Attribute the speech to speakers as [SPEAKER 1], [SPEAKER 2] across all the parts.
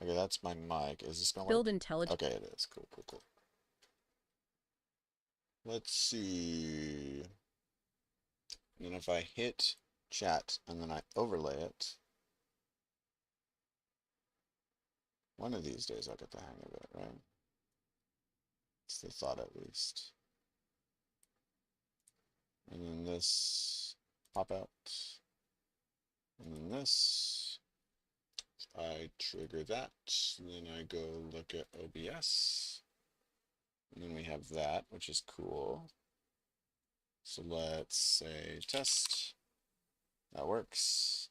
[SPEAKER 1] Okay, that's my mic. Is this gonna
[SPEAKER 2] Build
[SPEAKER 1] work?
[SPEAKER 2] intelligent.
[SPEAKER 1] Okay, it is. Cool, cool, cool. Let's see. And then if I hit chat and then I overlay it, one of these days I'll get the hang of it, right? It's the thought at least. And then this pop out. And then this. I trigger that. And then I go look at OBS. And then we have that, which is cool. So let's say test. That works.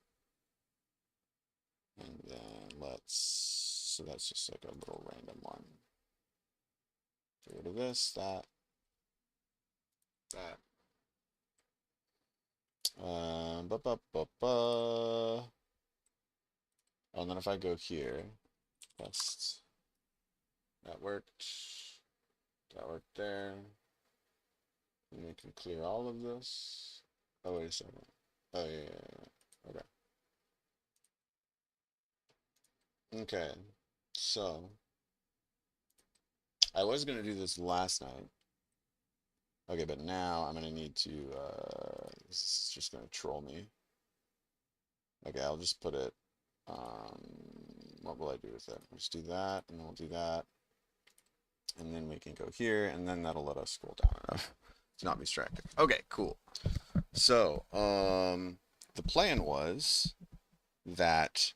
[SPEAKER 1] And then so that's just like a little random one. Get rid of this, that, that. Ba, ba, ba, ba. Oh, and then if I go here, test. That worked. That worked there. And we can clear all of this. Oh, wait a second. Oh, yeah, yeah, yeah. Okay. Okay. So, I was going to do this last night. Okay, but now I'm going to need to, this is just going to troll me. Okay, I'll just put it, um, what will I do with it? I'll just do that, and then we'll do that. And then we can go here, and then that'll let us scroll down enough to not be distracted. Okay, cool. So, the plan was that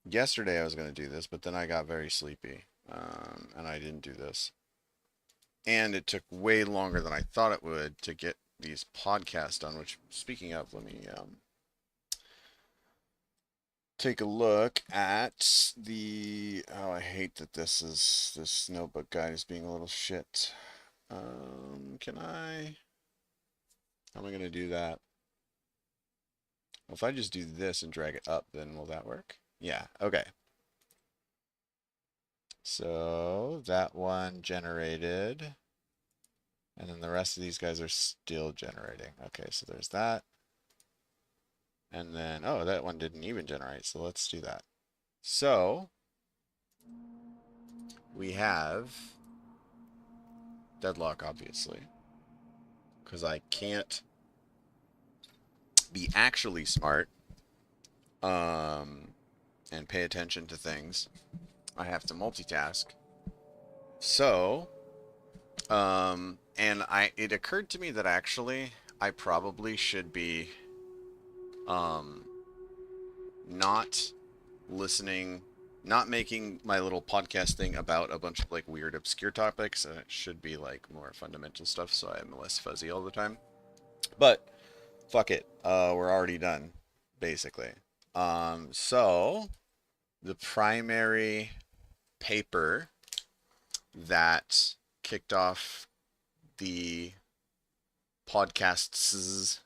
[SPEAKER 1] yesterday I was going to do this, but then I got very sleepy, and I didn't do this. And it took way longer than I thought it would to get these podcasts done, which, speaking of, let me take a look at the, oh, I hate that this notebook guide is being a little shit. How am I going to do that? Well, if I just do this and drag it up, then will that work? Yeah, okay. So that one generated, and then the rest of these guys are still generating. Okay, so there's that. And then, oh, that one didn't even generate, so let's do that. So we have deadlock, obviously, because I can't be actually smart and pay attention to things. I have to multitask. So, and it occurred to me that actually I probably should be um, not listening, not making my little podcast thing about a bunch of like weird obscure topics, and it should be like more fundamental stuff so I'm less fuzzy all the time. But fuck it, we're already done, basically. So the primary paper that kicked off the podcasts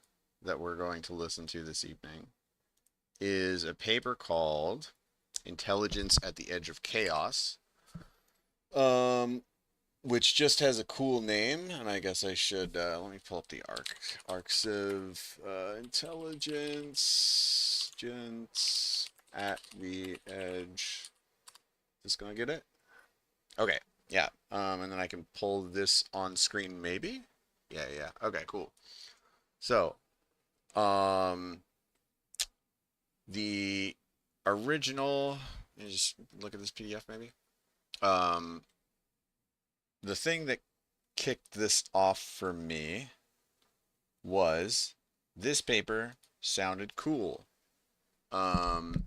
[SPEAKER 1] that we're going to listen to this evening is a paper called Intelligence at the Edge of Chaos, um, which just has a cool name, and I guess I should, let me pull up the arcs of intelligence, gents at the edge. Is this gonna get it? Okay, yeah, and then I can pull this on screen maybe? Yeah, yeah, okay, cool. So, um, the original, let me just look at this PDF maybe. Um, the thing that kicked this off for me was this paper sounded cool. Um,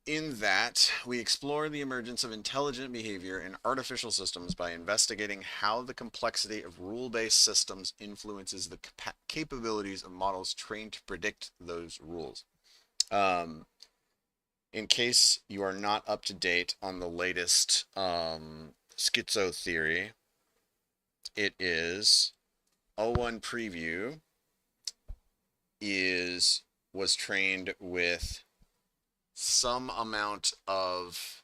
[SPEAKER 1] in that, we explore the emergence of intelligent behavior in artificial systems by investigating how the complexity of rule-based systems influences the capabilities of models trained to predict those rules. Um, in case you are not up to date on the latest schizo theory, it is O1 preview was trained with some amount of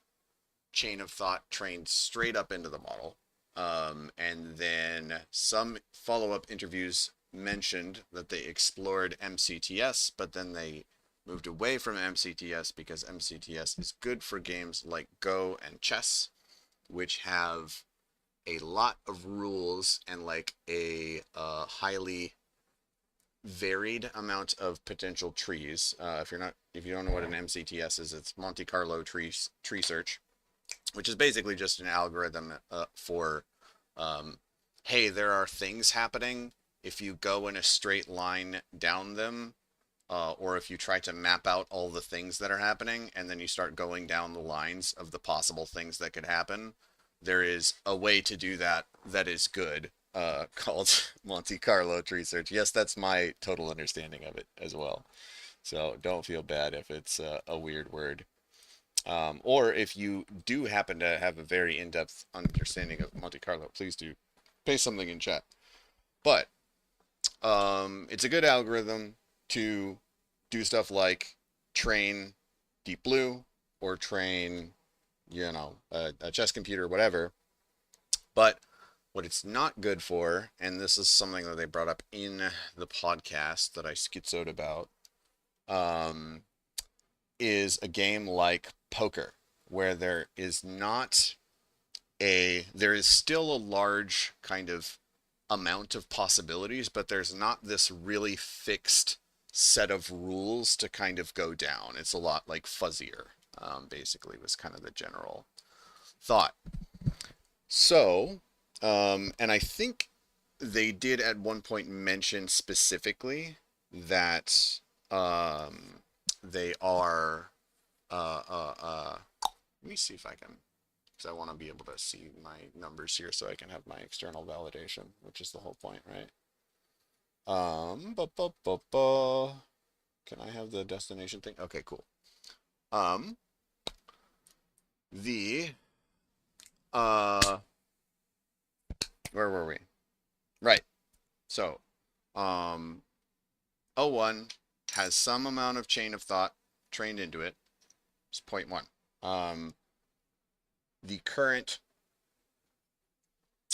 [SPEAKER 1] chain of thought trained straight up into the model. And then some follow-up interviews mentioned that they explored MCTS, but then they moved away from MCTS because MCTS is good for games like Go and chess, which have a lot of rules and like a highly varied amount of potential trees. If you don't know what an MCTS is, it's Monte Carlo tree search, which is basically just an algorithm for, hey, there are things happening. If you go in a straight line down them, or if you try to map out all the things that are happening and then you start going down the lines of the possible things that could happen, there is a way to do that that is good, called Monte Carlo tree search. Yes, that's my total understanding of it as well. So don't feel bad if it's a weird word. Or if you do happen to have a very in-depth understanding of Monte Carlo, please do paste something in chat. But it's a good algorithm to do stuff like train Deep Blue or train, a chess computer, whatever. But what it's not good for, and this is something that they brought up in the podcast that I schizoed about, um, is a game like poker, where there is still a large kind of amount of possibilities, but there's not this really fixed set of rules to kind of go down. It's a lot like fuzzier, basically, was kind of the general thought. So, and I think they did at one point mention specifically that they are, let me see if I can, because I want to be able to see my numbers here so I can have my external validation, which is the whole point, right? Bu, bu, bu, bu. Can I have the destination thing? Okay, cool. Um, the, uh, where were we? Right. So, um, O1 has some amount of chain of thought trained into it. It's point one. The current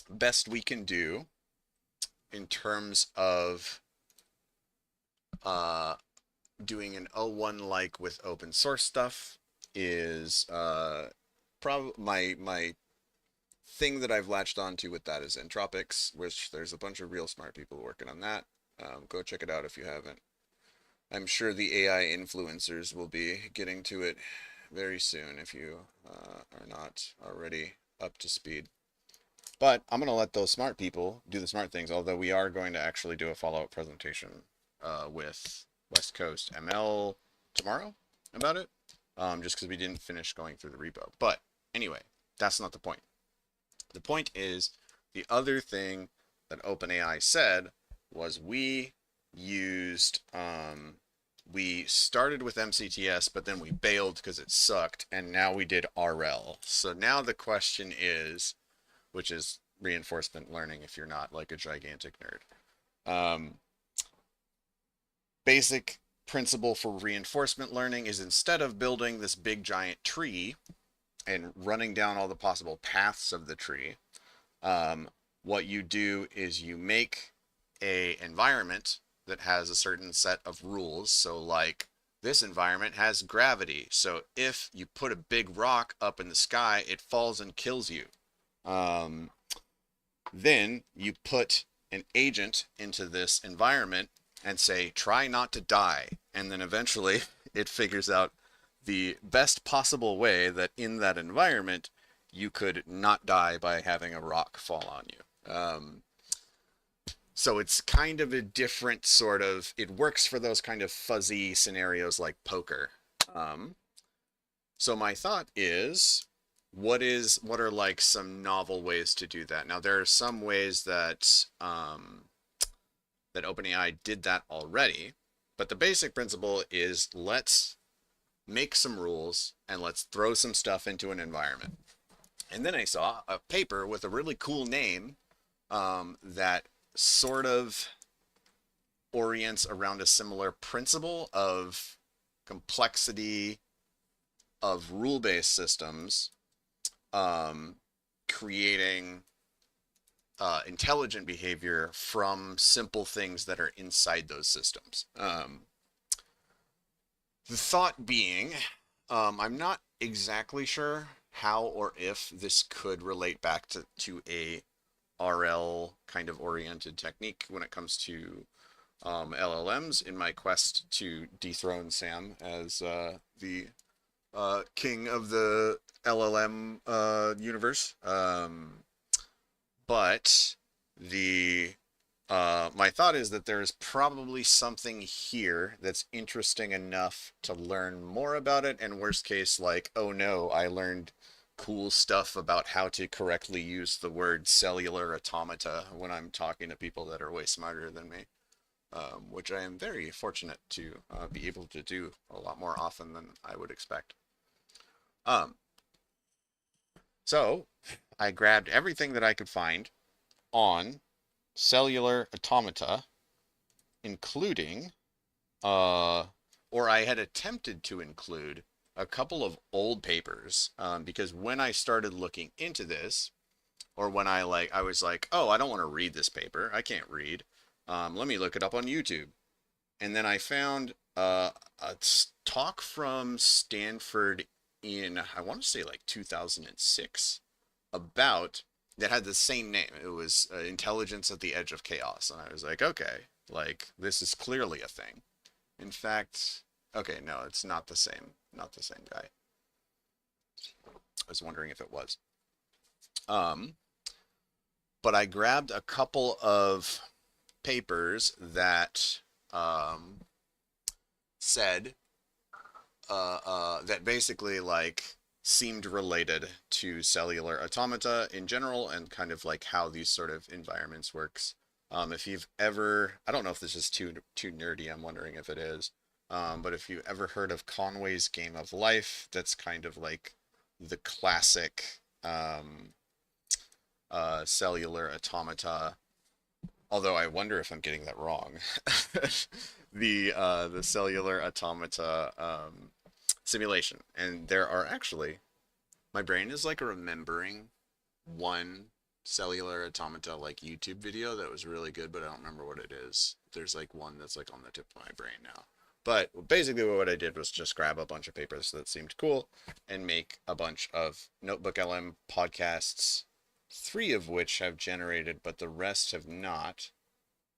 [SPEAKER 1] best we can do in terms of doing an O1 like with open source stuff is probably my thing that I've latched onto with that is Entropics, which there's a bunch of real smart people working on that. Go check it out if you haven't. I'm sure the AI influencers will be getting to it very soon if you are not already up to speed. But I'm going to let those smart people do the smart things, although we are going to actually do a follow-up presentation with West Coast ML tomorrow about it, just because we didn't finish going through the repo. But anyway, that's not the point. The point is, the other thing that OpenAI said was we started with MCTS, but then we bailed because it sucked, and now we did RL. So now the question is, which is reinforcement learning if you're not like a gigantic nerd. Basic principle for reinforcement learning is, instead of building this big giant tree and running down all the possible paths of the tree, what you do is you make a environment that has a certain set of rules. So like, this environment has gravity. So if you put a big rock up in the sky, it falls and kills you. Then you put an agent into this environment and say, try not to die. And then eventually it figures out the best possible way that in that environment you could not die by having a rock fall on you. So it's kind of a different sort of, it works for those kind of fuzzy scenarios like poker. So my thought is, what are like some novel ways to do that? Now there are some ways that that OpenAI did that already, but the basic principle is, let's make some rules and let's throw some stuff into an environment. And then I saw a paper with a really cool name that sort of orients around a similar principle of complexity of rule-based systems, creating intelligent behavior from simple things that are inside those systems. The thought being, I'm not exactly sure how or if this could relate back to a RL kind of oriented technique when it comes to LLMs in my quest to dethrone Sam as the king of the LLM universe. But the my thought is that there is probably something here that's interesting enough to learn more about it. And worst case, like, oh no, I learned cool stuff about how to correctly use the word cellular automata when I'm talking to people that are way smarter than me, which I am very fortunate to be able to do a lot more often than I would expect. Um, so I grabbed everything that I could find on cellular automata, including, uh, or I had attempted to include a couple of old papers, because when I started looking into this, or when I was like, oh, I don't want to read this paper. I can't read. Let me look it up on YouTube. And then I found a talk from Stanford in, I want to say like 2006, about that had the same name. It was Intelligence at the Edge of Chaos. And I was like, okay, like this is clearly a thing. In fact, okay, no, it's not the same. Not the same guy. I was wondering if it was. Um, but I grabbed a couple of papers that said that basically like seemed related to cellular automata in general and kind of like how these sort of environments works. If you've ever, I don't know if this is too nerdy. I'm wondering if it is. But if you've ever heard of Conway's Game of Life, that's kind of like the classic cellular automata. Although I wonder if I'm getting that wrong. The cellular automata simulation, and there are actually, my brain is like remembering one cellular automata like YouTube video that was really good, but I don't remember what it is. There's like one that's like on the tip of my brain now. But basically what I did was just grab a bunch of papers that seemed cool and make a bunch of Notebook LM podcasts, three of which have generated, but the rest have not,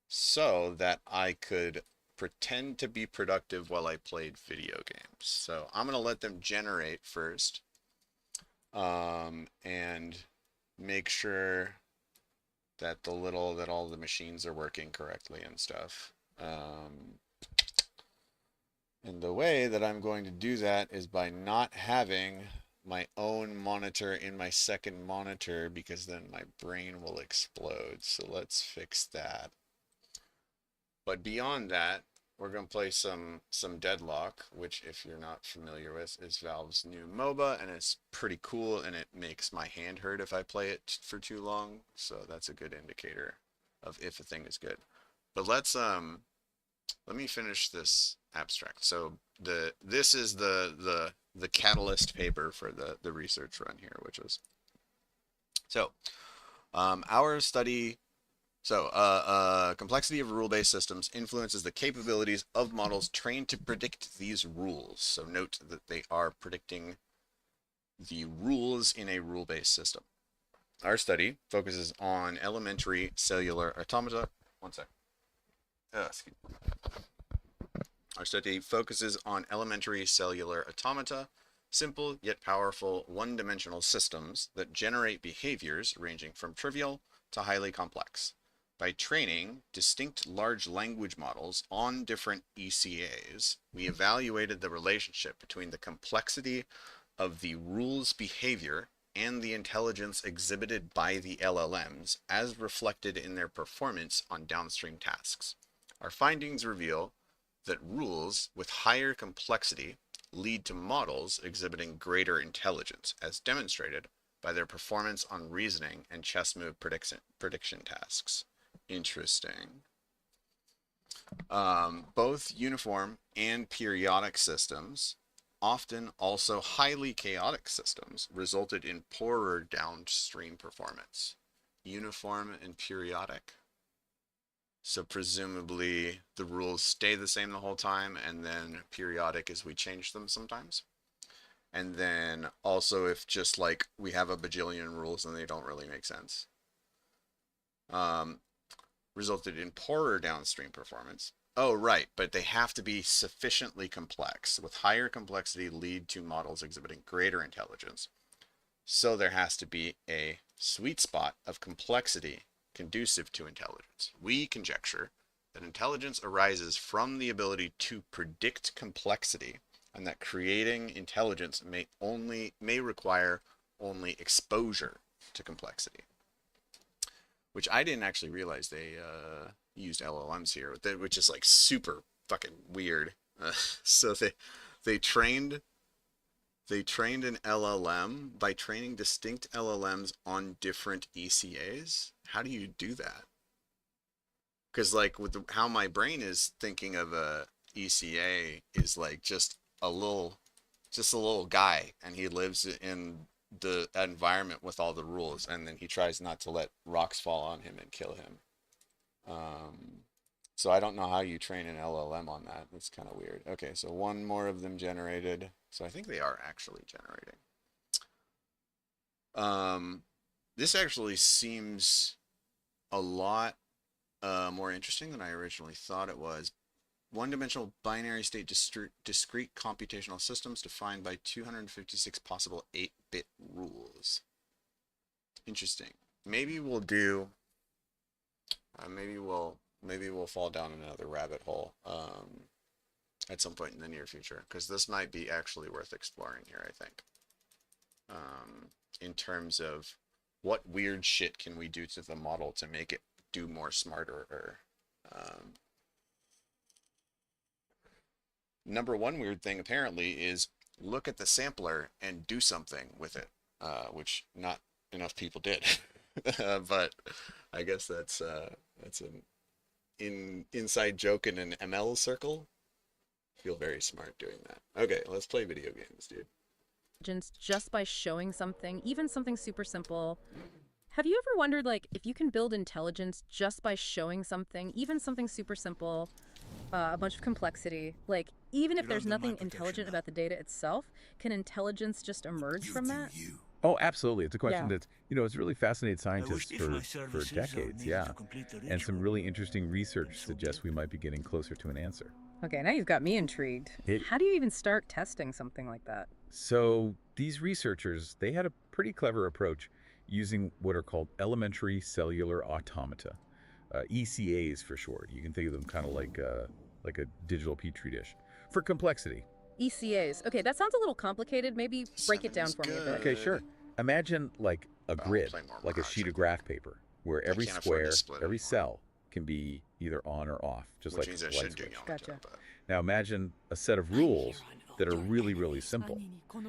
[SPEAKER 1] so that I could pretend to be productive while I played video games. So I'm going to let them generate first, and make sure that all the machines are working correctly and stuff. And the way that I'm going to do that is by not having my own monitor in my second monitor, because then my brain will explode. So let's fix that. But beyond that, we're going to play some Deadlock, which, if you're not familiar with, is Valve's new MOBA, and it's pretty cool, and it makes my hand hurt if I play it for too long. So that's a good indicator of if a thing is good. But let me finish this abstract. So this is the catalyst paper for the research run here, which was so our study. So, complexity of rule-based systems influences the capabilities of models trained to predict these rules. So note that they are predicting the rules in a rule-based system. Our study focuses on elementary cellular automata. One sec. Excuse me. Our study focuses on elementary cellular automata, simple yet powerful one-dimensional systems that generate behaviors ranging from trivial to highly complex. By training distinct large language models on different ECAs, we evaluated the relationship between the complexity of the rules behavior and the intelligence exhibited by the LLMs as reflected in their performance on downstream tasks. Our findings reveal that rules with higher complexity lead to models exhibiting greater intelligence, as demonstrated by their performance on reasoning and chess move prediction tasks. Interesting. Both uniform and periodic systems, often also highly chaotic systems, resulted in poorer downstream performance. Uniform and periodic. So presumably the rules stay the same the whole time, and then periodic as we change them sometimes. And then also if just like we have a bajillion rules and they don't really make sense. Um, Resulted in poorer downstream performance. Oh, right, but they have to be sufficiently complex. With higher complexity lead to models exhibiting greater intelligence. So there has to be a sweet spot of complexity conducive to intelligence. We conjecture that intelligence arises from the ability to predict complexity, and that creating intelligence may require only exposure to complexity. Which I didn't actually realize they used LLMs here, which is like super fucking weird. So they trained an LLM by training distinct LLMs on different ECAs. How do you do that? Because like with how my brain is thinking of a ECA is like just a little guy, and he lives in the environment with all the rules, and then he tries not to let rocks fall on him and kill him. So I don't know how you train an LLM on that. That's kind of weird. Okay, so one more of them generated. So I think they are actually generating. This actually seems a lot more interesting than I originally thought it was. One-dimensional binary state discrete computational systems defined by 256 possible 8-bit rules. Interesting. Maybe we'll do. Maybe we'll fall down another rabbit hole at some point in the near future, because this might be actually worth exploring here, I think. In terms of what weird shit can we do to the model to make it do more smarter. Number one weird thing apparently is look at the sampler and do something with it, which not enough people did. But I guess that's an inside joke in an ML circle. Feel very smart doing that. Okay, let's play video games, dude.
[SPEAKER 2] Just by showing something, even something super simple. Have you ever wondered, like, if you can build intelligence just by showing something, even something super simple, a bunch of complexity, like, even if there's nothing intelligent about the data itself, can intelligence just emerge from that?
[SPEAKER 3] Oh, absolutely. It's a question
[SPEAKER 2] Yeah.
[SPEAKER 3] that's, it's really fascinated scientists
[SPEAKER 4] if my
[SPEAKER 3] for
[SPEAKER 4] services are
[SPEAKER 3] decades,
[SPEAKER 4] needed
[SPEAKER 3] yeah.
[SPEAKER 4] to complete the
[SPEAKER 3] And some
[SPEAKER 4] ritual,
[SPEAKER 3] really interesting research
[SPEAKER 4] so
[SPEAKER 3] suggests we might be getting closer to an answer.
[SPEAKER 2] Okay, now you've got me intrigued.
[SPEAKER 3] It,
[SPEAKER 2] How do you even start testing something like that?
[SPEAKER 3] so these researchers, they had a pretty clever approach using what are called elementary cellular automata, ECAs for short. You can think of them kind of like a digital petri dish for complexity.
[SPEAKER 2] ECAs. Okay, that sounds a little complicated. Maybe break it
[SPEAKER 1] 7
[SPEAKER 2] down
[SPEAKER 1] is
[SPEAKER 2] for me a bit.
[SPEAKER 3] Okay,
[SPEAKER 1] good.
[SPEAKER 3] sure. Imagine like a
[SPEAKER 1] I'll
[SPEAKER 3] grid,
[SPEAKER 1] play more
[SPEAKER 3] like a
[SPEAKER 1] Mirage.
[SPEAKER 3] sheet of graph paper, where
[SPEAKER 1] I
[SPEAKER 3] every
[SPEAKER 1] can't afford to
[SPEAKER 3] square,
[SPEAKER 1] split
[SPEAKER 3] every
[SPEAKER 1] anymore,
[SPEAKER 3] cell can be either on or off, just
[SPEAKER 1] which
[SPEAKER 3] like
[SPEAKER 1] means
[SPEAKER 3] a
[SPEAKER 1] I
[SPEAKER 3] light
[SPEAKER 1] should do
[SPEAKER 3] switch.
[SPEAKER 1] Yamato,
[SPEAKER 2] Gotcha.
[SPEAKER 1] but
[SPEAKER 3] Now imagine a set of rules that are really, really simple.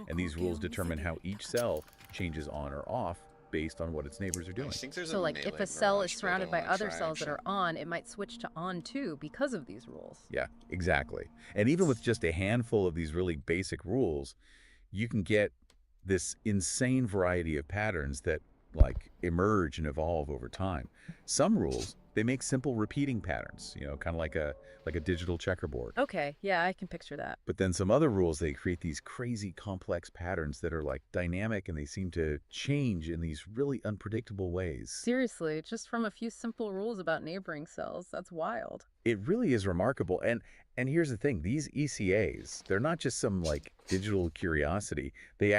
[SPEAKER 3] And these rules determine how each cell changes on or off based on what its neighbors are
[SPEAKER 1] I
[SPEAKER 3] doing.
[SPEAKER 1] think there's
[SPEAKER 2] So,
[SPEAKER 1] a
[SPEAKER 2] like, if
[SPEAKER 1] melee
[SPEAKER 2] a cell is
[SPEAKER 1] Mirage build I
[SPEAKER 2] surrounded by
[SPEAKER 1] want to
[SPEAKER 2] other
[SPEAKER 1] try,
[SPEAKER 2] cells that
[SPEAKER 1] actually.
[SPEAKER 2] are on, it might switch to on too because of these rules.
[SPEAKER 3] Yeah, exactly. And even with just a handful of these really basic rules, you can get this insane variety of patterns that like emerge and evolve over time. Some rules, they make simple repeating patterns, kind of like a digital checkerboard.
[SPEAKER 2] Okay, yeah, I can picture that.
[SPEAKER 3] But then some other rules, they create these crazy complex patterns that are like dynamic, and they seem to change in these really unpredictable ways.
[SPEAKER 2] Seriously, just from a few simple rules about neighboring cells, that's wild.
[SPEAKER 3] It really is remarkable. And here's the thing, these ECAs, they're not just some like digital curiosity. They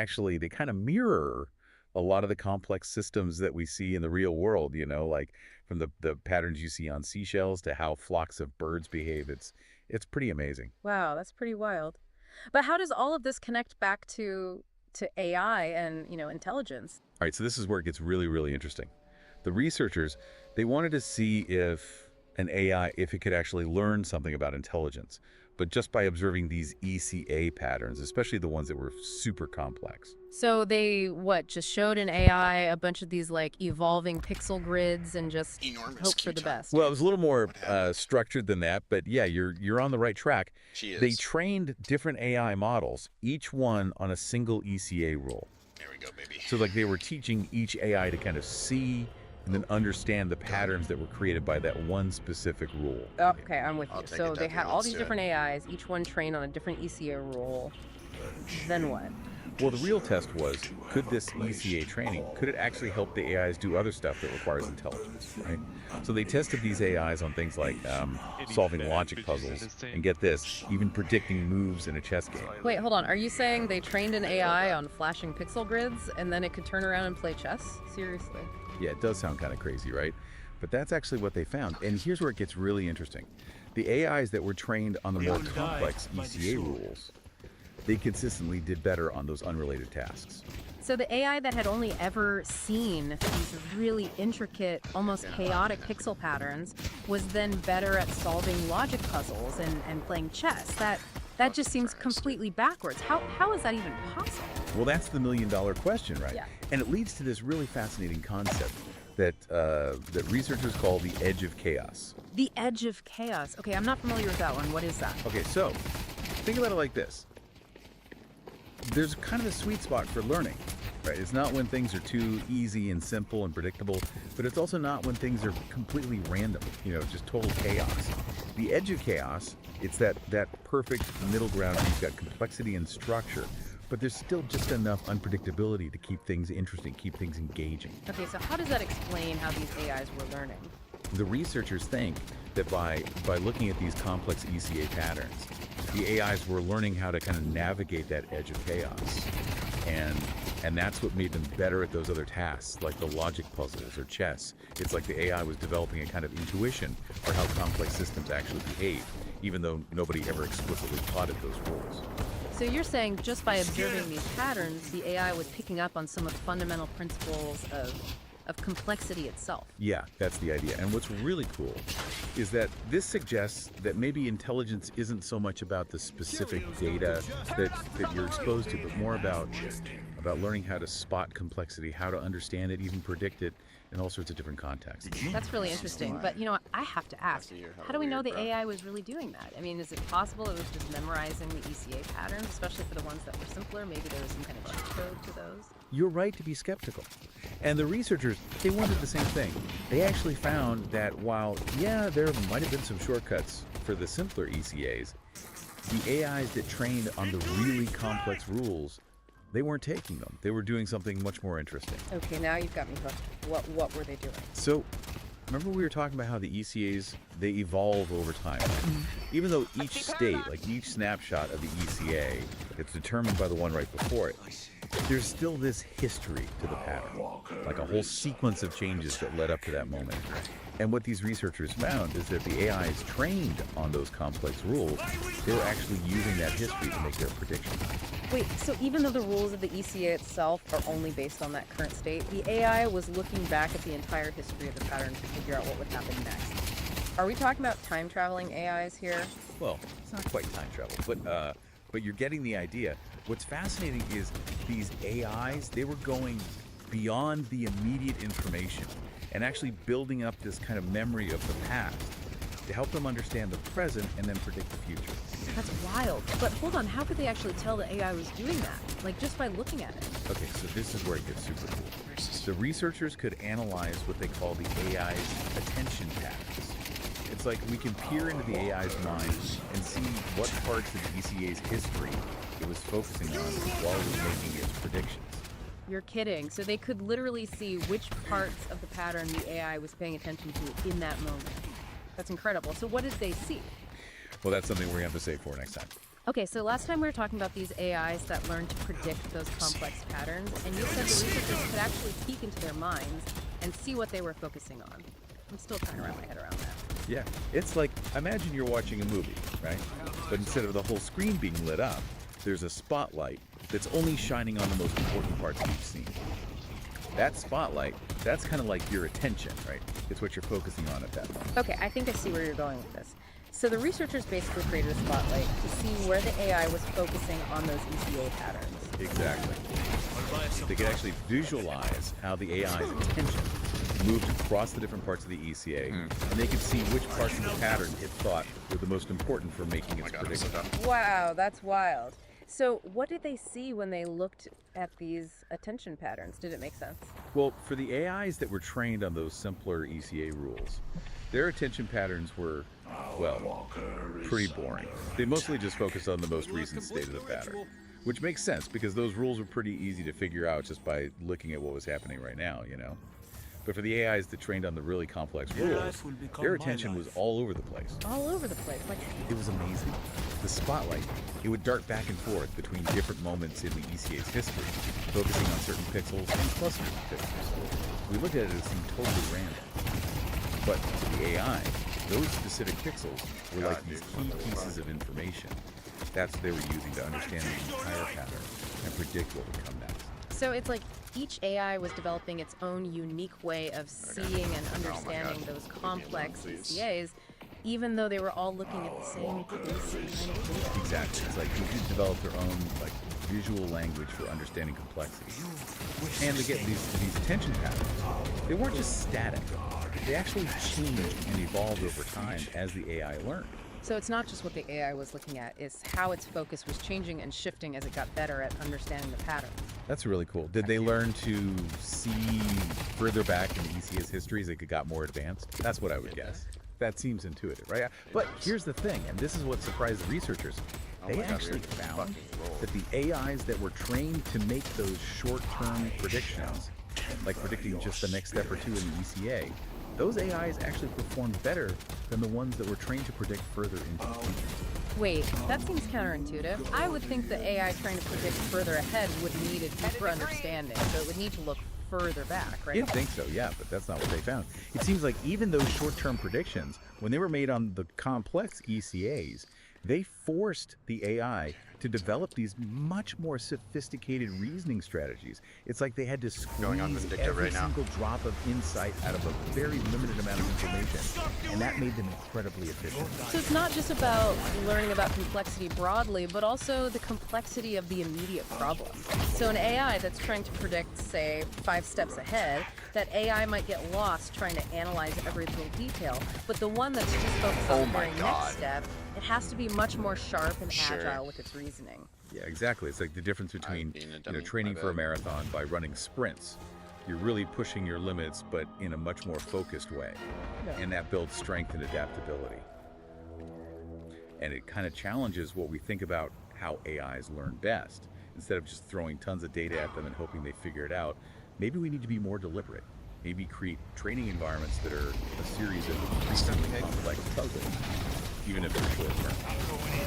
[SPEAKER 3] kind of mirror a lot of the complex systems that we see in the real world, like from the patterns you see on seashells to how flocks of birds behave. It's pretty amazing.
[SPEAKER 2] Wow, that's pretty wild. But how does all of this connect back to AI and, intelligence?
[SPEAKER 3] All right, so this is where it gets really, really interesting. The researchers, they wanted to see if an AI, if it could actually learn something about intelligence, but just by observing these ECA patterns, especially the ones that were super complex.
[SPEAKER 2] So they just showed an AI a bunch of these like evolving pixel grids and just
[SPEAKER 1] Enormous
[SPEAKER 2] hope for the
[SPEAKER 1] Q-time.
[SPEAKER 2] best.
[SPEAKER 3] Well, it was a little more
[SPEAKER 1] What happened?
[SPEAKER 3] structured than that, but yeah, you're on the right track.
[SPEAKER 1] She
[SPEAKER 3] They
[SPEAKER 1] is.
[SPEAKER 3] trained different AI models, each one on a single ECA rule.
[SPEAKER 1] There we go, baby.
[SPEAKER 3] So like they were teaching each AI to kind of see and then understand the patterns that were created by that one specific rule.
[SPEAKER 2] Okay, I'm with
[SPEAKER 1] I'll
[SPEAKER 2] you.
[SPEAKER 1] take
[SPEAKER 2] So
[SPEAKER 1] it,
[SPEAKER 2] they
[SPEAKER 1] Ducky.
[SPEAKER 2] had all
[SPEAKER 1] Let's
[SPEAKER 2] these
[SPEAKER 1] do it.
[SPEAKER 2] different AIs, each one trained on a different ECA rule. Then what?
[SPEAKER 3] Well, the real test was, could this ECA training, could it actually help the AIs do other stuff that requires intelligence, right? So they tested these AIs on things like solving logic puzzles, and get this, even predicting moves in a chess game.
[SPEAKER 2] Wait, hold on. Are you saying they trained an AI on flashing pixel grids and then it could turn around and play chess? Seriously?
[SPEAKER 3] Yeah, it does sound kind of crazy, right? But that's actually what they found. And here's where it gets really interesting. The AIs that were trained on the more complex ECA rules, they consistently did better on those unrelated tasks.
[SPEAKER 2] So the AI that had only ever seen these really intricate, almost chaotic pixel patterns was then better at solving logic puzzles and playing chess. That just seems completely backwards. How is that even possible?
[SPEAKER 3] Well, that's the million-dollar question, right?
[SPEAKER 2] Yeah.
[SPEAKER 3] And it leads to this really fascinating concept that that researchers call the edge of chaos.
[SPEAKER 2] The edge of chaos. Okay, I'm not familiar with that one. What is that?
[SPEAKER 3] Okay, so think about it like this. There's kind of a sweet spot for learning, right? It's not when things are too easy and simple and predictable, but it's also not when things are completely random, just total chaos. The edge of chaos, it's that perfect middle ground where you've got complexity and structure, but there's still just enough unpredictability to keep things interesting, keep things engaging.
[SPEAKER 2] Okay, so how does that explain how these AIs were learning?
[SPEAKER 3] The researchers think that by looking at these complex ECA patterns, the AIs were learning how to kind of navigate that edge of chaos. And that's what made them better at those other tasks, like the logic puzzles or chess. It's like the AI was developing a kind of intuition for how complex systems actually behave, even though nobody ever explicitly taught it those rules.
[SPEAKER 2] So you're saying just by observing these patterns, the AI was picking up on some of the fundamental principles of complexity itself.
[SPEAKER 3] Yeah, that's the idea. And what's really cool is that this suggests that maybe intelligence isn't so much about the specific data that you're exposed to, but more about learning how to spot complexity, how to understand it, even predict it in all sorts of different contexts.
[SPEAKER 2] That's really interesting. But I have to ask, how do we know the AI was really doing that? I mean, is it possible it was just memorizing the ECA patterns, especially for the ones that were simpler? Maybe there was some kind of cheat code to those?
[SPEAKER 3] You're right to be skeptical. And the researchers, they wondered the same thing. They actually found that while, yeah, there might have been some shortcuts for the simpler ECAs, the AIs that trained on the really complex rules, they weren't taking them. They were doing something much more interesting.
[SPEAKER 2] Okay, now you've got me hooked. What were they doing?
[SPEAKER 3] So, remember we were talking about how the ECAs, they evolve over time. Even though each state, like each snapshot of the ECA, it's determined by the one right before it, there's still this history to the pattern, like a whole sequence of changes that led up to that moment. And what these researchers found is that the AIs trained on those complex rules, they were actually using that history to make their predictions.
[SPEAKER 2] Wait, so even though the rules of the ECA itself are only based on that current state, the AI was looking back at the entire history of the pattern to figure out what would happen next. Are we talking about time-traveling AIs here?
[SPEAKER 3] Well, it's not quite time travel, but you're getting the idea. What's fascinating is these AIs, they were going beyond the immediate information and actually building up this kind of memory of the past to help them understand the present and then predict the future.
[SPEAKER 2] That's wild. But hold on, how could they actually tell the AI was doing that? Like, just by looking at it?
[SPEAKER 3] Okay, so this is where it gets super cool. The researchers could analyze what they call the AI's attention patterns. It's like we can peer into the AI's mind and see what parts of the ECA's history it was focusing on while it was making its predictions.
[SPEAKER 2] You're kidding. So they could literally see which parts of the pattern the AI was paying attention to in that moment. That's incredible. So what did they see?
[SPEAKER 3] Well, that's something we're going to have to save for next time.
[SPEAKER 2] Okay, so last time we were talking about these AIs that learned to predict those complex patterns, and you said the researchers could actually peek into their minds and see what they were focusing on. I'm still trying to wrap my head around that.
[SPEAKER 3] Yeah, it's like, imagine you're watching a movie, right? But instead of the whole screen being lit up, there's a spotlight that's only shining on the most important parts of each scene. That spotlight, that's kind of like your attention, right? It's what you're focusing on at that moment.
[SPEAKER 2] Okay, I think I see where you're going with this. So the researchers basically created a spotlight to see where the AI was focusing on those ECA patterns.
[SPEAKER 3] Exactly. They could actually visualize how the AI's attention moved across the different parts of the ECA, and they could see which parts of the pattern it thought were the most important for making its prediction.
[SPEAKER 2] Wow, that's wild. So what did they see when they looked at these attention patterns? Did it make sense?
[SPEAKER 3] Well, for the AIs that were trained on those simpler ECA rules, their attention patterns were, well, pretty boring. They mostly just focused on the most recent state of the pattern, which makes sense because those rules were pretty easy to figure out just by looking at what was happening right now, you know? But for the AIs that trained on the really complex rules, their attention was all over the place.
[SPEAKER 2] All over the place. Like,
[SPEAKER 3] It was amazing. The spotlight, it would dart back and forth between different moments in the ECA's history, focusing on certain pixels and clusters of pixels. We looked at it as seemed totally random. But to the AI, those specific pixels were like these key pieces of information. That's what they were using to understand the entire pattern and predict what would come next.
[SPEAKER 2] so it's like each AI was developing its own unique way of seeing and understanding those complex ECAs, even though they were all looking at the same basic kind of data.
[SPEAKER 3] Exactly. It's like each developed their own like visual language for understanding complexity. And to get these attention patterns, they weren't just static. They actually changed and evolved over time as the AI learned.
[SPEAKER 2] So it's not just what the AI was looking at, it's how its focus was changing and shifting as it got better at understanding the patterns.
[SPEAKER 3] That's really cool. Did they learn to see further back in the ECA's history as it got more advanced? That's what I would guess. That seems intuitive, right? But here's the thing, and this is what surprised the researchers. They actually found that the AIs that were trained to make those short-term predictions, like predicting just the next step or two in the ECA, those AIs actually performed better than the ones that were trained to predict further into the future.
[SPEAKER 2] Wait, that seems counterintuitive. I would think the AI trying to predict further ahead would need a deeper understanding, so it would need to look further back, right?
[SPEAKER 3] You'd think so, yeah, but that's not what they found. It seems like even those short-term predictions, when they were made on the complex ECAs, they forced the AI to develop these much more sophisticated reasoning strategies. It's like they had to
[SPEAKER 1] Going on
[SPEAKER 3] squeeze
[SPEAKER 1] vindictive
[SPEAKER 3] every
[SPEAKER 1] right now.
[SPEAKER 3] single drop of insight out of a very limited amount of information, and that made them incredibly efficient.
[SPEAKER 2] So it's not just about learning about complexity broadly, but also the complexity of the immediate problem. So an AI that's trying to predict, say, 5 steps ahead, that AI might get lost trying to analyze every little detail. But the one that's just focused on
[SPEAKER 1] Oh
[SPEAKER 2] the
[SPEAKER 1] my
[SPEAKER 2] very
[SPEAKER 1] God.
[SPEAKER 2] next step, it has to be much more sharp and
[SPEAKER 1] Sure.
[SPEAKER 2] agile with its reasoning.
[SPEAKER 3] Yeah, exactly. It's like the difference between
[SPEAKER 1] being a dummy,
[SPEAKER 3] training
[SPEAKER 1] my
[SPEAKER 3] for a
[SPEAKER 1] bad.
[SPEAKER 3] marathon by running sprints. You're really pushing your limits, but in a much more focused way. And that builds strength and adaptability. And it kind of challenges what we think about how AIs learn best. Instead of just throwing tons of data at them and hoping they figure it out, maybe we need to be more deliberate. Maybe create training environments that are a series of increasingly complex puzzles, even if they're short term.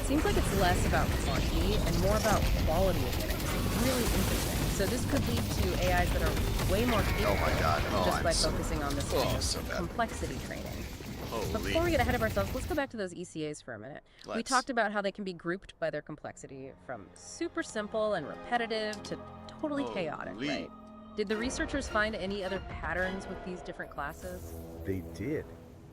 [SPEAKER 2] It seems like it's less about quantity and more about quality of things. Really interesting. So this could lead to AIs that are way more capable
[SPEAKER 1] Oh my God. Oh,
[SPEAKER 2] just
[SPEAKER 1] I'm
[SPEAKER 2] by
[SPEAKER 1] so-
[SPEAKER 2] focusing on this
[SPEAKER 1] Oh,
[SPEAKER 2] kind of
[SPEAKER 1] so bad.
[SPEAKER 2] complexity training. But
[SPEAKER 1] Holy.
[SPEAKER 2] before we get ahead of ourselves, let's go back to those ECAs for a minute. We
[SPEAKER 1] Let's.
[SPEAKER 2] talked about how they can be grouped by their complexity from super simple and repetitive to totally chaotic,
[SPEAKER 1] Holy.
[SPEAKER 2] right? Did the researchers find any other patterns with these different classes?
[SPEAKER 3] They did.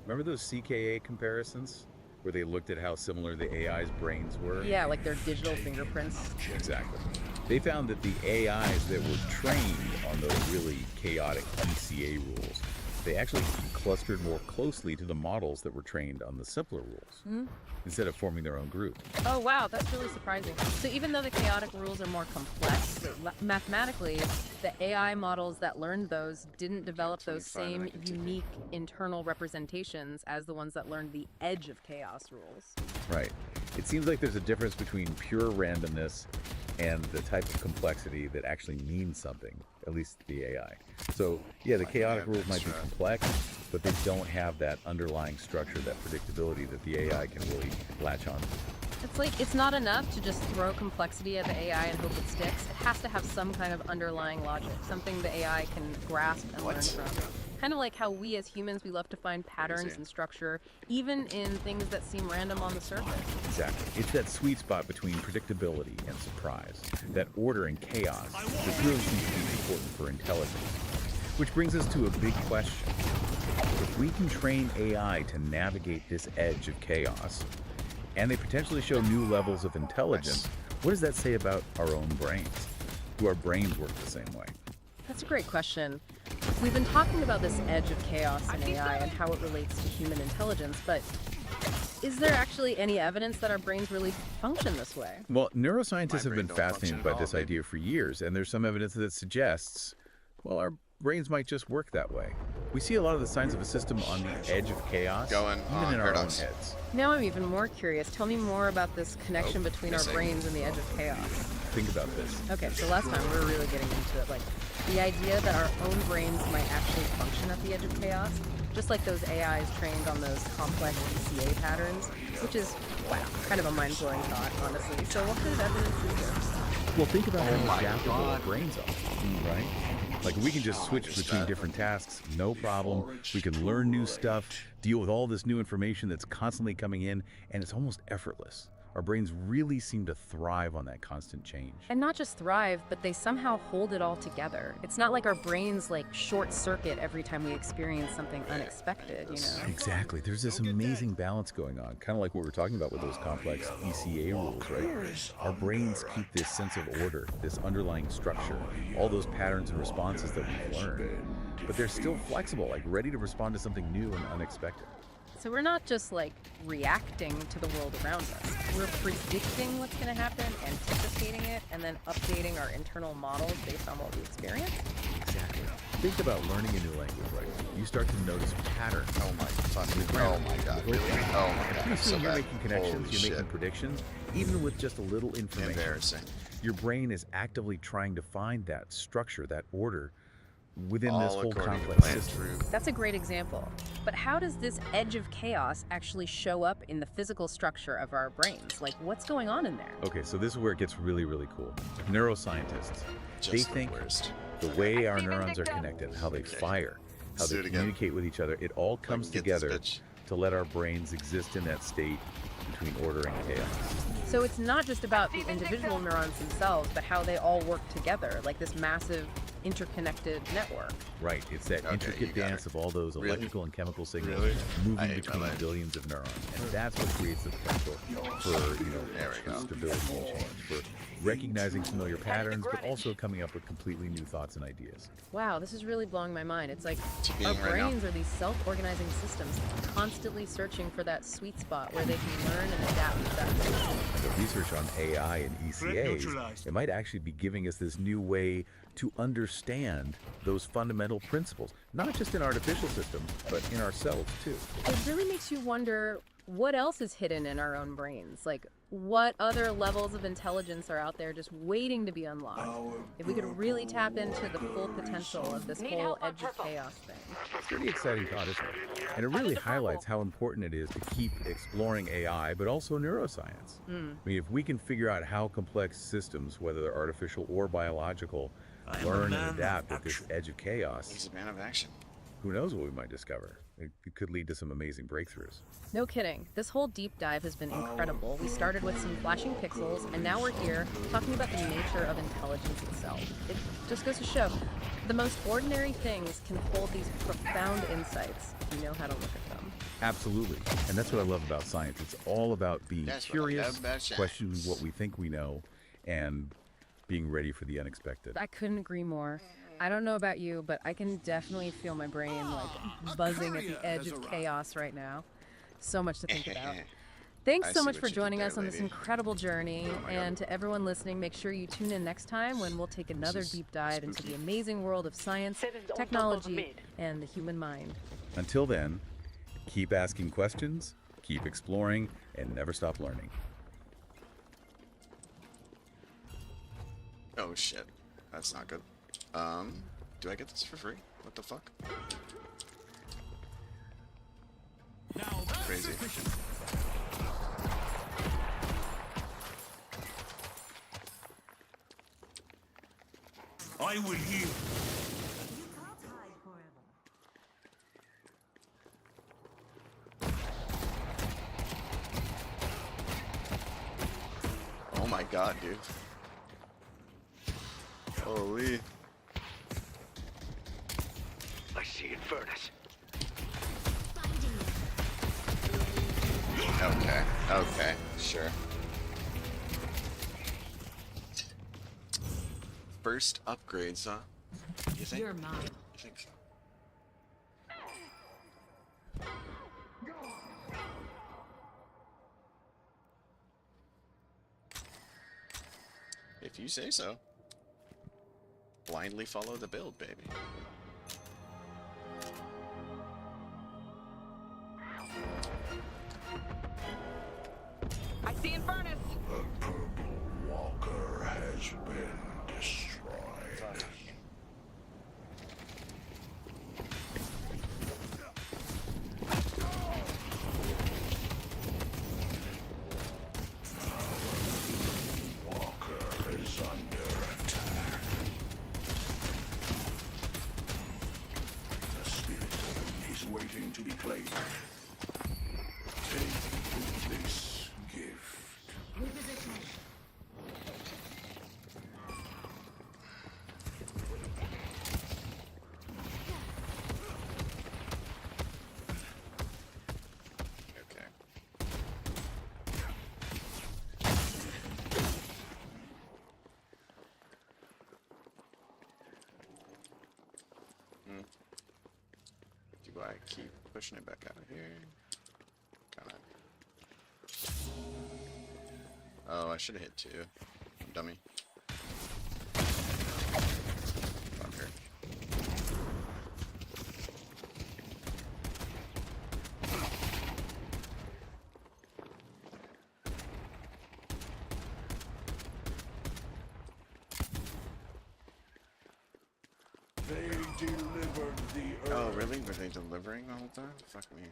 [SPEAKER 3] Remember those CKA comparisons? Where they looked at how similar the AI's brains were?
[SPEAKER 2] Yeah, like their digital fingerprints.
[SPEAKER 3] Exactly. They found that the AIs that were trained on those really chaotic ECA rules, they actually clustered more closely to the models that were trained on the simpler rules, instead of forming their own group.
[SPEAKER 2] Oh, wow, that's really surprising. So even though the chaotic rules are more complex, mathematically, the AI models that learned those didn't develop those same unique internal representations as the ones that learned the edge of chaos rules.
[SPEAKER 3] Right. It seems like there's a difference between pure randomness and the type of complexity that actually means something, at least the AI. So, yeah, the chaotic rules might be complex, but they don't have that underlying structure, that predictability that the AI can really latch on to.
[SPEAKER 2] It's like it's not enough to just throw complexity at the AI and hope it sticks. It has to have some kind of underlying logic, something the AI can grasp and learn from. Kind of like how we as humans, we love to find patterns and structure, even in things that seem random on the surface.
[SPEAKER 3] Exactly. It's that sweet spot between predictability and surprise, that order and chaos that really seems to be important for intelligence. Which brings us to a big question. If we can train AI to navigate this edge of chaos, and they potentially show new levels of intelligence, what does that say about our own brains? Do our brains work the same way?
[SPEAKER 2] That's a great question. We've been talking about this edge of chaos in AI and how it relates to human intelligence, but is there actually any evidence that our brains really function this way?
[SPEAKER 3] Well, neuroscientists have
[SPEAKER 1] brain
[SPEAKER 3] been
[SPEAKER 1] don't function
[SPEAKER 3] fascinated
[SPEAKER 1] at
[SPEAKER 3] by
[SPEAKER 1] all,
[SPEAKER 3] this
[SPEAKER 1] maybe.
[SPEAKER 3] idea for years, and there's some evidence that suggests, well, our brains might just work that way. We see a lot of the signs of a system on the edge of chaos,
[SPEAKER 1] Going
[SPEAKER 3] even
[SPEAKER 1] on
[SPEAKER 3] in our own
[SPEAKER 1] paradox.
[SPEAKER 3] heads.
[SPEAKER 2] Now I'm even more curious. Tell me more about this connection between our
[SPEAKER 1] missing.
[SPEAKER 2] brains and the edge of chaos.
[SPEAKER 3] Think about this.
[SPEAKER 2] Okay, so last time we were really getting into it, like the idea that our own brains might actually function at the edge of chaos, just like those AIs trained on those complex ECA patterns, which is, wow, kind of a mind-blowing thought, honestly. So what kind of evidence is there?
[SPEAKER 3] Well, think about
[SPEAKER 1] Oh
[SPEAKER 3] how
[SPEAKER 1] my
[SPEAKER 3] adaptable our
[SPEAKER 1] God.
[SPEAKER 3] brains are, right? Like we can just switch between different tasks, no problem. We can learn new stuff, deal with all this new information that's constantly coming in, and it's almost effortless. Our brains really seem to thrive on that constant change.
[SPEAKER 2] And not just thrive, but they somehow hold it all together. It's not like our brains like short circuit every time we experience something unexpected, you know?
[SPEAKER 3] Exactly. There's this amazing balance going on, kind of like what we're talking about with those complex ECA rules, right? Our brains keep this sense of order, this underlying structure, all those patterns and responses that we've learned. But they're still flexible, like ready to respond to something new and unexpected.
[SPEAKER 2] So we're not just like reacting to the world around us. We're predicting what's going to happen, anticipating it, and then updating our internal models based on what we experience.
[SPEAKER 3] Exactly. Think about learning a new language, right? You start to notice patterns.
[SPEAKER 1] Oh my fucking. Oh my god. Really? Oh my god.
[SPEAKER 3] Pretty
[SPEAKER 1] So
[SPEAKER 3] soon you're
[SPEAKER 1] bad.
[SPEAKER 3] making connections,
[SPEAKER 1] Holy
[SPEAKER 3] you're
[SPEAKER 1] shit.
[SPEAKER 3] making predictions, even with just a little information.
[SPEAKER 1] Embarrassing.
[SPEAKER 3] Your brain is actively trying to find that structure, that order within this
[SPEAKER 1] All
[SPEAKER 3] whole
[SPEAKER 1] according to
[SPEAKER 3] complex
[SPEAKER 1] plan
[SPEAKER 3] system.
[SPEAKER 1] through.
[SPEAKER 2] That's a great example. But how does this edge of chaos actually show up in the physical structure of our brains? Like, what's going on in there?
[SPEAKER 3] Okay, so this is where it gets really, really cool. Neuroscientists, they
[SPEAKER 1] Just the
[SPEAKER 3] think
[SPEAKER 1] worst.
[SPEAKER 3] the way our neurons are connected, how they fire, how
[SPEAKER 1] Let's do
[SPEAKER 3] they
[SPEAKER 1] it again.
[SPEAKER 3] communicate with each other, it all comes
[SPEAKER 1] get this
[SPEAKER 3] together
[SPEAKER 1] bitch.
[SPEAKER 3] to let our brains exist in that state between order and chaos.
[SPEAKER 2] So it's not just about the individual neurons themselves, but how they all work together, like this massive interconnected network.
[SPEAKER 3] Right, it's that
[SPEAKER 1] Okay,
[SPEAKER 3] intricate
[SPEAKER 1] you got
[SPEAKER 3] dance
[SPEAKER 1] her.
[SPEAKER 3] of all those
[SPEAKER 1] Really?
[SPEAKER 3] electrical and chemical signals
[SPEAKER 1] Really? I
[SPEAKER 3] moving
[SPEAKER 1] hate my
[SPEAKER 3] between
[SPEAKER 1] life.
[SPEAKER 3] billions of neurons. And that's what creates the potential for,
[SPEAKER 1] There we go.
[SPEAKER 3] stability and change, for recognizing familiar patterns, but also coming up with completely new thoughts and ideas.
[SPEAKER 2] Wow, this is really blowing my mind. It's like
[SPEAKER 1] To
[SPEAKER 2] our
[SPEAKER 1] being right now.
[SPEAKER 2] brains are these self-organizing systems constantly searching for that sweet spot where they can learn and adapt to that.
[SPEAKER 3] The research on AI and ECAs, it might actually be giving us this new way to understand those fundamental principles, not just in artificial systems, but in ourselves too.
[SPEAKER 2] It really makes you wonder what else is hidden in our own brains. Like, what other levels of intelligence are out there just waiting to be unlocked? If we could really tap into the full potential of this whole edge of chaos thing.
[SPEAKER 3] It's a pretty exciting thought, isn't it? And it really highlights how important it is to keep exploring AI, but also neuroscience. I mean, if we can figure out how complex systems, whether they're artificial or biological, learn and adapt at this edge of chaos,
[SPEAKER 1] He's a man of action.
[SPEAKER 3] who knows what we might discover? It could lead to some amazing breakthroughs.
[SPEAKER 2] No kidding. This whole deep dive has been incredible. We started with some flashing pixels, and now we're here talking about the nature of intelligence itself. It just goes to show the most ordinary things can hold these profound insights if you know how to look at them.
[SPEAKER 3] Absolutely. And that's what I love about science. It's all about being
[SPEAKER 1] That's what I
[SPEAKER 3] curious,
[SPEAKER 1] love about
[SPEAKER 3] questioning
[SPEAKER 1] science.
[SPEAKER 3] what we think we know, and being ready for the unexpected.
[SPEAKER 2] I couldn't agree more. I don't know about you, but I can definitely feel my brain like buzzing at the edge of chaos right now. So much to think about. Thanks
[SPEAKER 1] I
[SPEAKER 2] so
[SPEAKER 1] see
[SPEAKER 2] much
[SPEAKER 1] what
[SPEAKER 2] for
[SPEAKER 1] you did
[SPEAKER 2] joining
[SPEAKER 1] there,
[SPEAKER 2] us on this
[SPEAKER 1] lady.
[SPEAKER 2] incredible journey.
[SPEAKER 1] Oh my God.
[SPEAKER 2] And to everyone listening, make sure you tune in next time when we'll take another
[SPEAKER 1] is
[SPEAKER 2] deep dive into
[SPEAKER 1] spooky.
[SPEAKER 2] the amazing world of science,
[SPEAKER 4] Seven's on top of
[SPEAKER 2] technology,
[SPEAKER 4] mid.
[SPEAKER 2] and the human mind.
[SPEAKER 3] Until then, keep asking questions, keep exploring, and never stop learning.
[SPEAKER 1] Oh shit. That's not good. Do I get this for free? What the fuck? Crazy.
[SPEAKER 5] I will heal.
[SPEAKER 1] Oh my god, dude. Holy.
[SPEAKER 5] I see Infernus.
[SPEAKER 1] Okay. Okay. Sure. First upgrades, huh? You think?
[SPEAKER 2] You're mine.
[SPEAKER 1] You think so? If you say so. Blindly follow the build, baby.
[SPEAKER 4] I see Infernus.
[SPEAKER 5] The purple walker has been destroyed. Walker is under attack. The spirit is waiting to be claimed. Take this gift.
[SPEAKER 1] Okay. Do I keep pushing it back out of here? Kinda. Oh, I should have hit 2. Dummy. Fucker.
[SPEAKER 5] They delivered the earth.
[SPEAKER 1] Oh, really? Were they delivering the whole time? Fuck me.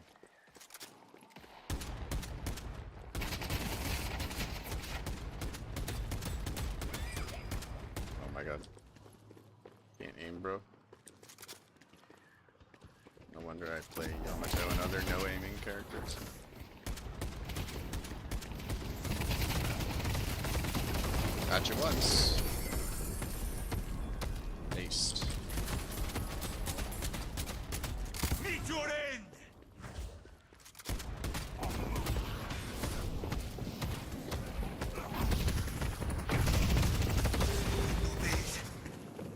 [SPEAKER 1] Oh my god. Can't aim, bro. No wonder I play Yamato and other no aiming characters. Gotcha once. Aced.
[SPEAKER 5] Meet your end!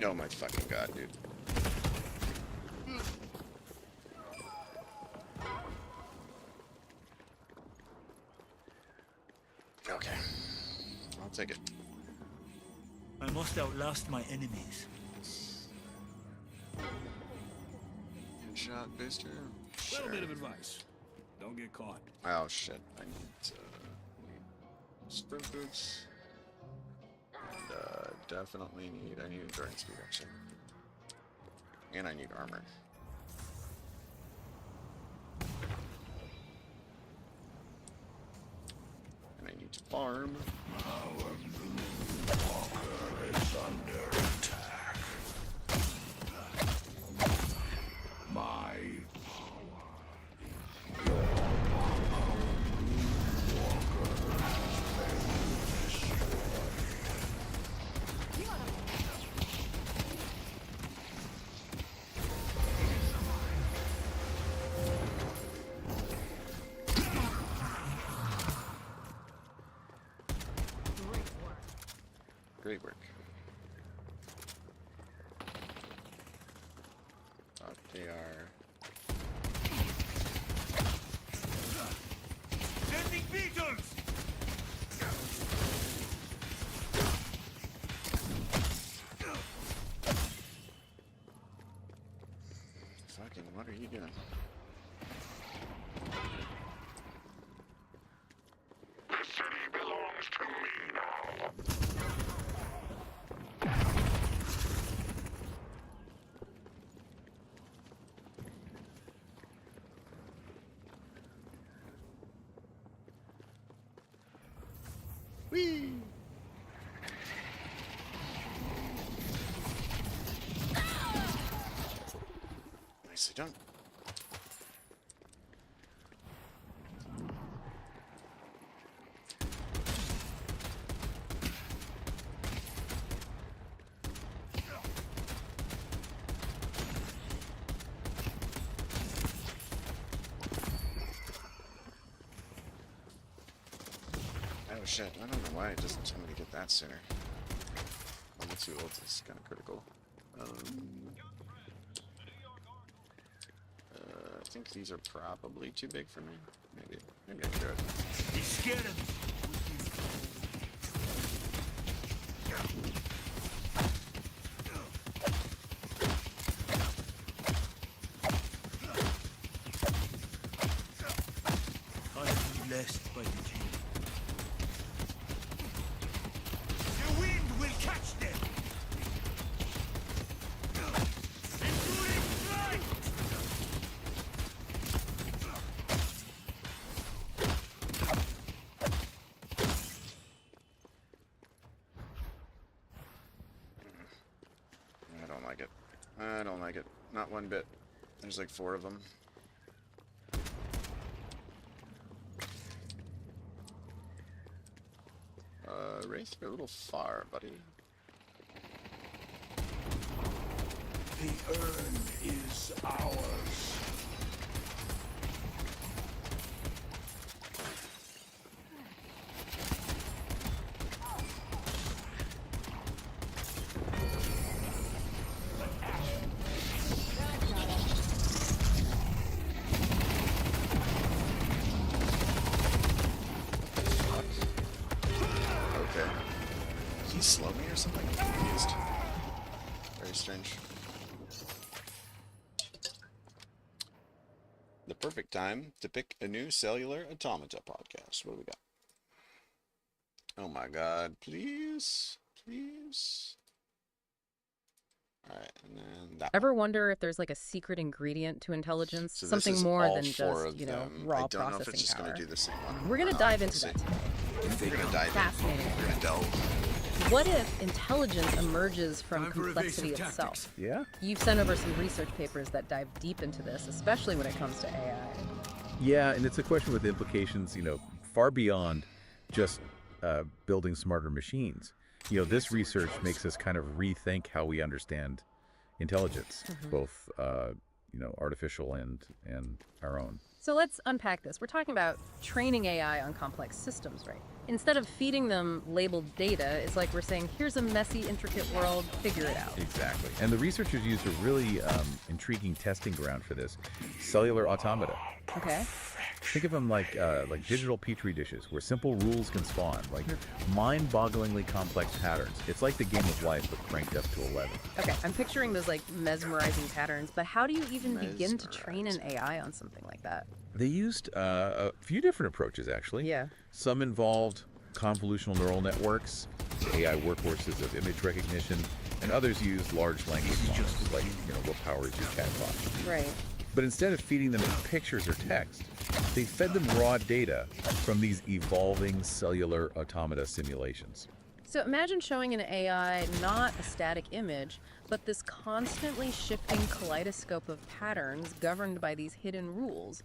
[SPEAKER 1] Oh my fucking god, dude. Okay. I'll take it.
[SPEAKER 6] I must outlast my enemies.
[SPEAKER 1] Shot booster.
[SPEAKER 7] Little bit of advice. Don't get caught.
[SPEAKER 1] Oh shit. I need sprint boots. And definitely I need endurance speed actually. And I need armor. And I need to farm.
[SPEAKER 5] Our blue walker is under attack. My power. Your power. Walker has been destroyed.
[SPEAKER 1] Great work. Thought they are.
[SPEAKER 5] Sending beetles!
[SPEAKER 1] Fucking, what are you doing?
[SPEAKER 5] The city belongs to me now.
[SPEAKER 1] Whee! Nicely done. Oh shit, I don't know why it doesn't tell me to get that sooner. Level 2 ult is kind of critical. I think these are probably too big for me. Maybe I can do it.
[SPEAKER 6] Be scared of me. I have been blessed by the king.
[SPEAKER 7] The wind will catch them. Enduring strike.
[SPEAKER 1] I don't like it. I don't like it. Not one bit. There's like 4 of them. Wraith, you're a little far, buddy.
[SPEAKER 7] The urn is ours.
[SPEAKER 1] Okay. Did he slow me or something? I'm confused. Very strange. The perfect time to pick a new cellular automata podcast. What do we got? Oh my god, please. Please. Alright, and then that one.
[SPEAKER 2] Ever wonder if there's like a secret ingredient to intelligence?
[SPEAKER 1] So this
[SPEAKER 2] something
[SPEAKER 1] is
[SPEAKER 2] more
[SPEAKER 1] all
[SPEAKER 2] than
[SPEAKER 1] 4
[SPEAKER 2] just,
[SPEAKER 1] of
[SPEAKER 2] you know,
[SPEAKER 1] them.
[SPEAKER 2] raw
[SPEAKER 1] I don't know if it's
[SPEAKER 2] processing
[SPEAKER 1] just
[SPEAKER 2] power.
[SPEAKER 1] going to do the same one.
[SPEAKER 2] We're going to dive
[SPEAKER 1] We'll
[SPEAKER 2] into
[SPEAKER 1] see.
[SPEAKER 2] that today.
[SPEAKER 1] We're going to dive in.
[SPEAKER 2] Fascinating.
[SPEAKER 1] We're going to delve.
[SPEAKER 2] What if intelligence emerges from
[SPEAKER 7] Time for
[SPEAKER 2] complexity
[SPEAKER 7] evasive
[SPEAKER 2] itself?
[SPEAKER 7] tactics.
[SPEAKER 3] Yeah?
[SPEAKER 2] You've sent over some research papers that dive deep into this, especially when it comes to AI.
[SPEAKER 3] Yeah, and it's a question with implications, far beyond just building smarter machines. This research makes us kind of rethink how we understand intelligence, both, artificial and our own.
[SPEAKER 2] So let's unpack this. We're talking about training AI on complex systems, right? Instead of feeding them labeled data, it's like we're saying, here's a messy, intricate world, figure it out.
[SPEAKER 3] Exactly. And the researchers used a really intriguing testing ground for this: cellular automata.
[SPEAKER 2] Okay.
[SPEAKER 3] Think of them like digital petri dishes, where simple rules can spawn, like mind-bogglingly complex patterns. It's like the game of life, but cranked up to 11.
[SPEAKER 2] Okay, I'm picturing those like mesmerizing patterns, but how do you even begin to train an AI on something like that?
[SPEAKER 3] They used a few different approaches, actually.
[SPEAKER 2] Yeah.
[SPEAKER 3] Some involved convolutional neural networks, AI workhorses of image recognition, and others used large language models, like, what powers your chatbot.
[SPEAKER 2] Right.
[SPEAKER 3] But instead of feeding them pictures or text, they fed them raw data from these evolving cellular automata simulations.
[SPEAKER 2] So imagine showing an AI not a static image, but this constantly shifting kaleidoscope of patterns governed by these hidden rules.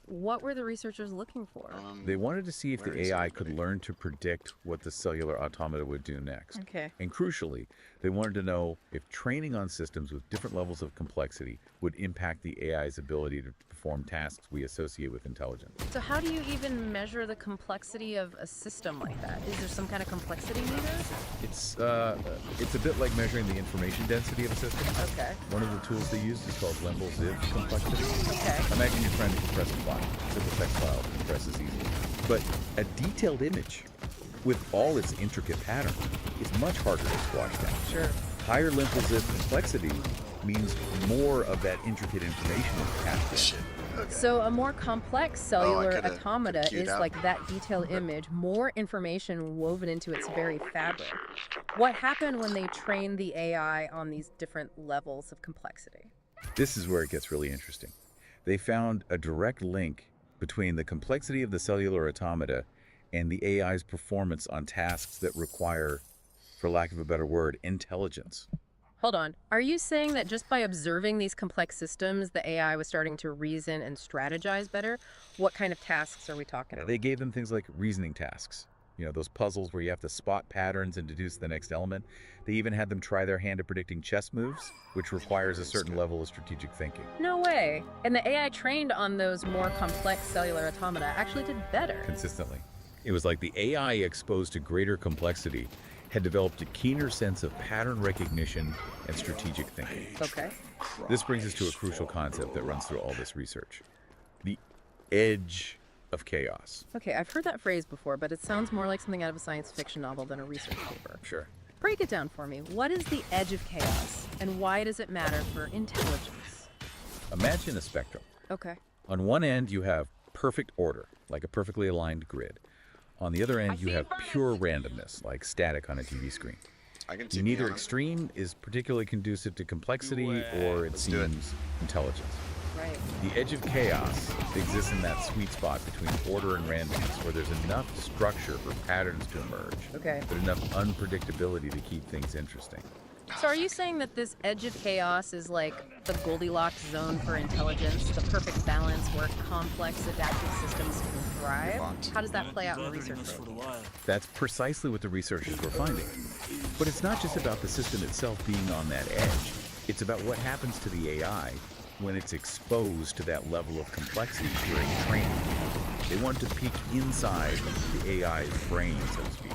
[SPEAKER 2] What were the researchers looking for?
[SPEAKER 3] They wanted to see if
[SPEAKER 1] Where
[SPEAKER 3] the
[SPEAKER 1] is
[SPEAKER 3] AI
[SPEAKER 1] everybody?
[SPEAKER 3] could learn to predict what the cellular automata would do next.
[SPEAKER 2] Okay.
[SPEAKER 3] And crucially, they wanted to know if training on systems with different levels of complexity would impact the AI's ability to perform tasks we associate with intelligence.
[SPEAKER 2] So how do you even measure the complexity of a system like that? Is there some kind of complexity meter?
[SPEAKER 3] It's a bit like measuring the information density of a system.
[SPEAKER 2] Okay.
[SPEAKER 3] One of the tools they used is called Lemble-Ziv complexity.
[SPEAKER 2] Okay.
[SPEAKER 3] Imagine you're trying to compress a file. Simple text file compresses easily. But a detailed image with all its intricate pattern is much harder to squash down.
[SPEAKER 2] Sure.
[SPEAKER 3] Higher Lemble-Ziv complexity means more of that intricate information is packed in.
[SPEAKER 1] Shit. Okay.
[SPEAKER 2] So a more complex cellular
[SPEAKER 1] coulda
[SPEAKER 2] automata
[SPEAKER 1] queued
[SPEAKER 2] is
[SPEAKER 1] out.
[SPEAKER 2] like that detailed image, more information woven into its very fabric. What happened when they trained the AI on these different levels of complexity?
[SPEAKER 3] This is where it gets really interesting. They found a direct link between the complexity of the cellular automata and the AI's performance on tasks that require, for lack of a better word, intelligence.
[SPEAKER 2] Hold on. Are you saying that just by observing these complex systems, the AI was starting to reason and strategize better? What kind of tasks are we talking about?
[SPEAKER 3] They gave them things like reasoning tasks. Those puzzles where you have to spot patterns and deduce the next element. They even had them try their hand at predicting chess moves, which requires a certain level of strategic thinking.
[SPEAKER 2] No way. And the AI trained on those more complex cellular automata actually did better.
[SPEAKER 3] Consistently. It was like the AI exposed to greater complexity had developed a keener sense of pattern recognition and strategic thinking.
[SPEAKER 2] Okay.
[SPEAKER 3] This brings us to a crucial concept that runs through all this research: the edge of chaos.
[SPEAKER 2] Okay, I've heard that phrase before, but it sounds more like something out of a science fiction novel than a research paper.
[SPEAKER 3] Sure.
[SPEAKER 2] Break it down for me. What is the edge of chaos, and why does it matter for intelligence?
[SPEAKER 3] Imagine a spectrum.
[SPEAKER 2] Okay.
[SPEAKER 3] On one end, you have perfect order, like a perfectly aligned grid. On the other end, you have pure randomness, like static on a TV screen.
[SPEAKER 1] I can see
[SPEAKER 3] Neither extreme is particularly conducive to complexity or, it
[SPEAKER 1] Let's do it.
[SPEAKER 3] seems, intelligence.
[SPEAKER 2] Right.
[SPEAKER 3] The edge of chaos exists in that sweet spot between order and randomness, where there's enough structure for patterns to emerge,
[SPEAKER 2] Okay.
[SPEAKER 3] but enough unpredictability to keep things interesting.
[SPEAKER 2] So are you saying that this edge of chaos is like the Goldilocks zone for intelligence, the perfect balance where complex adaptive systems can thrive? How does that play out in the
[SPEAKER 6] Bothering
[SPEAKER 2] research
[SPEAKER 6] us for a
[SPEAKER 2] phase?
[SPEAKER 6] while.
[SPEAKER 3] That's precisely what the researchers were finding. But it's not just about the system itself being on that edge. It's about what happens to the AI when it's exposed to that level of complexity during training. They want to peek inside the AI's brain, so to speak,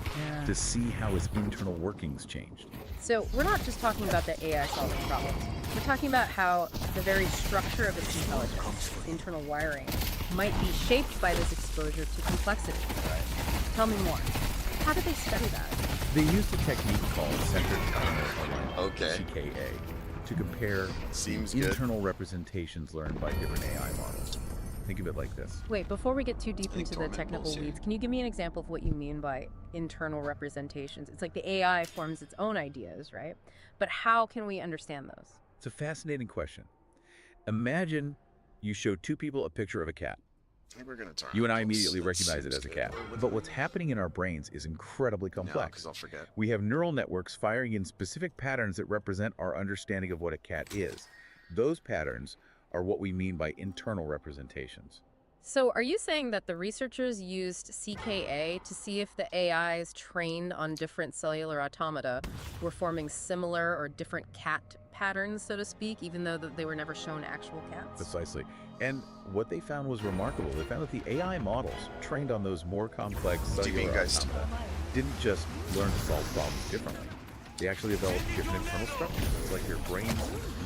[SPEAKER 3] to see how its internal workings changed.
[SPEAKER 2] So we're not just talking about the AI solving problems. We're talking about how the very structure of its intelligence, its internal wiring, might be shaped by this exposure to complexity. Tell me more. How did they study that?
[SPEAKER 3] They used a technique called centered kernel alignment,
[SPEAKER 1] Okay.
[SPEAKER 3] CKA, to compare
[SPEAKER 1] Seems good.
[SPEAKER 3] internal representations learned by different AI models. Think of it like this.
[SPEAKER 2] Wait, before we get too deep
[SPEAKER 1] think
[SPEAKER 2] into the
[SPEAKER 1] torment
[SPEAKER 2] technical
[SPEAKER 1] bulls here.
[SPEAKER 2] weeds, can you give me an example of what you mean by internal representations? It's like the AI forms its own ideas, right? But how can we understand those?
[SPEAKER 3] It's a fascinating question. Imagine you show two people a picture of a cat.
[SPEAKER 1] I think we're gonna turn.
[SPEAKER 3] You and I
[SPEAKER 1] That
[SPEAKER 3] immediately
[SPEAKER 1] seems
[SPEAKER 3] recognize it as a
[SPEAKER 1] good.
[SPEAKER 3] cat. But what's happening in our brains is incredibly
[SPEAKER 1] No,
[SPEAKER 3] complex.
[SPEAKER 1] because I'll forget.
[SPEAKER 3] We have neural networks firing in specific patterns that represent our understanding of what a cat is. Those patterns are what we mean by internal representations.
[SPEAKER 2] So, are you saying that the researchers used CKA to see if the AIs trained on different cellular automata were forming similar or different cat patterns, so to speak, even though they were never shown actual cats?
[SPEAKER 3] Precisely. And what they found was remarkable. They found that the AI models trained on those more complex
[SPEAKER 1] Do you mean,
[SPEAKER 3] cellular
[SPEAKER 1] guys?
[SPEAKER 3] automata didn't just learn to solve problems differently. They actually developed different internal structures. It's like their brains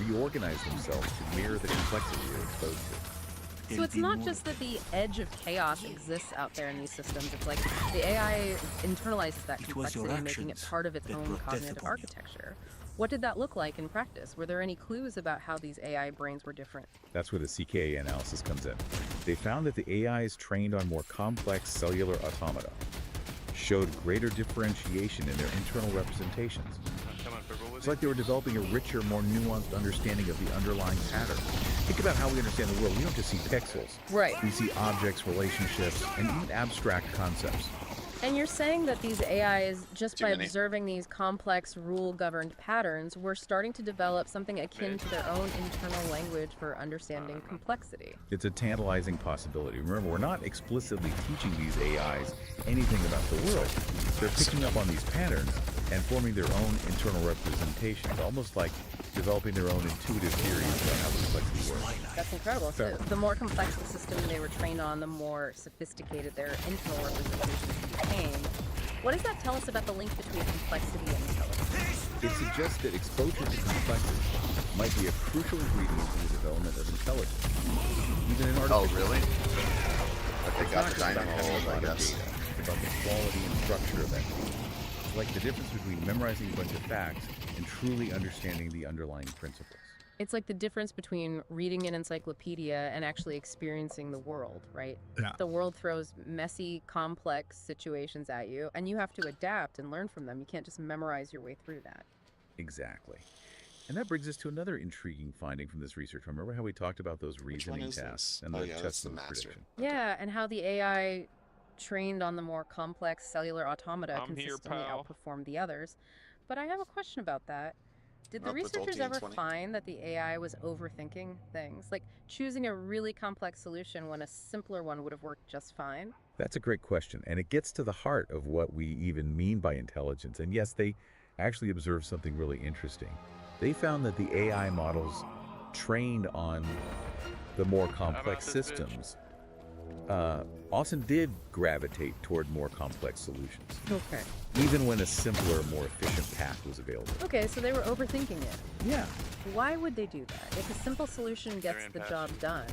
[SPEAKER 3] reorganize themselves to mirror the complexity they're exposed to.
[SPEAKER 2] So it's not just that the edge of chaos exists out there in these systems. It's like the AI internalizes that
[SPEAKER 6] It was your
[SPEAKER 2] complexity, making it
[SPEAKER 6] actions
[SPEAKER 2] part of its
[SPEAKER 6] that
[SPEAKER 2] own
[SPEAKER 6] brought death
[SPEAKER 2] cognitive
[SPEAKER 6] upon you.
[SPEAKER 2] architecture. What did that look like in practice? Were there any clues about how these AI brains were different?
[SPEAKER 3] That's where the CKA analysis comes in. They found that the AIs trained on more complex cellular automata showed greater differentiation in their internal representations. It's like they were developing a richer, more nuanced understanding of the underlying pattern. Think about how we understand the world. We don't just see pixels.
[SPEAKER 2] Right.
[SPEAKER 3] We see objects, relationships, and even abstract concepts.
[SPEAKER 2] And you're saying that these AIs, just
[SPEAKER 1] Too
[SPEAKER 2] by
[SPEAKER 1] many.
[SPEAKER 2] observing these complex, rule-governed patterns, were starting to develop something akin to their own internal language for understanding complexity.
[SPEAKER 3] It's a tantalizing possibility. Remember, we're not explicitly teaching these AIs anything about the world. They're picking up on these patterns and forming their own internal representations, almost like developing their own intuitive theories about how complexity works.
[SPEAKER 2] That's incredible. So the more complex the system they were trained on, the more sophisticated their internal representations became. What does that tell us about the link between complexity and intelligence?
[SPEAKER 3] It suggests that exposure to complexity might be a crucial ingredient in the development of intelligence, even in
[SPEAKER 1] Oh,
[SPEAKER 3] artificial.
[SPEAKER 1] really? But they
[SPEAKER 3] It's
[SPEAKER 1] got
[SPEAKER 3] not
[SPEAKER 1] the
[SPEAKER 3] just about
[SPEAKER 1] dynamo, I
[SPEAKER 3] about
[SPEAKER 1] guess.
[SPEAKER 3] data. It's about the quality and structure of that data. It's like the difference between memorizing a bunch of facts and truly understanding the underlying principles.
[SPEAKER 2] It's like the difference between reading an encyclopedia and actually experiencing the world, right?
[SPEAKER 3] Yeah.
[SPEAKER 2] The world throws messy, complex situations at you, and you have to adapt and learn from them. You can't just memorize your way through that.
[SPEAKER 3] Exactly. And that brings us to another intriguing finding from this research. Remember how we talked about those
[SPEAKER 1] Which one
[SPEAKER 3] reasoning
[SPEAKER 1] is
[SPEAKER 3] tasks
[SPEAKER 1] this?
[SPEAKER 3] and
[SPEAKER 1] Oh,
[SPEAKER 3] the
[SPEAKER 1] yeah, that's
[SPEAKER 3] test
[SPEAKER 1] the
[SPEAKER 3] of
[SPEAKER 1] master.
[SPEAKER 3] prediction?
[SPEAKER 2] Yeah, and how the AI trained on the more complex cellular automata
[SPEAKER 4] I'm here,
[SPEAKER 2] consistently
[SPEAKER 4] pal.
[SPEAKER 2] outperformed the others. But I have a question about that. Did the
[SPEAKER 1] Up with
[SPEAKER 2] researchers
[SPEAKER 1] Ulti in
[SPEAKER 2] ever
[SPEAKER 1] 20.
[SPEAKER 2] find that the AI was overthinking things? Like choosing a really complex solution when a simpler one would have worked just fine?
[SPEAKER 3] That's a great question, and it gets to the heart of what we even mean by intelligence. And yes, they actually observed something really interesting. They found that the AI models trained on the more complex
[SPEAKER 4] this bitch?
[SPEAKER 3] systems often did gravitate toward more complex solutions,
[SPEAKER 2] Okay.
[SPEAKER 3] even when a simpler, more efficient path was available.
[SPEAKER 2] Okay, so they were overthinking it.
[SPEAKER 3] Yeah.
[SPEAKER 2] Why would they do that? If a simple solution gets
[SPEAKER 4] They're
[SPEAKER 2] the
[SPEAKER 4] in
[SPEAKER 2] job done,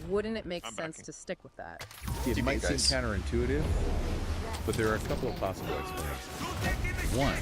[SPEAKER 2] wouldn't it make
[SPEAKER 4] I'm
[SPEAKER 2] sense
[SPEAKER 4] backing.
[SPEAKER 2] to stick with that?
[SPEAKER 3] It
[SPEAKER 1] you
[SPEAKER 3] might
[SPEAKER 1] mean,
[SPEAKER 3] seem
[SPEAKER 1] guys?
[SPEAKER 3] counterintuitive, but there are a couple of possible explanations. One,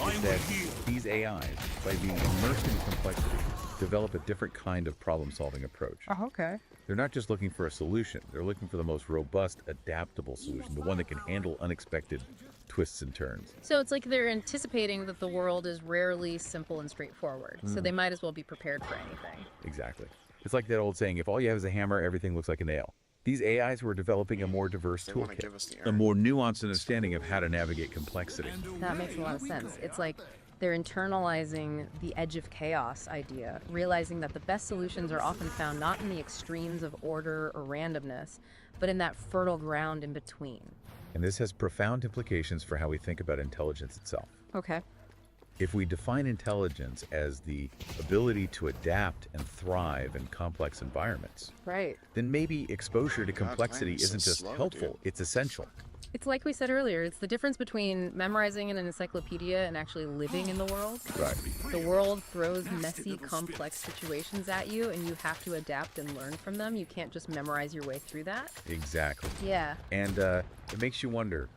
[SPEAKER 3] is that these AIs, by being immersed in complexity, develop a different kind of problem-solving approach.
[SPEAKER 2] Oh, okay.
[SPEAKER 3] They're not just looking for a solution. They're looking for the most robust, adaptable solution, the one that can handle unexpected twists and turns.
[SPEAKER 2] So it's like they're anticipating that the world is rarely simple and straightforward, so they might as well be prepared for anything.
[SPEAKER 3] Exactly. It's like that old saying, if all you have is a hammer, everything looks like a nail. These AIs were developing a more diverse
[SPEAKER 1] They want to
[SPEAKER 3] toolkit,
[SPEAKER 1] give us the
[SPEAKER 3] a more nuanced understanding of how to navigate complexity.
[SPEAKER 2] That makes a lot of sense. It's like they're internalizing the edge of chaos idea, realizing that the best solutions are often found not in the extremes of order or randomness, but in that fertile ground in between.
[SPEAKER 3] And this has profound implications for how we think about intelligence itself.
[SPEAKER 2] Okay.
[SPEAKER 3] If we define intelligence as the ability to adapt and thrive in complex environments,
[SPEAKER 2] Right.
[SPEAKER 3] then maybe exposure to complexity
[SPEAKER 1] time is so
[SPEAKER 3] isn't just
[SPEAKER 1] slow,
[SPEAKER 3] helpful,
[SPEAKER 1] dude.
[SPEAKER 3] it's essential.
[SPEAKER 2] It's like we said earlier, it's the difference between memorizing in an encyclopedia and actually living in the world.
[SPEAKER 3] Right.
[SPEAKER 2] The world throws messy, complex situations at you, and you have to adapt and learn from them. You can't just memorize your way through that.
[SPEAKER 3] Exactly.
[SPEAKER 2] Yeah.
[SPEAKER 3] And it makes you wonder,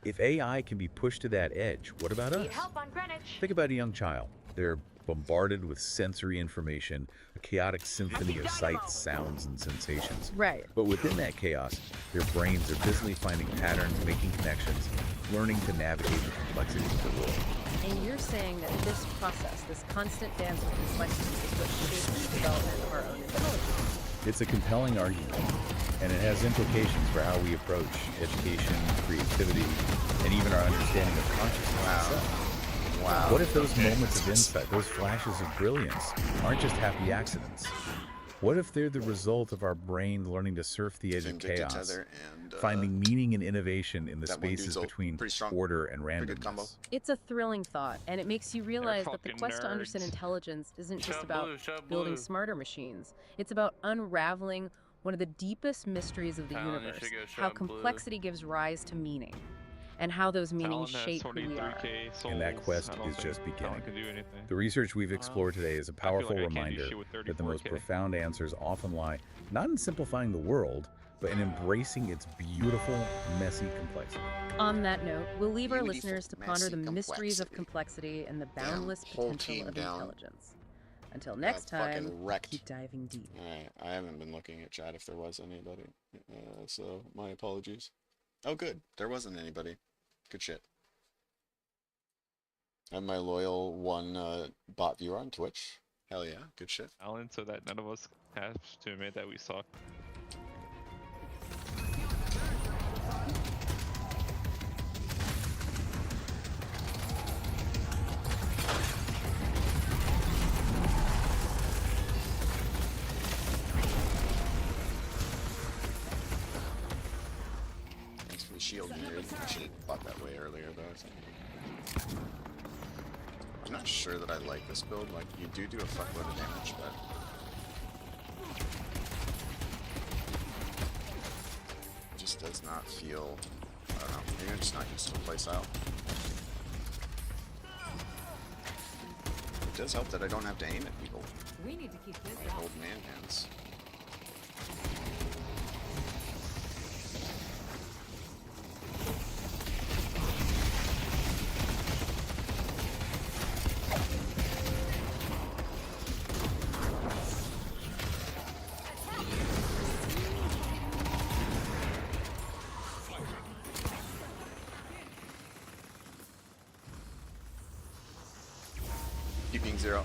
[SPEAKER 3] if AI can be pushed to that edge, what about us?
[SPEAKER 4] Need help on Greenwich.
[SPEAKER 3] Think about a young child. They're bombarded with sensory information, a chaotic symphony of sights, sounds, and sensations.
[SPEAKER 2] Right.
[SPEAKER 3] But within that chaos, their brains are busily finding patterns, making connections, learning to navigate the complexities of the world.
[SPEAKER 2] And you're saying that this process, this constant dance with complexity, is what shapes the development of our own intelligence.
[SPEAKER 3] It's a compelling argument, and it has implications for how we approach education, creativity, and even our understanding of consciousness itself.
[SPEAKER 1] Wow.
[SPEAKER 3] What if those moments of insight, those flashes of brilliance, aren't just happy accidents? What if they're the result of our brain learning to surf the edge of
[SPEAKER 1] Vindictive
[SPEAKER 3] chaos,
[SPEAKER 1] Tether and
[SPEAKER 3] finding meaning and innovation in the
[SPEAKER 1] that one dude's
[SPEAKER 3] spaces
[SPEAKER 1] old-
[SPEAKER 3] between
[SPEAKER 1] pretty strong.
[SPEAKER 3] order and
[SPEAKER 1] Pretty good combo.
[SPEAKER 3] randomness?
[SPEAKER 2] It's a thrilling thought, and it makes you realize that the
[SPEAKER 8] fucking
[SPEAKER 2] quest to understand
[SPEAKER 8] nerds.
[SPEAKER 2] intelligence isn't just
[SPEAKER 8] Shut
[SPEAKER 2] about
[SPEAKER 8] blue, shut
[SPEAKER 2] building
[SPEAKER 8] blue.
[SPEAKER 2] smarter machines. It's about unraveling one of the deepest mysteries of the
[SPEAKER 8] Talon, you
[SPEAKER 2] universe,
[SPEAKER 8] should go
[SPEAKER 2] how
[SPEAKER 8] shut blue.
[SPEAKER 2] complexity gives rise to meaning, and how those meanings
[SPEAKER 8] Talon has
[SPEAKER 2] shape who we are.
[SPEAKER 8] 23K souls.
[SPEAKER 3] And that quest
[SPEAKER 8] I don't
[SPEAKER 3] is
[SPEAKER 8] think
[SPEAKER 3] just beginning.
[SPEAKER 8] Talon can do anything.
[SPEAKER 3] The research we've explored today is a
[SPEAKER 8] feel
[SPEAKER 3] powerful
[SPEAKER 8] like I can't do
[SPEAKER 3] reminder
[SPEAKER 8] shit with
[SPEAKER 3] that the most
[SPEAKER 8] 34K.
[SPEAKER 3] profound answers often lie not in simplifying the world, but in embracing its beautiful, messy complexity.
[SPEAKER 2] On that note, we'll leave our
[SPEAKER 1] Beautiful,
[SPEAKER 2] listeners to ponder the
[SPEAKER 1] messy
[SPEAKER 2] mysteries of
[SPEAKER 1] complexity.
[SPEAKER 2] complexity and the
[SPEAKER 1] Damn,
[SPEAKER 2] boundless
[SPEAKER 1] whole
[SPEAKER 2] potential
[SPEAKER 1] team
[SPEAKER 2] of
[SPEAKER 1] down.
[SPEAKER 2] intelligence. Until next time,
[SPEAKER 1] Fucking wrecked.
[SPEAKER 2] keep diving deep.
[SPEAKER 1] Alright, I haven't been looking at chat if there was anybody. So my apologies. Oh good, there wasn't anybody. Good shit. I'm my loyal one bot viewer on Twitch. Hell yeah, good shit.
[SPEAKER 8] Talon, so that none of us have to admit that we suck.
[SPEAKER 1] Thanks for the shield, dude. I should have bought that way earlier though, I think. I'm not sure that I like this build. Like, you do a fuckload of damage, but it just does not feel. I don't know. Maybe I'm just not used to the playstyle. It does help that I don't have to aim at people.
[SPEAKER 4] We need to keep this
[SPEAKER 1] I
[SPEAKER 4] up.
[SPEAKER 1] hold man hands. Keeping zero.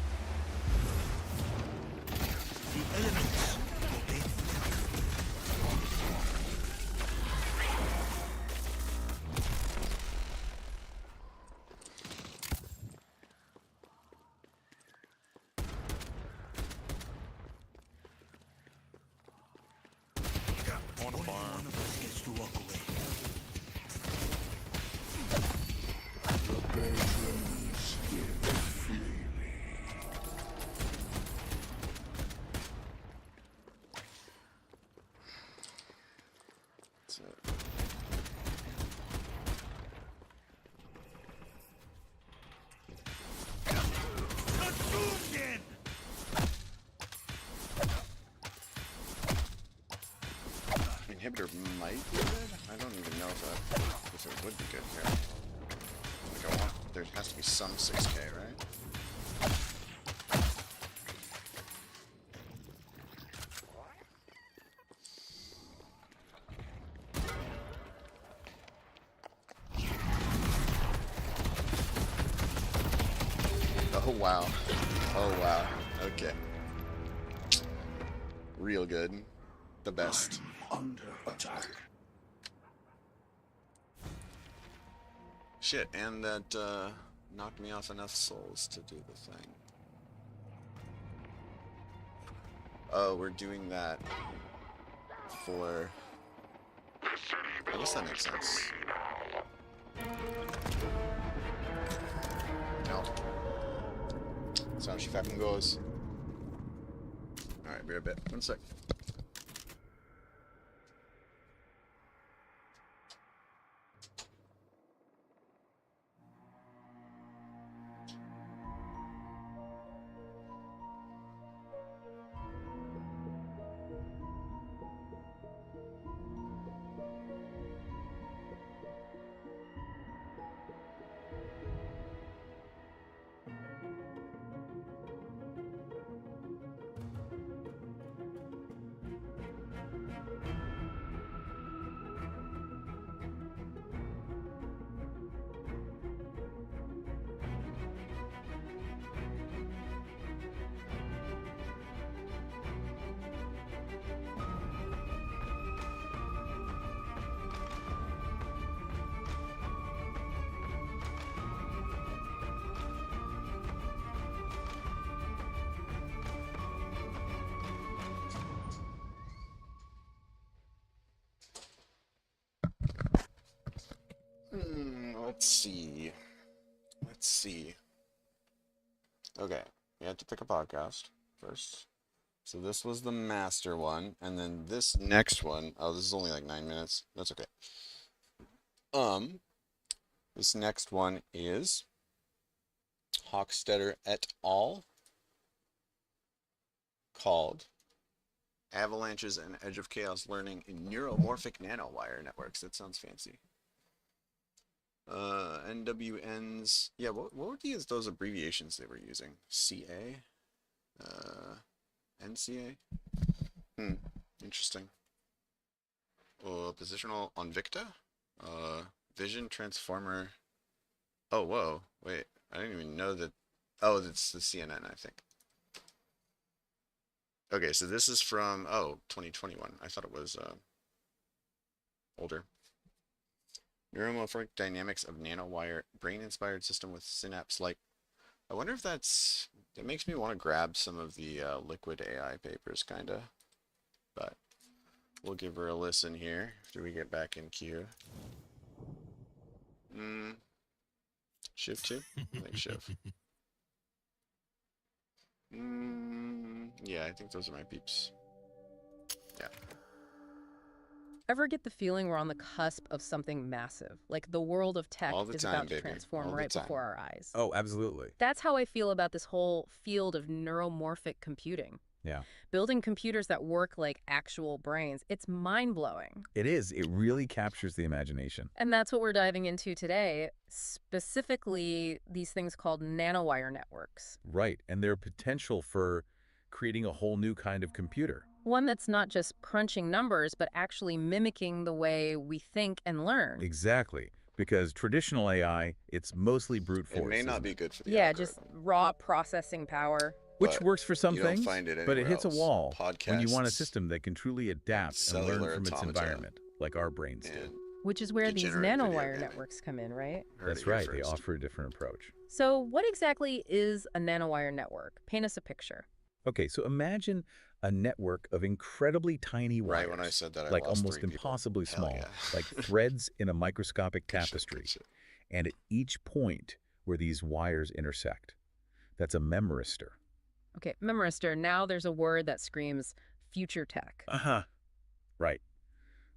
[SPEAKER 6] The elements obey.
[SPEAKER 8] I want to
[SPEAKER 6] Only
[SPEAKER 8] farm.
[SPEAKER 6] one of us gets to walk away.
[SPEAKER 7] The patrons give freely.
[SPEAKER 1] That's it.
[SPEAKER 7] Not soon then!
[SPEAKER 1] Inhibitor might be good. I don't even know if it would be good here. Like I want. there has to be some 6K, right? Oh wow. Oh wow. Okay. Real good. The best.
[SPEAKER 7] Under attack.
[SPEAKER 1] Shit, and that knocked me off enough souls to do the thing. Oh, we're doing that for... I guess that makes sense. No. That's how she fucking goes. Alright, be right back. 1 sec. Let's see. Let's see. Okay, we had to pick a podcast first. So this was the master one, and then this next one, oh, this is only like 9 minutes. That's okay. This next one is Hochstetter et al. Called Avalanches and Edge of Chaos Learning in Neuromorphic Nanowire Networks. That sounds fancy. NWNs. Yeah, what were those abbreviations they were using? CA? NCA? Interesting. Positional on Victa? Vision Transformer. Oh, whoa. Wait, I didn't even know that. Oh, that's the CNN, I think. Okay, so this is from, 2021. I thought it was older. Neuromorphic dynamics of nanowire brain-inspired system with synapse like. I wonder if that makes me want to grab some of the liquid AI papers, kinda. But we'll give her a listen here after we get back in queue. Shiv 2? I think Shiv. Yeah, I think those are my peeps. Yeah.
[SPEAKER 2] Ever get the feeling we're on the cusp of something massive? Like the world of tech
[SPEAKER 1] All the
[SPEAKER 2] is
[SPEAKER 1] time,
[SPEAKER 2] about to
[SPEAKER 1] baby.
[SPEAKER 2] transform
[SPEAKER 1] All the
[SPEAKER 2] right
[SPEAKER 1] time.
[SPEAKER 2] before our eyes.
[SPEAKER 3] Oh, absolutely.
[SPEAKER 2] That's how I feel about this whole field of neuromorphic computing.
[SPEAKER 3] Yeah.
[SPEAKER 2] Building computers that work like actual brains, it's mind-blowing.
[SPEAKER 3] It is. It really captures the imagination.
[SPEAKER 2] And that's what we're diving into today, specifically these things called nanowire networks.
[SPEAKER 3] Right. And their potential for creating a whole new kind of computer.
[SPEAKER 2] One that's not just crunching numbers, but actually mimicking the way we think and learn.
[SPEAKER 3] Exactly. Because traditional AI, it's mostly brute force.
[SPEAKER 1] It may not
[SPEAKER 3] isn't
[SPEAKER 1] be
[SPEAKER 3] it?
[SPEAKER 1] good for the
[SPEAKER 2] Yeah,
[SPEAKER 1] algorithm,
[SPEAKER 2] just raw processing power.
[SPEAKER 3] Which
[SPEAKER 1] but
[SPEAKER 3] works for some
[SPEAKER 1] you don't
[SPEAKER 3] things,
[SPEAKER 1] find it
[SPEAKER 3] but it
[SPEAKER 1] anywhere
[SPEAKER 3] hits a
[SPEAKER 1] else.
[SPEAKER 3] wall when you want a
[SPEAKER 1] Podcasts,
[SPEAKER 3] system that can truly adapt and learn
[SPEAKER 1] cellular
[SPEAKER 3] from its
[SPEAKER 1] automata,
[SPEAKER 3] environment, like our brains do.
[SPEAKER 1] and
[SPEAKER 2] Which is where these
[SPEAKER 1] degenerate video
[SPEAKER 2] nanowire
[SPEAKER 1] gaming.
[SPEAKER 2] networks come in, right?
[SPEAKER 1] Heard
[SPEAKER 3] That's
[SPEAKER 1] it here
[SPEAKER 3] right. They
[SPEAKER 1] first.
[SPEAKER 3] offer a different approach.
[SPEAKER 2] So what exactly is a nanowire network? Paint us a picture.
[SPEAKER 3] Okay, so imagine a network of incredibly tiny wires.
[SPEAKER 1] Right when I said that, I
[SPEAKER 3] like
[SPEAKER 1] lost
[SPEAKER 3] almost
[SPEAKER 1] 3 people.
[SPEAKER 3] impossibly
[SPEAKER 1] Hell
[SPEAKER 3] small,
[SPEAKER 1] yeah.
[SPEAKER 3] like threads in a microscopic
[SPEAKER 1] Good shit,
[SPEAKER 3] tapestry.
[SPEAKER 1] good shit.
[SPEAKER 3] And at each point where these wires intersect, that's a memristor.
[SPEAKER 2] Okay, memristor, now there's a word that screams future tech.
[SPEAKER 3] Uh-huh. Right.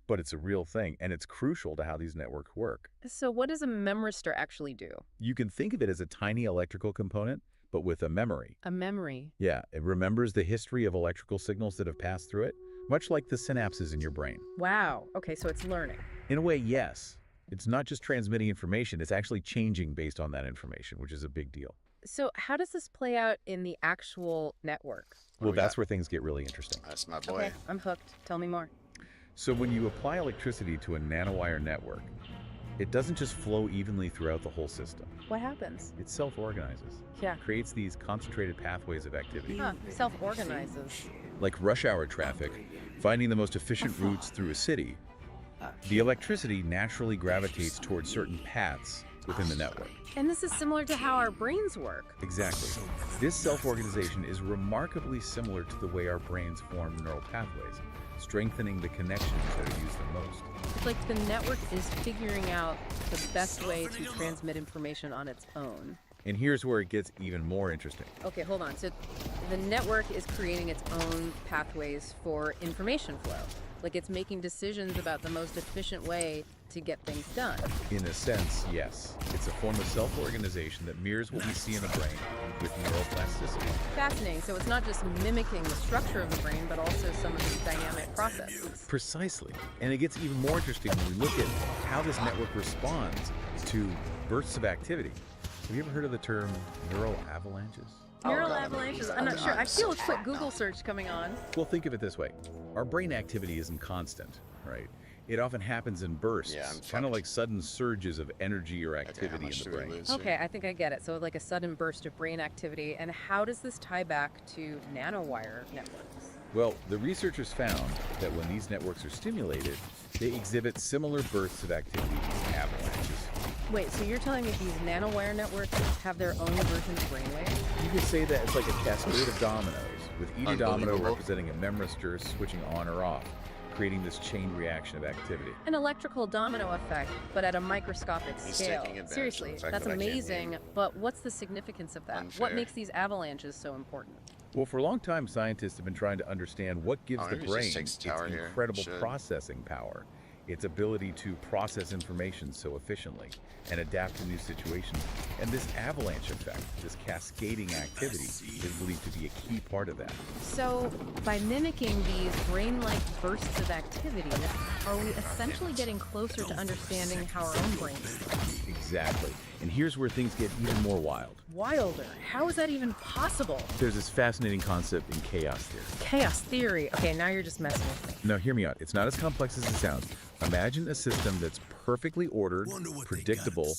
[SPEAKER 3] But it's a real thing, and it's crucial to how these networks work.
[SPEAKER 2] So what does a memristor actually do?
[SPEAKER 3] You can think of it as a tiny electrical component, but with a memory.
[SPEAKER 2] A memory.
[SPEAKER 3] Yeah, it remembers the history of electrical signals that have passed through it, much like the synapses in your brain.
[SPEAKER 2] Wow. Okay, so it's learning.
[SPEAKER 3] In a way, yes. It's not just transmitting information, it's actually changing based on that information, which is a big deal.
[SPEAKER 2] So how does this play out in the actual network?
[SPEAKER 3] Well,
[SPEAKER 1] we
[SPEAKER 3] that's
[SPEAKER 1] got?
[SPEAKER 3] where things get really interesting.
[SPEAKER 1] That's my boy.
[SPEAKER 2] Okay, I'm hooked. Tell me more.
[SPEAKER 3] So when you apply electricity to a nanowire network, it doesn't just flow evenly throughout the whole system.
[SPEAKER 2] What happens?
[SPEAKER 3] It self-organizes.
[SPEAKER 2] Yeah.
[SPEAKER 3] Creates these concentrated pathways of activity.
[SPEAKER 2] Huh, self-organizes.
[SPEAKER 3] Like rush hour traffic, finding the most efficient routes through a city, the electricity naturally gravitates towards certain paths within the network.
[SPEAKER 2] And this is similar to how our brains work.
[SPEAKER 3] Exactly. This self-organization is remarkably similar to the way our brains form neural pathways, strengthening the connections that are used the most.
[SPEAKER 2] It's like the network is figuring out the best way to transmit information on its own.
[SPEAKER 3] And here's where it gets even more interesting.
[SPEAKER 2] Okay, hold on. So the network is creating its own pathways for information flow. Like it's making decisions about the most efficient way to get things done.
[SPEAKER 3] In a sense, yes. It's a form of self-organization that mirrors what we see in the brain with neuroplasticity.
[SPEAKER 2] Fascinating. So it's not just mimicking the structure of the brain, but also some of these dynamic processes.
[SPEAKER 3] Precisely. And it gets even more interesting when we look at how this network responds to bursts of activity. Have you ever heard of the term neural avalanches?
[SPEAKER 2] Neural
[SPEAKER 1] God,
[SPEAKER 2] avalanches.
[SPEAKER 1] I'm
[SPEAKER 2] I'm not sure. I feel a
[SPEAKER 1] so
[SPEAKER 2] quick Google search coming on.
[SPEAKER 3] Well, think of it this way. Our brain activity isn't constant, right? It often happens in bursts,
[SPEAKER 1] Yeah, I'm
[SPEAKER 3] kind of
[SPEAKER 1] fucked.
[SPEAKER 3] like sudden surges of energy or
[SPEAKER 1] Okay, how
[SPEAKER 3] activity
[SPEAKER 1] much
[SPEAKER 3] in
[SPEAKER 1] do
[SPEAKER 3] the
[SPEAKER 1] we
[SPEAKER 3] brain.
[SPEAKER 1] lose here?
[SPEAKER 2] Okay, I think I get it. So like a sudden burst of brain activity. And how does this tie back to nanowire networks?
[SPEAKER 3] Well, the researchers found that when these networks are stimulated, they exhibit similar bursts of activity as avalanches.
[SPEAKER 2] Wait, so you're telling me these nanowire networks have their own version of brainwaves?
[SPEAKER 3] You could say that it's like a cascade of dominoes, with each domino
[SPEAKER 1] Unbelievable.
[SPEAKER 3] representing a memristor switching on or off, creating this chain reaction of activity.
[SPEAKER 2] An electrical domino effect, but at a microscopic
[SPEAKER 1] He's
[SPEAKER 2] scale.
[SPEAKER 1] taking advantage of
[SPEAKER 2] Seriously,
[SPEAKER 1] the fact
[SPEAKER 2] that's
[SPEAKER 1] that I can't
[SPEAKER 2] amazing,
[SPEAKER 1] hear.
[SPEAKER 2] but what's the significance of that?
[SPEAKER 1] Unfair.
[SPEAKER 2] What makes these avalanches so important?
[SPEAKER 3] Well, for a long time, scientists have been trying to understand what gives
[SPEAKER 1] Oh,
[SPEAKER 3] the
[SPEAKER 1] maybe it just
[SPEAKER 3] brain
[SPEAKER 1] takes
[SPEAKER 3] its
[SPEAKER 1] the tower here.
[SPEAKER 3] incredible
[SPEAKER 1] Should.
[SPEAKER 3] processing power, its ability to process information so efficiently and adapt to new situations. And this avalanche effect, this cascading activity, is believed to be a key part of that.
[SPEAKER 2] So, by mimicking these brain-like bursts of activity, are we essentially getting closer to understanding how our own brains think?
[SPEAKER 3] Exactly. And here's where things get even more wild.
[SPEAKER 2] Wilder. How is that even possible?
[SPEAKER 3] There's this fascinating concept in chaos theory.
[SPEAKER 2] Chaos theory. Okay, now you're just messing with me.
[SPEAKER 3] Now, hear me out. It's not as complex as it sounds. Imagine a system that's perfectly ordered, predictable,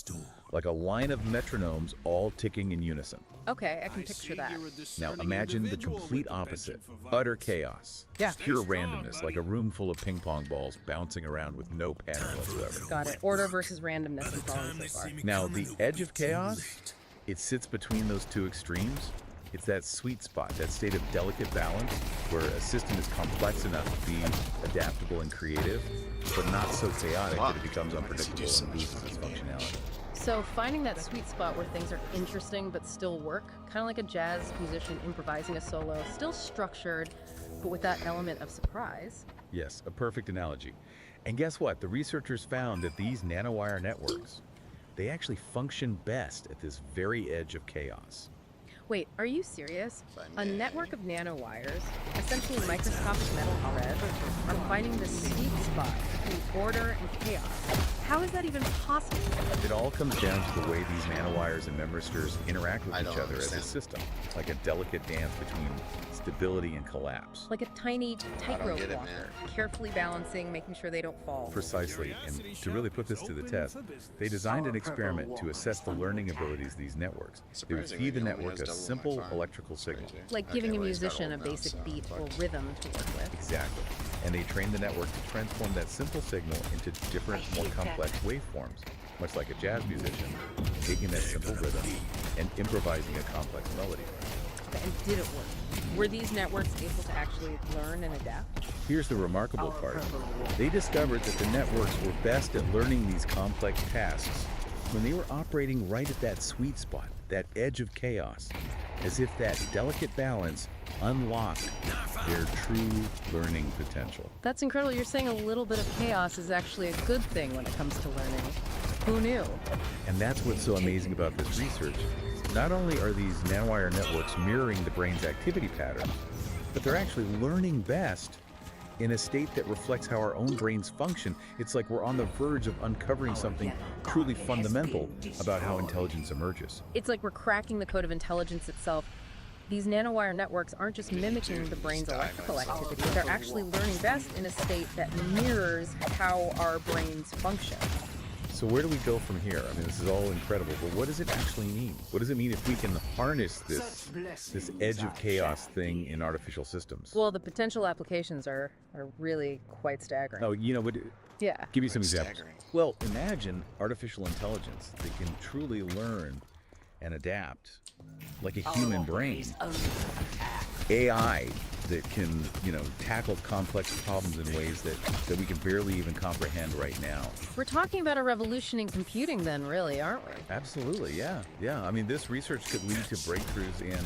[SPEAKER 3] like a line of metronomes all ticking in unison.
[SPEAKER 2] Okay, I can picture that.
[SPEAKER 3] Now, imagine the complete opposite. Utter chaos.
[SPEAKER 2] Yeah.
[SPEAKER 3] Pure randomness, like a room full of ping pong balls bouncing around with no pattern whatsoever.
[SPEAKER 2] Got it. Order versus randomness I'm following so far.
[SPEAKER 3] Now, the edge of chaos, it sits between those two extremes. It's that sweet spot, that state of delicate balance, where a system is complex enough to be adaptable and creative, but not so chaotic that it becomes unpredictable and loses its functionality.
[SPEAKER 2] So finding that sweet spot where things are interesting but still work, kind of like a jazz musician improvising a solo, still structured, but with that element of surprise.
[SPEAKER 3] Yes, a perfect analogy. And guess what? The researchers found that these nanowire networks, they actually function best at this very edge of chaos.
[SPEAKER 2] Wait, are you serious?
[SPEAKER 1] If I
[SPEAKER 2] A
[SPEAKER 1] may.
[SPEAKER 2] network of nanowires, essentially microscopic metal threads, are finding the sweet spot between order and chaos. How is that even possible?
[SPEAKER 3] It all comes down to the way these nanowires and memristors interact with
[SPEAKER 1] I
[SPEAKER 3] each
[SPEAKER 1] don't
[SPEAKER 3] other as a
[SPEAKER 1] understand.
[SPEAKER 3] system, like a delicate dance between stability and collapse.
[SPEAKER 2] Like a tiny tightrope
[SPEAKER 1] get it,
[SPEAKER 2] walker,
[SPEAKER 1] man.
[SPEAKER 2] carefully balancing, making sure they don't fall.
[SPEAKER 3] Precisely, and to really put this to the test, they designed an experiment to assess the learning abilities of these networks. They would
[SPEAKER 1] Surprisingly,
[SPEAKER 3] feed the
[SPEAKER 1] he only
[SPEAKER 3] network
[SPEAKER 1] has
[SPEAKER 3] a
[SPEAKER 1] double my
[SPEAKER 3] simple
[SPEAKER 1] farm.
[SPEAKER 3] electrical signal.
[SPEAKER 1] Crazy.
[SPEAKER 2] Like
[SPEAKER 1] Okay,
[SPEAKER 2] giving a
[SPEAKER 1] well, he's got
[SPEAKER 2] musician a
[SPEAKER 1] old now,
[SPEAKER 2] basic
[SPEAKER 1] so
[SPEAKER 2] beat or
[SPEAKER 1] fuck.
[SPEAKER 2] rhythm to work with.
[SPEAKER 3] Exactly. And they trained the network to transform that simple signal into different, more complex waveforms, much like a jazz musician, taking that simple rhythm and improvising a complex melody.
[SPEAKER 2] And did it work? Were these networks able to actually learn and adapt?
[SPEAKER 3] Here's the remarkable part. They discovered that the networks were best at learning these complex tasks when they were operating right at that sweet spot, that edge of chaos, as if that delicate balance unlocked their true learning potential.
[SPEAKER 2] That's incredible. You're saying a little bit of chaos is actually a good thing when it comes to learning. Who knew?
[SPEAKER 3] And that's what's so amazing about this research. Not only are these nanowire networks mirroring the brain's activity patterns, but they're actually learning best in a state that reflects how our own brains function. It's like we're on the verge of uncovering something truly fundamental about how intelligence emerges.
[SPEAKER 2] It's like we're cracking the code of intelligence itself. These nanowire networks aren't just mimicking the brain's electrical activity, they're actually learning best in a state that mirrors how our brains function.
[SPEAKER 3] So where do we go from here? I mean, this is all incredible, but what does it actually mean? What does it mean if we can harness this edge of chaos thing in artificial systems?
[SPEAKER 2] Well, the potential applications are really quite staggering.
[SPEAKER 3] Oh, but
[SPEAKER 2] Yeah.
[SPEAKER 3] give me some examples.
[SPEAKER 1] Staggering.
[SPEAKER 3] Well, imagine artificial intelligence that can truly learn and adapt like a human brain. AI that can, tackle complex problems in ways that we can barely even comprehend right now.
[SPEAKER 2] We're talking about a revolution in computing then, really, aren't we?
[SPEAKER 3] Absolutely, yeah. I mean, this research could lead to breakthroughs in,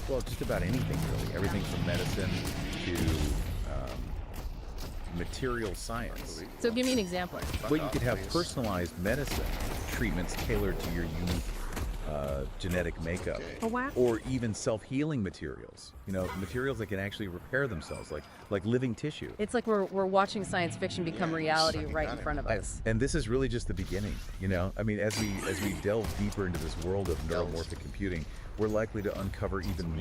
[SPEAKER 3] well, just about anything, really. Everything from medicine to material science.
[SPEAKER 2] So give me an example.
[SPEAKER 3] Well, you could have personalized medicine treatments tailored to your unique genetic makeup,
[SPEAKER 2] Oh, wow.
[SPEAKER 3] or even self-healing materials. Materials that can actually repair themselves, like living tissue.
[SPEAKER 2] It's like we're watching science fiction become reality right in front of us.
[SPEAKER 3] And this is really just the beginning. I mean, as we delve deeper into this world of neuromorphic computing, we're likely to uncover even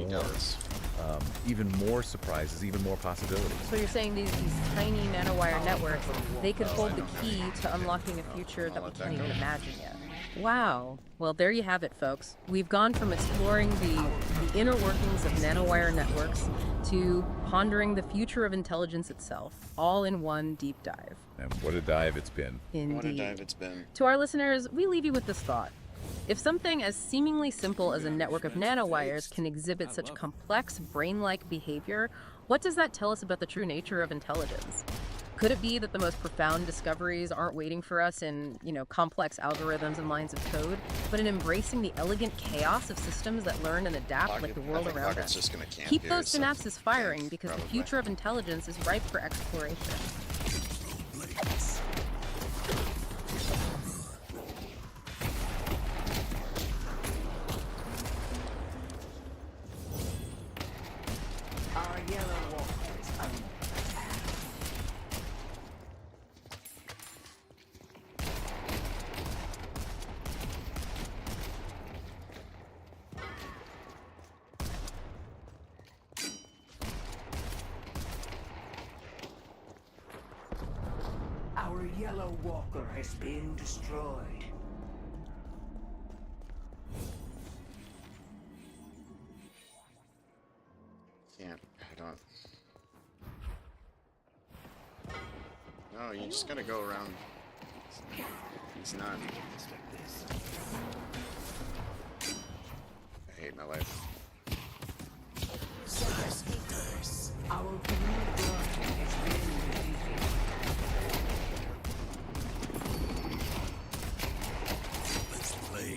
[SPEAKER 3] more surprises, even more possibilities.
[SPEAKER 2] So you're saying these tiny nanowire networks, they could hold the key to unlocking a future that we can't even imagine yet. Wow. Well, there you have it, folks. We've gone from exploring the inner workings of nanowire networks to pondering the future of intelligence itself, all in one deep dive.
[SPEAKER 3] And what a dive it's been.
[SPEAKER 1] What a
[SPEAKER 2] Indeed.
[SPEAKER 1] dive it's been.
[SPEAKER 2] To our listeners, we leave you with this thought. If something as seemingly simple as a network of nanowires can exhibit such complex brain-like behavior, what does that tell us about the true nature of intelligence? Could it be that the most profound discoveries aren't waiting for us in, complex algorithms and lines of code, but in embracing the elegant chaos of systems that learn and adapt like the world around us?
[SPEAKER 1] Just gonna camp
[SPEAKER 2] Keep
[SPEAKER 1] here,
[SPEAKER 2] those
[SPEAKER 1] so
[SPEAKER 2] synapses firing because the
[SPEAKER 1] probably.
[SPEAKER 2] future of intelligence is ripe for exploration.
[SPEAKER 9] Our yellow walker is under attack. Our yellow walker has been destroyed.
[SPEAKER 1] Can't. I don't. No, you just gotta go around. He's not. I hate my life.
[SPEAKER 9] Our blue guardian has been defeated.
[SPEAKER 7] Let's play.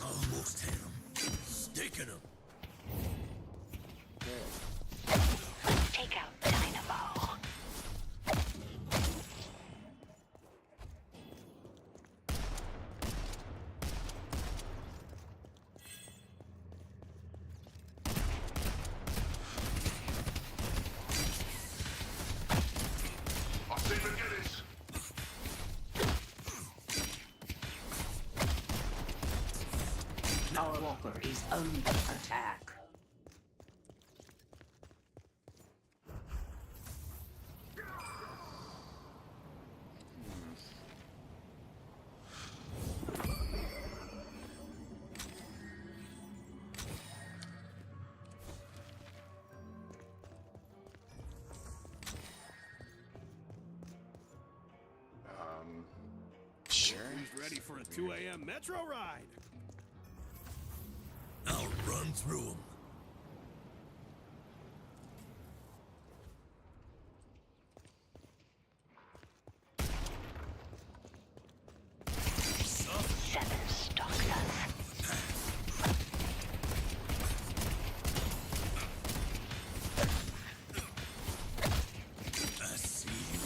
[SPEAKER 7] Almost had him. Sticking him.
[SPEAKER 4] Take out Dynamo.
[SPEAKER 5] I'll see McGinnis.
[SPEAKER 9] Our walker is under attack.
[SPEAKER 1] Sure.
[SPEAKER 7] Who's ready for a 2 a.m. metro ride? I'll run through them.
[SPEAKER 4] Seven stalked us.
[SPEAKER 7] I see you.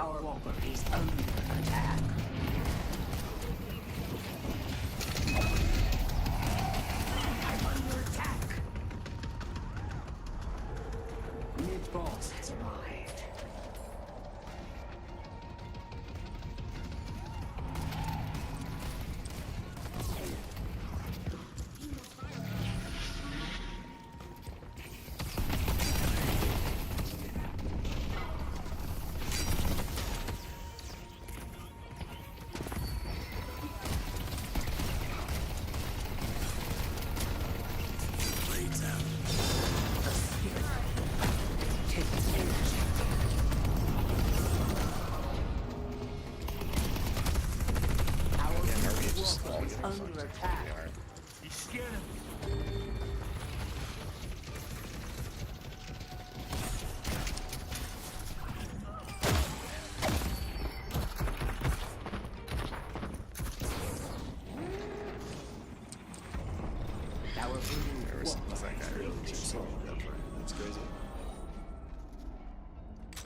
[SPEAKER 9] Our walker is under attack. I'm under attack. Mid-boss has arrived.
[SPEAKER 7] Blades out.
[SPEAKER 9] Our
[SPEAKER 1] Maybe it just
[SPEAKER 9] walker is under attack.
[SPEAKER 6] You scared him.
[SPEAKER 9] Our voodoo
[SPEAKER 1] Ever since
[SPEAKER 9] walker
[SPEAKER 1] that guy
[SPEAKER 9] has
[SPEAKER 1] really
[SPEAKER 9] been
[SPEAKER 1] changed
[SPEAKER 9] destroyed.
[SPEAKER 1] That's crazy.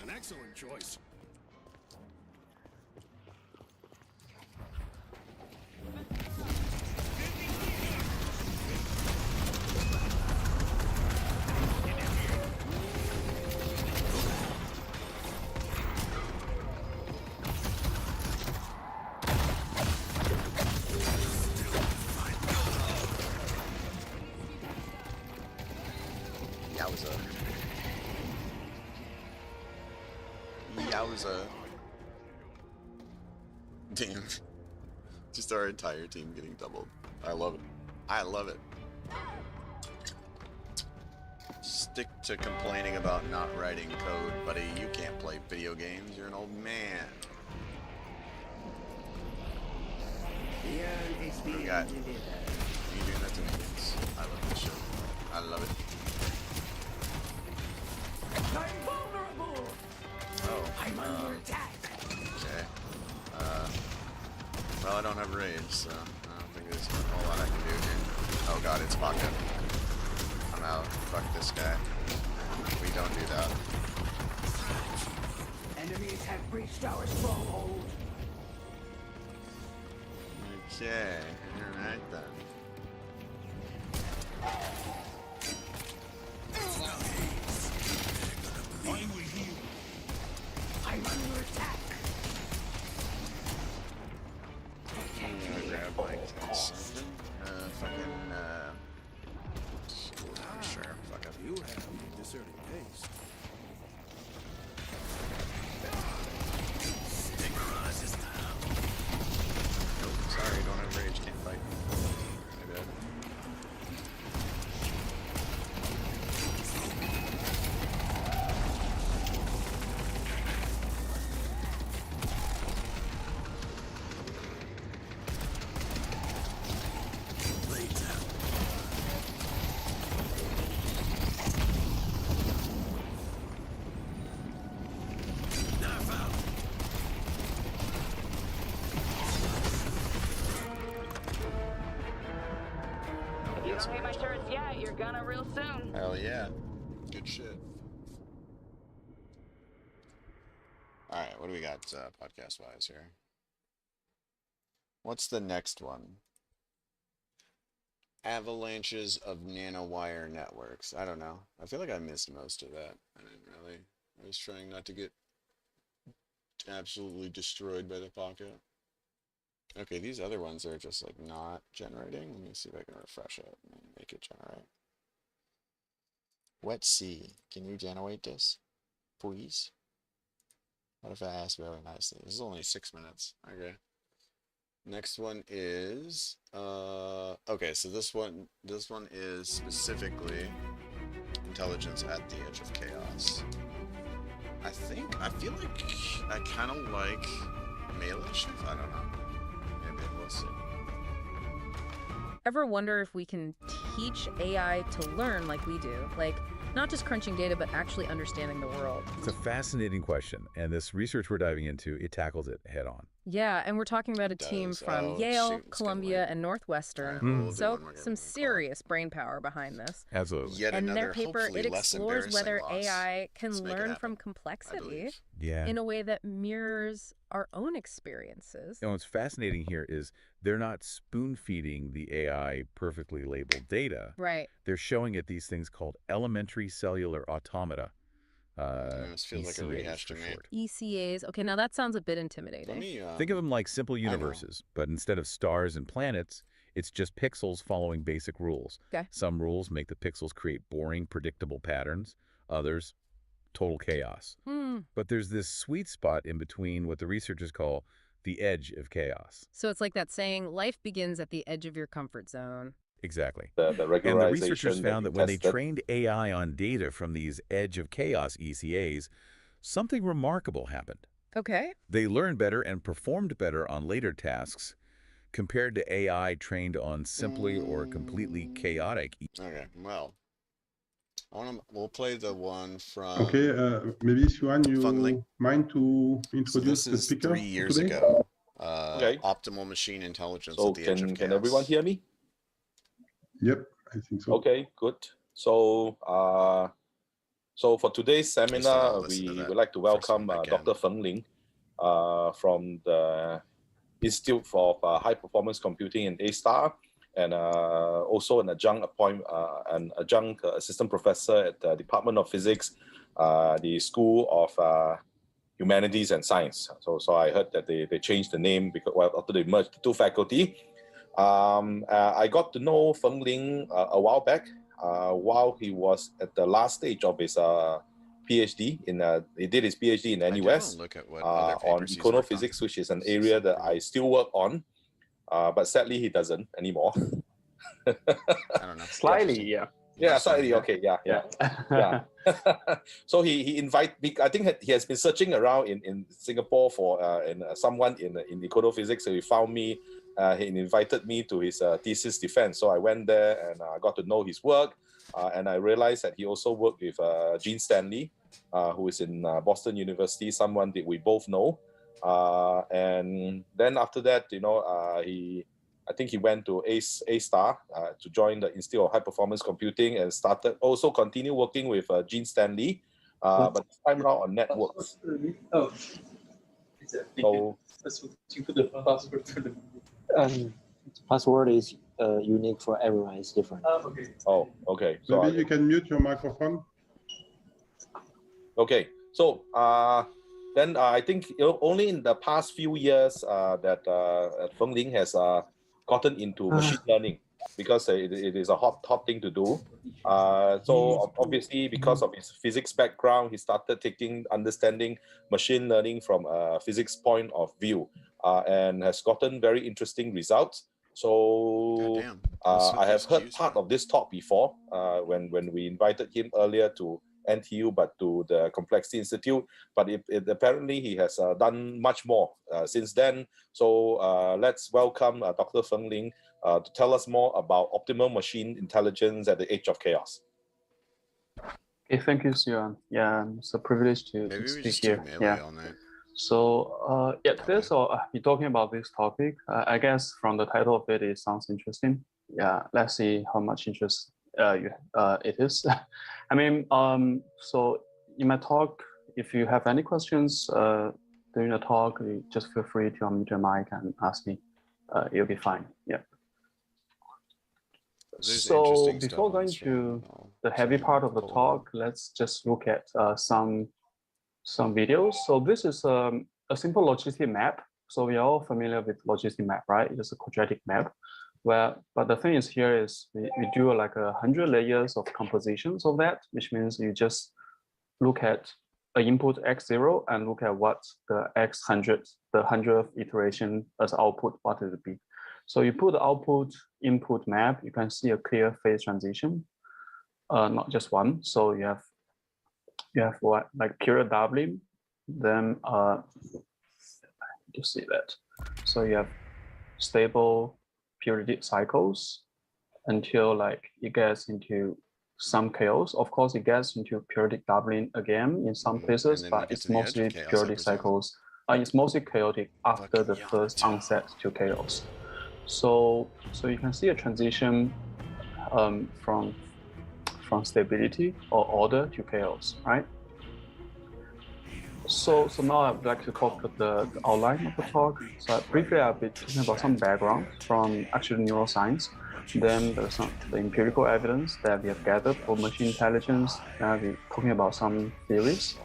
[SPEAKER 7] An excellent choice.
[SPEAKER 1] Yowza. Yowza. Damn. Just our entire team getting doubled. I love it. I love it. Stick to complaining about not writing code, buddy. You can't play video games. You're an old man.
[SPEAKER 9] The urn is being
[SPEAKER 1] got-
[SPEAKER 9] delivered.
[SPEAKER 1] Are you doing that to me? I love this show. I love it.
[SPEAKER 9] I'm vulnerable.
[SPEAKER 1] Oh.
[SPEAKER 9] I'm under attack.
[SPEAKER 1] Okay. Well, I don't have rage, so I don't think there's a whole lot I can do here. Oh god, it's pocket. I'm out. Fuck this guy. We don't do that.
[SPEAKER 9] Enemies have breached our stronghold.
[SPEAKER 1] Okay, alright then.
[SPEAKER 6] I will heal.
[SPEAKER 9] I'm under attack.
[SPEAKER 1] I'm gonna grab like something. Sure, fuck it.
[SPEAKER 7] You have a deserted pace.
[SPEAKER 1] Nope, sorry, don't have rage, can't fight. My bad.
[SPEAKER 7] Blades out. Knife out.
[SPEAKER 10] If you don't pay my shirts yet, you're gonna real soon.
[SPEAKER 1] Hell yeah. Good shit. Alright, what do we got podcast wise here? What's the next one? Avalanches of nanowire networks. I don't know. I feel like I missed most of that. I didn't really. I was trying not to get absolutely destroyed by the pocket. Okay, these other ones are just like not generating. Let me see if I can refresh it and make it generate. Wet sea. Can you generate this? Please? What if I ask very nicely? This is only 6 minutes. Okay. Next one is okay, so this one is specifically intelligence at the edge of chaos. I feel like I kind of like melee shift. I don't know. Maybe we'll see.
[SPEAKER 2] Ever wonder if we can teach AI to learn like we do? Like, not just crunching data, but actually understanding the world.
[SPEAKER 3] It's a fascinating question, and this research we're diving into, it tackles it head on.
[SPEAKER 2] Yeah, and we're talking about a team
[SPEAKER 1] does.
[SPEAKER 2] from
[SPEAKER 1] Oh,
[SPEAKER 2] Yale,
[SPEAKER 1] shoot, it's getting
[SPEAKER 2] Columbia,
[SPEAKER 1] late.
[SPEAKER 2] and Northwestern.
[SPEAKER 1] Alright, well, we'll do
[SPEAKER 2] So
[SPEAKER 1] one more game
[SPEAKER 2] some
[SPEAKER 1] and call it.
[SPEAKER 2] serious brain power behind this.
[SPEAKER 3] Absolutely.
[SPEAKER 1] Yet
[SPEAKER 2] And their
[SPEAKER 1] another,
[SPEAKER 2] paper,
[SPEAKER 1] hopefully
[SPEAKER 2] it
[SPEAKER 1] less
[SPEAKER 2] explores
[SPEAKER 1] embarrassing
[SPEAKER 2] whether
[SPEAKER 1] loss.
[SPEAKER 2] AI can
[SPEAKER 1] Let's make it
[SPEAKER 2] learn
[SPEAKER 1] happen,
[SPEAKER 2] from
[SPEAKER 1] I
[SPEAKER 2] complexity
[SPEAKER 1] believe.
[SPEAKER 3] Yeah.
[SPEAKER 2] in a way that mirrors our own experiences.
[SPEAKER 3] And what's fascinating here is they're not spoon-feeding the AI perfectly labeled data.
[SPEAKER 2] Right.
[SPEAKER 3] They're showing it these things called elementary cellular automata.
[SPEAKER 1] This feels like a
[SPEAKER 3] ECAs
[SPEAKER 1] rehash
[SPEAKER 3] for
[SPEAKER 1] to me.
[SPEAKER 3] short.
[SPEAKER 2] ECAs. Okay, now that sounds a bit
[SPEAKER 1] Let
[SPEAKER 2] intimidating.
[SPEAKER 1] me,
[SPEAKER 3] Think of them like simple
[SPEAKER 1] know.
[SPEAKER 3] universes, but instead of stars and planets, it's just pixels following basic rules.
[SPEAKER 2] Okay.
[SPEAKER 3] Some rules make the pixels create boring, predictable patterns. Others, total chaos. But there's this sweet spot in between what the researchers call the edge of chaos.
[SPEAKER 2] So it's like that saying, life begins at the edge of your comfort zone.
[SPEAKER 3] Exactly.
[SPEAKER 11] The
[SPEAKER 3] And the researchers
[SPEAKER 11] regularization
[SPEAKER 3] found
[SPEAKER 11] that
[SPEAKER 3] that when they
[SPEAKER 11] tested.
[SPEAKER 3] trained AI on data from these edge of chaos ECAs, something remarkable happened.
[SPEAKER 2] Okay.
[SPEAKER 3] They learned better and performed better on later tasks compared to AI trained on simply or completely chaotic.
[SPEAKER 1] Okay, well, we'll play the one from.
[SPEAKER 5] Okay, maybe Suan,
[SPEAKER 1] Feng Ling.
[SPEAKER 5] you mind to
[SPEAKER 1] So
[SPEAKER 5] introduce
[SPEAKER 1] this
[SPEAKER 5] the
[SPEAKER 1] is
[SPEAKER 5] speaker
[SPEAKER 1] 3
[SPEAKER 5] for
[SPEAKER 1] years
[SPEAKER 5] today?
[SPEAKER 1] ago.
[SPEAKER 11] Okay.
[SPEAKER 1] Optimal machine intelligence
[SPEAKER 11] So
[SPEAKER 1] at the edge of
[SPEAKER 11] can
[SPEAKER 1] chaos.
[SPEAKER 11] everyone hear me?
[SPEAKER 5] Yep, I think so.
[SPEAKER 11] Okay, good. So so for today's
[SPEAKER 1] At least I
[SPEAKER 11] seminar,
[SPEAKER 1] wanna listen to
[SPEAKER 11] we
[SPEAKER 1] that
[SPEAKER 11] would like to
[SPEAKER 1] first
[SPEAKER 11] welcome
[SPEAKER 1] one again.
[SPEAKER 11] Dr. Feng Ling from the Institute for High Performance Computing in A-Star, and also an adjunct assistant professor at the Department of Physics, the School of Humanities and Science. So I heard that they changed the name because after they merged the two faculty. I got to know Feng Ling a while back, while he was at the last stage of his PhD he did his PhD in
[SPEAKER 1] I do
[SPEAKER 11] NUS
[SPEAKER 1] wanna look at what other
[SPEAKER 11] on
[SPEAKER 1] papers he's worked on.
[SPEAKER 11] econophysics, which is an
[SPEAKER 1] This is
[SPEAKER 11] area that
[SPEAKER 1] pretty
[SPEAKER 11] I still work on, but sadly he doesn't anymore.
[SPEAKER 1] I don't know.
[SPEAKER 12] Slightly, yeah.
[SPEAKER 11] Yeah,
[SPEAKER 1] Interesting.
[SPEAKER 11] slightly. Okay, yeah. So he invited me. I think he has been searching around in Singapore for someone in econophysics. So he found me. He invited me to his thesis defense. So I went there and I got to know his work. And I realized that he also worked with Gene Stanley, who is in Boston University, someone that we both know. And then after that, I think he went to A-Star to join the Institute of High Performance Computing and continue working with Gene Stanley, but this time around on networks. So,
[SPEAKER 12] password is unique for everyone. It's different.
[SPEAKER 11] oh, okay. So
[SPEAKER 5] Maybe you can mute your microphone.
[SPEAKER 11] okay. So then I think only in the past few years that Feng Ling has gotten into machine learning, because it is a hot thing to do. So obviously, because of his physics background, he started understanding machine learning from a physics point of view, and has gotten very interesting results. So
[SPEAKER 1] Goddamn.
[SPEAKER 11] I have heard part of this talk before when we invited him earlier to NTU, but to the Complexity Institute. But apparently he has done much more since then. So let's welcome Dr. Feng Ling to tell us more about optimal machine intelligence at the edge of chaos.
[SPEAKER 12] Okay, thank you, Sion. Yeah, it's a privilege to
[SPEAKER 1] Maybe we
[SPEAKER 12] speak
[SPEAKER 1] just do
[SPEAKER 12] here.
[SPEAKER 1] melee
[SPEAKER 12] Yeah.
[SPEAKER 1] all night.
[SPEAKER 12] So today we're talking about this topic. I guess from the title of it, it sounds interesting. Yeah, let's see how much interest it is. I mean, so in my talk, if you have any questions during the talk, you just feel free to unmute your mic and ask me. It'll be fine. Yeah. So before going to the heavy part of the talk, let's just look at some videos. So this is a simple logistic map. So we are all familiar with logistic map, right? It's a quadratic map. But the thing is here is we do like 100 layers of compositions of that, which means you just look at an input x0 and look at what the x100, the 100th iteration as output, what it would be. So you put the output input map, you can see a clear phase transition, not just one. So you have what, like period doubling, then you see that. So you have stable periodic cycles until like it gets into some chaos. Of course, it gets into periodic doubling again in some places, but it's mostly periodic cycles It's mostly chaotic after the first onset to chaos. So you can see a transition from stability or order to chaos, right? So now I'd like to talk the outline of the talk. So briefly, I'll be talking about some background from actual neuroscience. Then there's the empirical evidence that we have gathered for machine intelligence. Then I'll be talking about some theories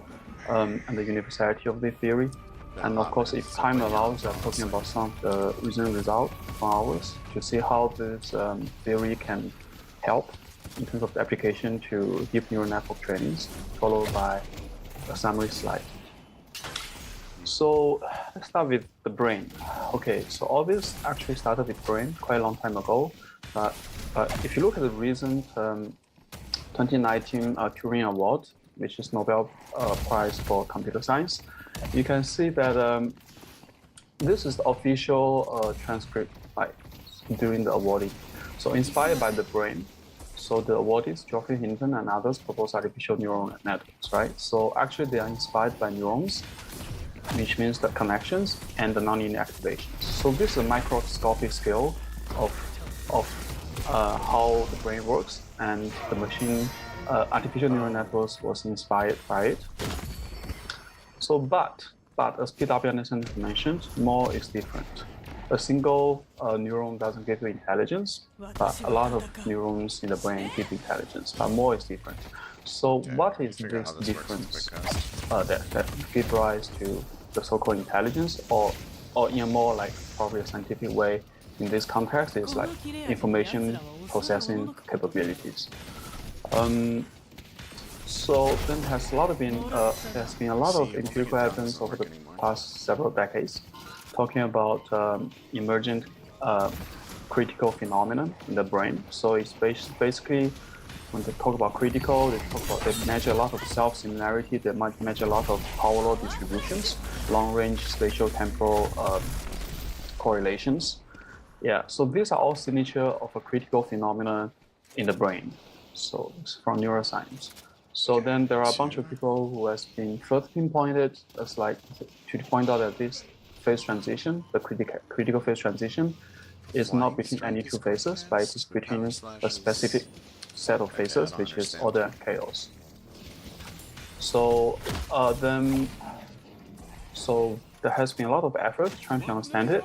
[SPEAKER 12] and the universality of the theory. And of course, if time allows, I'm talking about some of the recent results from ours to see how this theory can help in terms of the application to deep neural network trainings, followed by a summary slide. So let's start with the brain. Okay, so all this actually started with brain quite a long time ago. But if you look at the recent 2019 Turing Award, which is Nobel Prize for Computer Science, you can see that this is the official transcript during the awarding. So inspired by the brain, so the awardees, Geoffrey Hinton and others, proposed artificial neural networks, right? So actually they are inspired by neurons, which means the connections and the nonlinear activations. So this is a microscopic scale of how the brain works, and the machine artificial neural networks was inspired by it. So, but as P.W. Anderson mentioned, more is different. A single neuron doesn't give you intelligence, but a lot of neurons in the brain give intelligence, but more is different. So what is this difference that give rise to the so-called intelligence, or in a more like probably a scientific way in this context is like information processing capabilities. So then there's been a lot of empirical evidence over the past several decades talking about emergent critical phenomenon in the brain. So it's basically when they talk about critical, they measure a lot of self-similarity, they might measure a lot of power law distributions, long-range spatial temporal correlations. Yeah, so these are all signature of a critical phenomenon in the brain. So it's from neuroscience. So then there are a bunch of people who has been further pinpointed as like to point out that this phase transition, the critical phase transition, is not between any two phases, but it is between a specific set of phases, which is order and chaos. So so there has been a lot of effort trying to understand it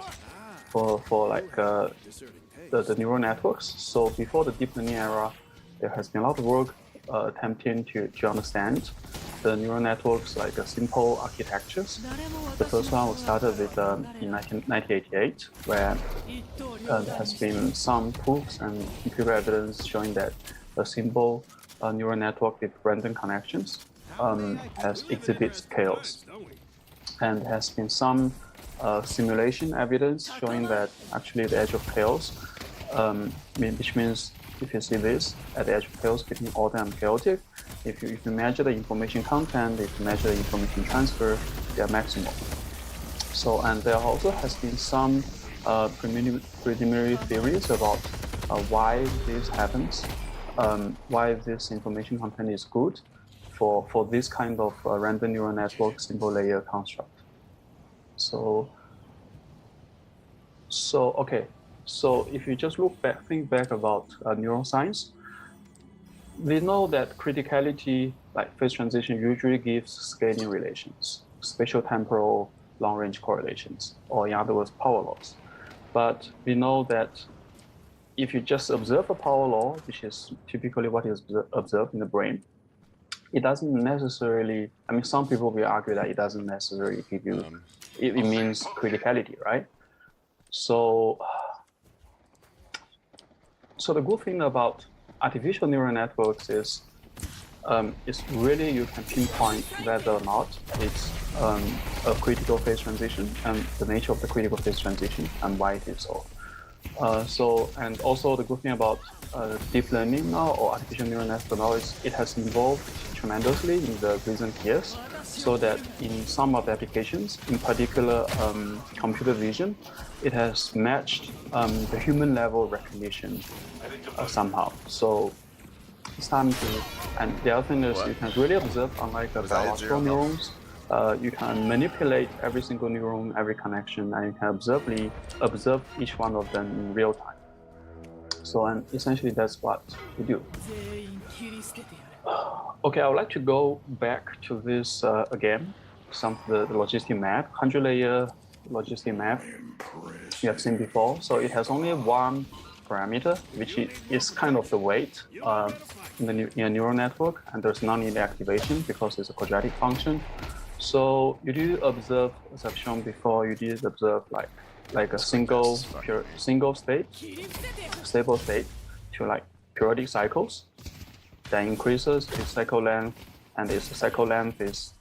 [SPEAKER 12] for like the neural networks. So before the deep learning era, there has been a lot of work attempting to understand the neural networks like simple architectures. The first one was started with in 1988, where there has been some proofs and empirical evidence showing that a simple neural network with random connections exhibits chaos. And there has been some simulation evidence showing that actually the edge of chaos, which means if you see this at the edge of chaos between order and chaotic, if you measure the information content, if you measure the information transfer, they are maximal. So, and there also has been some preliminary theories about why this happens, why this information content is good for this kind of random neural network simple layer construct. So okay. So if you just think back about neuroscience, we know that criticality, like phase transition, usually gives scaling relations, spatial temporal long-range correlations, or in other words, power laws. But we know that if you just observe a power law, which is typically what is observed in the brain, it doesn't necessarily, I mean, some people will argue that it doesn't necessarily give you, it means criticality, right? So the good thing about artificial neural networks is really you can pinpoint whether or not it's a critical phase transition and the nature of the critical phase transition and why it is so. And also the good thing about deep learning now or artificial neural network now is it has evolved tremendously in the recent years, so that in some of the applications, in particular computer vision, it has matched the human level recognition somehow. So it's time to, and the other thing is you can really observe, unlike the biological neurons, you can manipulate every single neuron, every connection, and you can observe each one of them in real time. So, and essentially that's what we do. Okay, I would like to go back to this again, the logistic map, 100-layer logistic map you have seen before. So it has only one parameter, which is kind of the weight in a neural network, and there's no need activation because it's a quadratic function. So you do observe, as I've shown before, you did observe like a single state, stable state to like periodic cycles. That increases its cycle length, and its cycle length is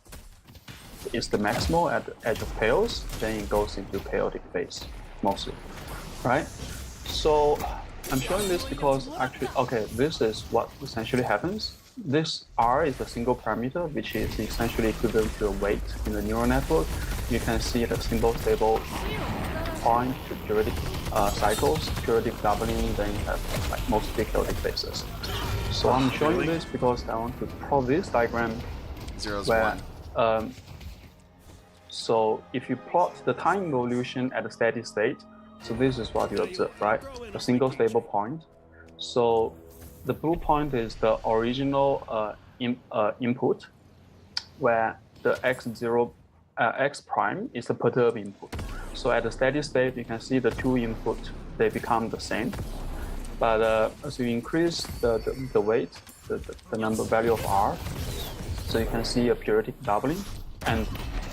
[SPEAKER 12] the maximal at the edge of chaos. Then it goes into chaotic phase mostly, right? So I'm showing this because actually, okay, this is what essentially happens. This R is a single parameter, which is essentially equivalent to a weight in the neural network. You can see the simple stable point to periodic cycles, periodic doubling, then you have like mostly chaotic phases. So I'm showing this because I want to plot this diagram where, so if you plot the time evolution at a steady state, so this is what you observe, right? A single stable point. So the blue point is the original input, where the x prime is the perturb input. So at a steady state, you can see the two input, they become the same. But as you increase the weight, the number value of R, so you can see a periodic doubling, and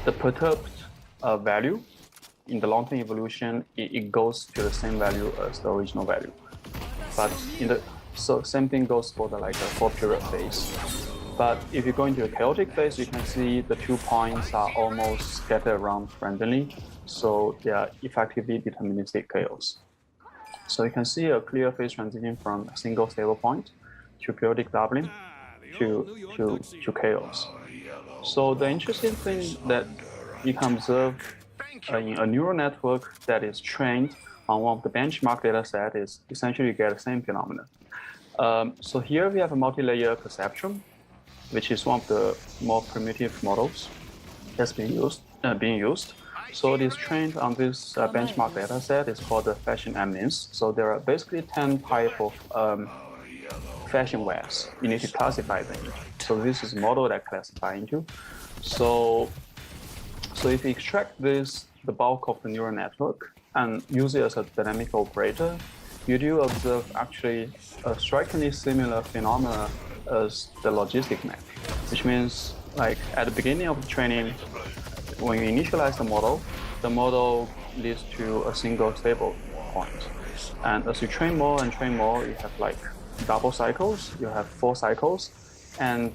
[SPEAKER 12] the perturbed value in the long-term evolution, it goes to the same value as the original value. But so same thing goes for the period phase. But if you go into a chaotic phase, you can see the 2 points are almost scattered around randomly. So they are effectively deterministic chaos. So you can see a clear phase transition from a single stable point to periodic doubling to chaos. So the interesting thing that you can observe in a neural network that is trained on one of the benchmark data set is essentially you get the same phenomenon. So here we have a multi-layer perceptron, which is one of the more primitive models that's being used. So it is trained on this benchmark data set. It's called the fashion MNIST. So there are basically 10 types of fashion wares. You need to classify them into. So this is a model that classify into. So if you extract the bulk of the neural network, and use it as a dynamic operator, you do observe actually a strikingly similar phenomena as the logistic map, which means like at the beginning of the training, when you initialize the model leads to a single stable point. And as you train more and train more, you have like double cycles, you have 4 cycles, and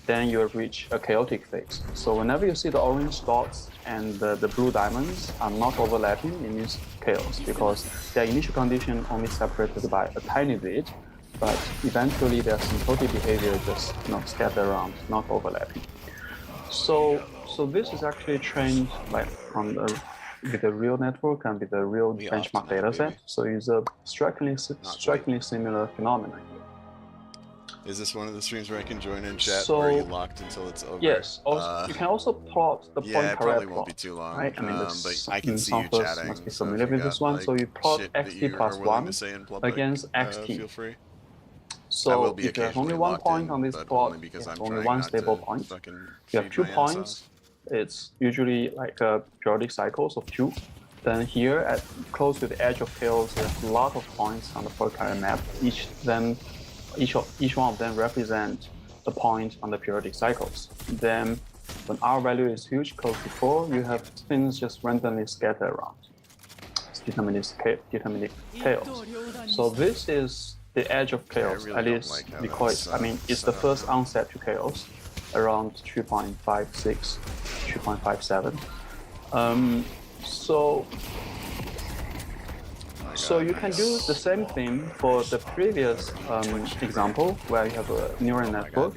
[SPEAKER 12] then you reach a chaotic phase. So whenever you see the orange dots and the blue diamonds are not overlapping, it means chaos, because their initial condition only separated by a tiny bit, but eventually their symptotic behavior just scatter around, not overlapping. So this is actually trained like with a real network and with a real benchmark data set. So it's a strikingly similar phenomenon.
[SPEAKER 1] Is this one of the streams where I can join in chat, or are you locked until it's over?
[SPEAKER 12] Yes. Also, you can also plot the point
[SPEAKER 1] yeah, it probably
[SPEAKER 12] plot,
[SPEAKER 1] won't be too long.
[SPEAKER 12] Right? I mean,
[SPEAKER 1] but I can see
[SPEAKER 12] some
[SPEAKER 1] you
[SPEAKER 12] of us
[SPEAKER 1] chatting.
[SPEAKER 12] must be familiar with this one. So you plot xt plus 1 against xt.
[SPEAKER 1] Feel free.
[SPEAKER 12] So if there's only one point on this plot, there's only one stable point. You have 2 points. It's usually like periodic cycles of 2. Then here, at close to the edge of chaos, there's a lot of points on the Poincaré map. Each one of them represent a point on the periodic cycles. Then, when R value is huge, close to 4, you have things just randomly scattered around. It's deterministic chaos. So this is the edge of chaos. At least we call it. I mean, it's the first onset to chaos, around 2.56, 2.57. So you can do the same thing for the previous example, where you have a neural network,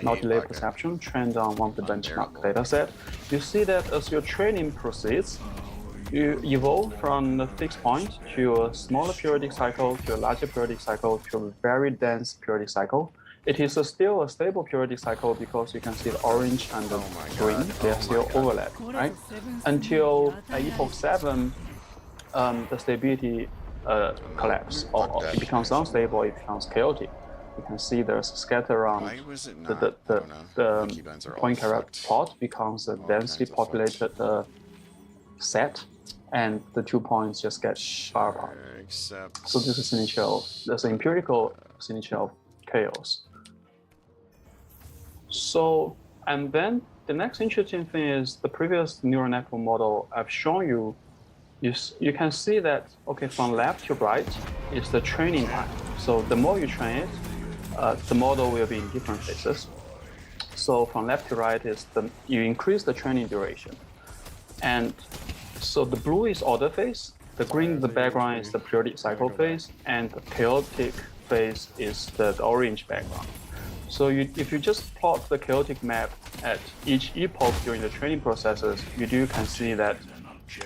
[SPEAKER 12] multi-layer perceptron trained on one of the benchmark dataset. You see that as your training proceeds, you evolve from a fixed point to a smaller periodic cycle, to a larger periodic cycle, to a very dense periodic cycle. it is still a stable periodic cycle because you can see the orange and the green, they are still overlapping, right? Until epoch 7, the stability collapse, or it becomes unstable, it becomes chaotic. You can see there's a scatter around.
[SPEAKER 1] Why was it
[SPEAKER 12] the,
[SPEAKER 1] not?
[SPEAKER 12] the
[SPEAKER 1] Keybinds are all
[SPEAKER 12] point
[SPEAKER 1] fucked.
[SPEAKER 12] plot becomes a
[SPEAKER 1] All
[SPEAKER 12] densely
[SPEAKER 1] kinds of
[SPEAKER 12] populated set, and the 2 points just get far apart.
[SPEAKER 1] Except.
[SPEAKER 12] So this is there's an empirical signature of chaos. So, and then the next interesting thing is the previous neural network model I've shown you. You can see that, okay, from left to right is the training time. So the more you train it, the model will be in different phases. So from left to right is you increase the training duration. And so the blue is order phase, the green, the background is the periodic cycle phase, and the chaotic phase is the orange background. So if you just plot the chaotic map at each epoch during the training processes, you can see that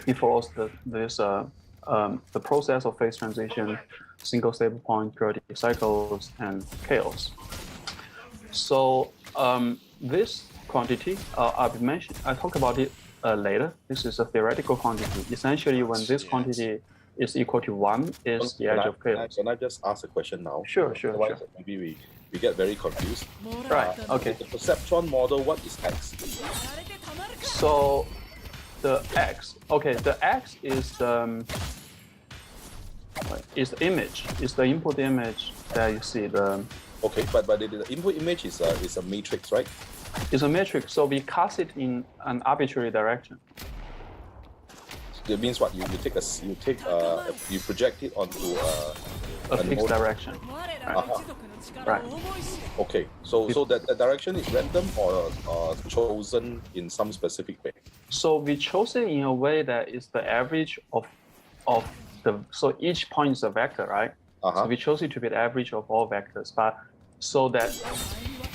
[SPEAKER 12] it follows the process of phase transition, single stable point, periodic cycles, and chaos. So this quantity, I'll talk about it later. This is a theoretical quantity. Essentially, when this quantity is equal to 1, is the edge of chaos.
[SPEAKER 11] Can I just ask a question now?
[SPEAKER 12] Sure.
[SPEAKER 11] Maybe we get very confused.
[SPEAKER 12] Right, okay.
[SPEAKER 11] The perceptron model, what is X?
[SPEAKER 12] So the X, okay, the X is the image, is the input image that you see.
[SPEAKER 11] Okay, but the input image is a matrix, right?
[SPEAKER 12] It's a matrix, so we cast it in an arbitrary direction.
[SPEAKER 11] That means what? You project it onto
[SPEAKER 12] a fixed direction. Right.
[SPEAKER 11] Okay. So that the direction is random or chosen in some specific way.
[SPEAKER 12] So we chose it in a way that is the average of the. So each point is a vector, right? So we chose it to be the average of all vectors, but so that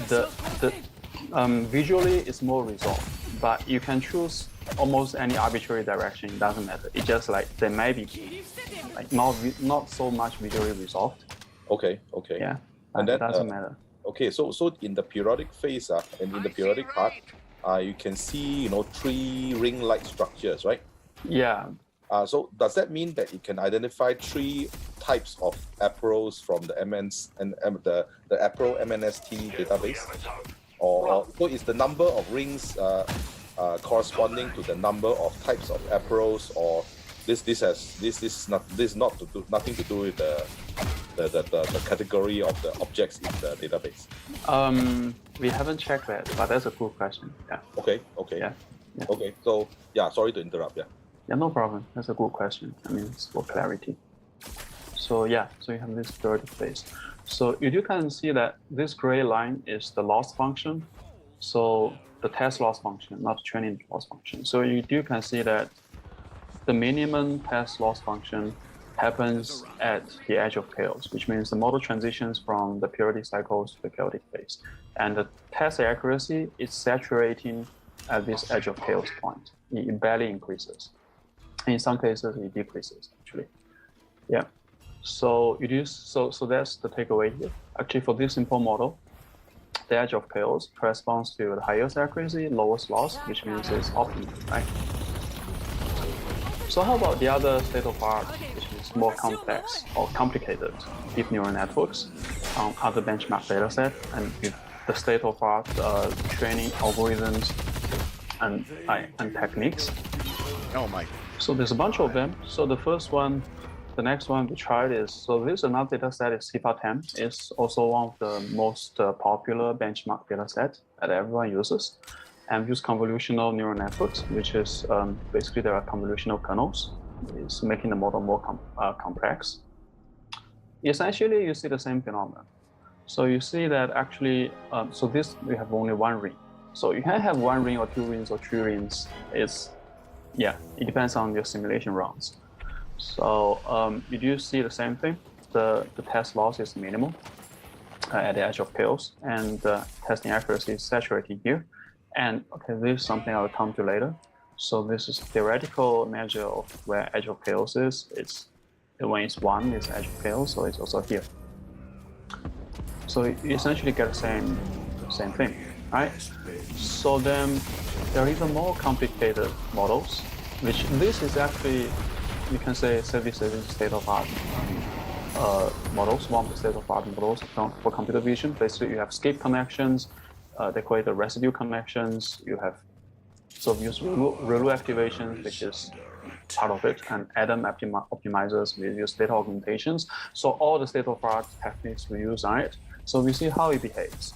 [SPEAKER 12] the visually it's more resolved. But you can choose almost any arbitrary direction. It doesn't matter. It's just like they may be like not so much visually resolved.
[SPEAKER 11] Okay.
[SPEAKER 12] Yeah.
[SPEAKER 11] And that
[SPEAKER 12] doesn't matter.
[SPEAKER 11] Okay, so in the periodic phase and in the periodic part, you can see 3 ring-like structures, right?
[SPEAKER 12] Yeah.
[SPEAKER 11] So does that mean that it can identify 3 types of APROs from the the APRO MNST database? Or so is the number of rings corresponding to the number of types of APROs, or this is nothing to do with the category of the objects in the database?
[SPEAKER 12] We haven't checked that, but that's a good question. Yeah.
[SPEAKER 11] Okay.
[SPEAKER 12] Yeah.
[SPEAKER 11] Okay. So yeah, sorry to interrupt. Yeah.
[SPEAKER 12] Yeah, no problem. That's a good question. I mean, it's for clarity. So yeah, so you have this periodic phase. So you can see that this gray line is the loss function. So the test loss function, not training loss function. So you can see that the minimum test loss function happens at the edge of chaos, which means the model transitions from the periodic cycles to the chaotic phase. And the test accuracy is saturating at this edge of chaos point. It barely increases. In some cases, it decreases, actually. Yeah. So so that's the takeaway here. Actually, for this simple model, the edge of chaos corresponds to the highest accuracy, lowest loss, which means it's optimal, right? So how about the other state of art, which is more complex or complicated deep neural networks on other benchmark data set, and with the state of art training algorithms and techniques?
[SPEAKER 1] Oh my.
[SPEAKER 12] So there's a bunch of them. So the next one we tried is, so this another data set is CIFAR-10. It's also one of the most popular benchmark data set that everyone uses. And we use convolutional neural networks, which is basically there are convolutional kernels. It's making the model more complex. Essentially, you see the same phenomenon. So you see that actually, so this, we have only 1 ring. So you can have 1 ring or 2 rings or 3 rings. Yeah, it depends on your simulation runs. So you do see the same thing. The test loss is minimal at the edge of chaos, and the testing accuracy is saturating here. And okay, this is something I'll come to later. So this is a theoretical measure of where edge of chaos is. It's when it's 1, it's edge of chaos, so it's also here. So you essentially get the same thing, right? So then there are even more complicated models, which this is actually, you can say, services state-of-art models, one of the state-of-art models for computer vision. Basically, you have skip connections, they call it the residue connections. You have sort of use ReLU activation, which is part of it, and Adam optimizers, we use data augmentations. So all the state-of-art techniques we use on it. So we see how it behaves.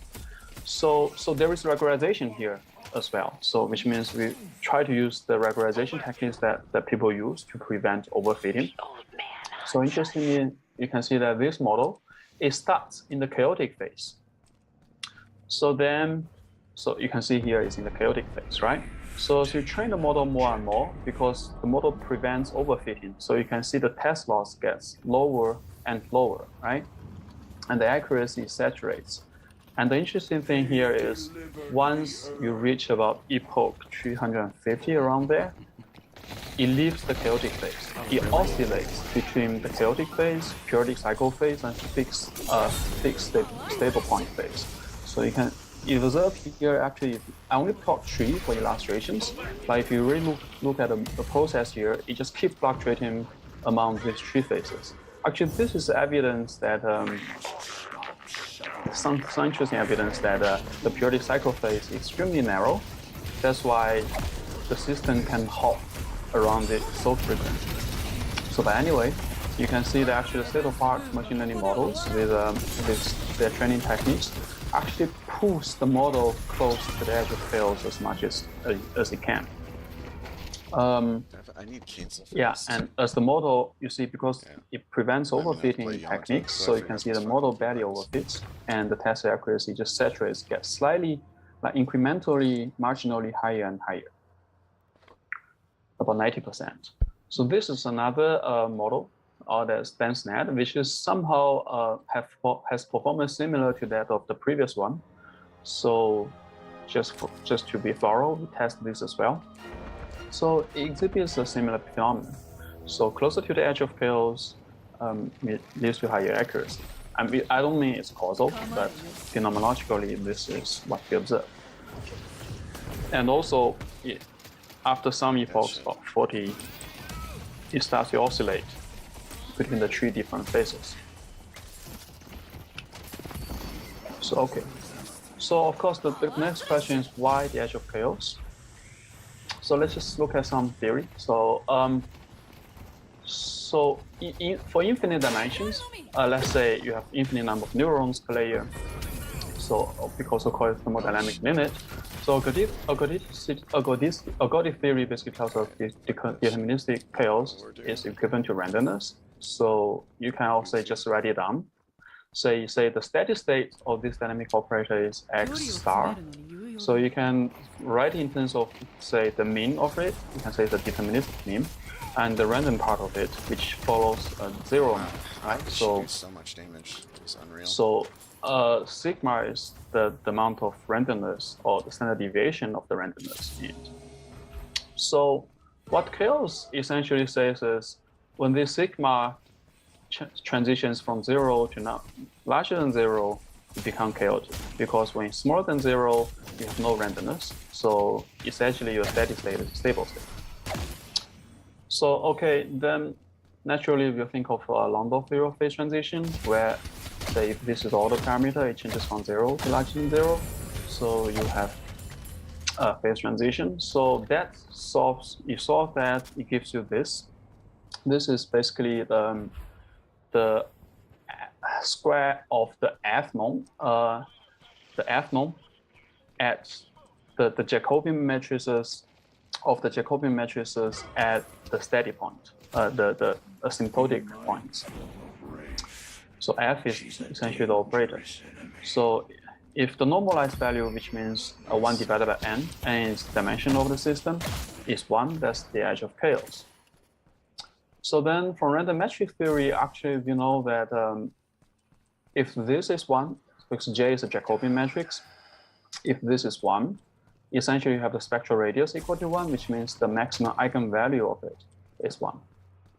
[SPEAKER 12] So there is regularization here as well. So which means we try to use the regularization techniques that people use to prevent overfitting. So interestingly, you can see that this model, it starts in the chaotic phase. So you can see here it's in the chaotic phase, right? So as you train the model more and more, because the model prevents overfitting, so you can see the test loss gets lower and lower, right? And the accuracy saturates. And the interesting thing here is once you reach about epoch 350 around there, it leaves the chaotic phase. It oscillates between the chaotic phase, periodic cycle phase, and fixed stable point phase. So you can observe here, actually, I only plot 3 for illustrations, but if you really look at the process here, it just keeps fluctuating among these 3 phases. Actually, this is evidence that some interesting evidence that the periodic cycle phase is extremely narrow. That's why the system can hop around it so frequently. So, but anyway, you can see that actually the state-of-art machine learning models with their training techniques actually push the model close to the edge of fails as much as it can.
[SPEAKER 1] I need cancel for
[SPEAKER 12] Yeah,
[SPEAKER 1] this.
[SPEAKER 12] and as the model, you see, because it prevents overfitting techniques, so you can see the model barely overfits, and the test accuracy just saturates, gets slightly, like incrementally, marginally higher and higher, about 90%. So this is another model, that's DenseNet, which is somehow has performance similar to that of the previous one. So just to be thorough, we test this as well. So it exhibits a similar phenomenon. So closer to the edge of chaos leads to higher accuracy. I don't mean it's causal, but phenomenologically, this is what we observe. And also, after some epochs, about 40, it starts to oscillate between the 3 different phases. So, okay. So, of course, the next question is why the edge of chaos? So let's just look at some theory. So, for infinite dimensions, let's say you have infinite number of neurons per layer. So we also call it thermodynamic limit. So ergodic theory basically tells us deterministic chaos is equivalent to randomness. So you can also just write it down. Say the steady state of this dynamic operator is x star. So you can write in terms of, say, the mean of it. You can say the deterministic mean, and the random part of it, which follows a 0, right? So
[SPEAKER 1] much damage. It's unreal.
[SPEAKER 12] So sigma is the amount of randomness or the standard deviation of the randomness in it. So what chaos essentially says is when this sigma transitions from 0 to now larger than 0, it becomes chaotic, because when it's smaller than 0, you have no randomness. So essentially your steady state is a stable state. So okay, then naturally we'll think of a Landau theory of phase transition, where say if this is the order parameter, it changes from 0 to larger than 0. So you have a phase transition. So that you solve that, it gives you this. This is basically the square of the F norm at the Jacobian matrices of the Jacobian matrices at the steady point, the asymptotic points. So F is essentially the operator. So if the normalized value, which means 1 divided by n is dimension of the system, is 1, that's the edge of chaos. So then from random metric theory, actually, we know that if this is 1, because J is a Jacobian matrix, if this is 1, essentially you have the spectral radius equal to 1, which means the maximum eigenvalue of it is 1.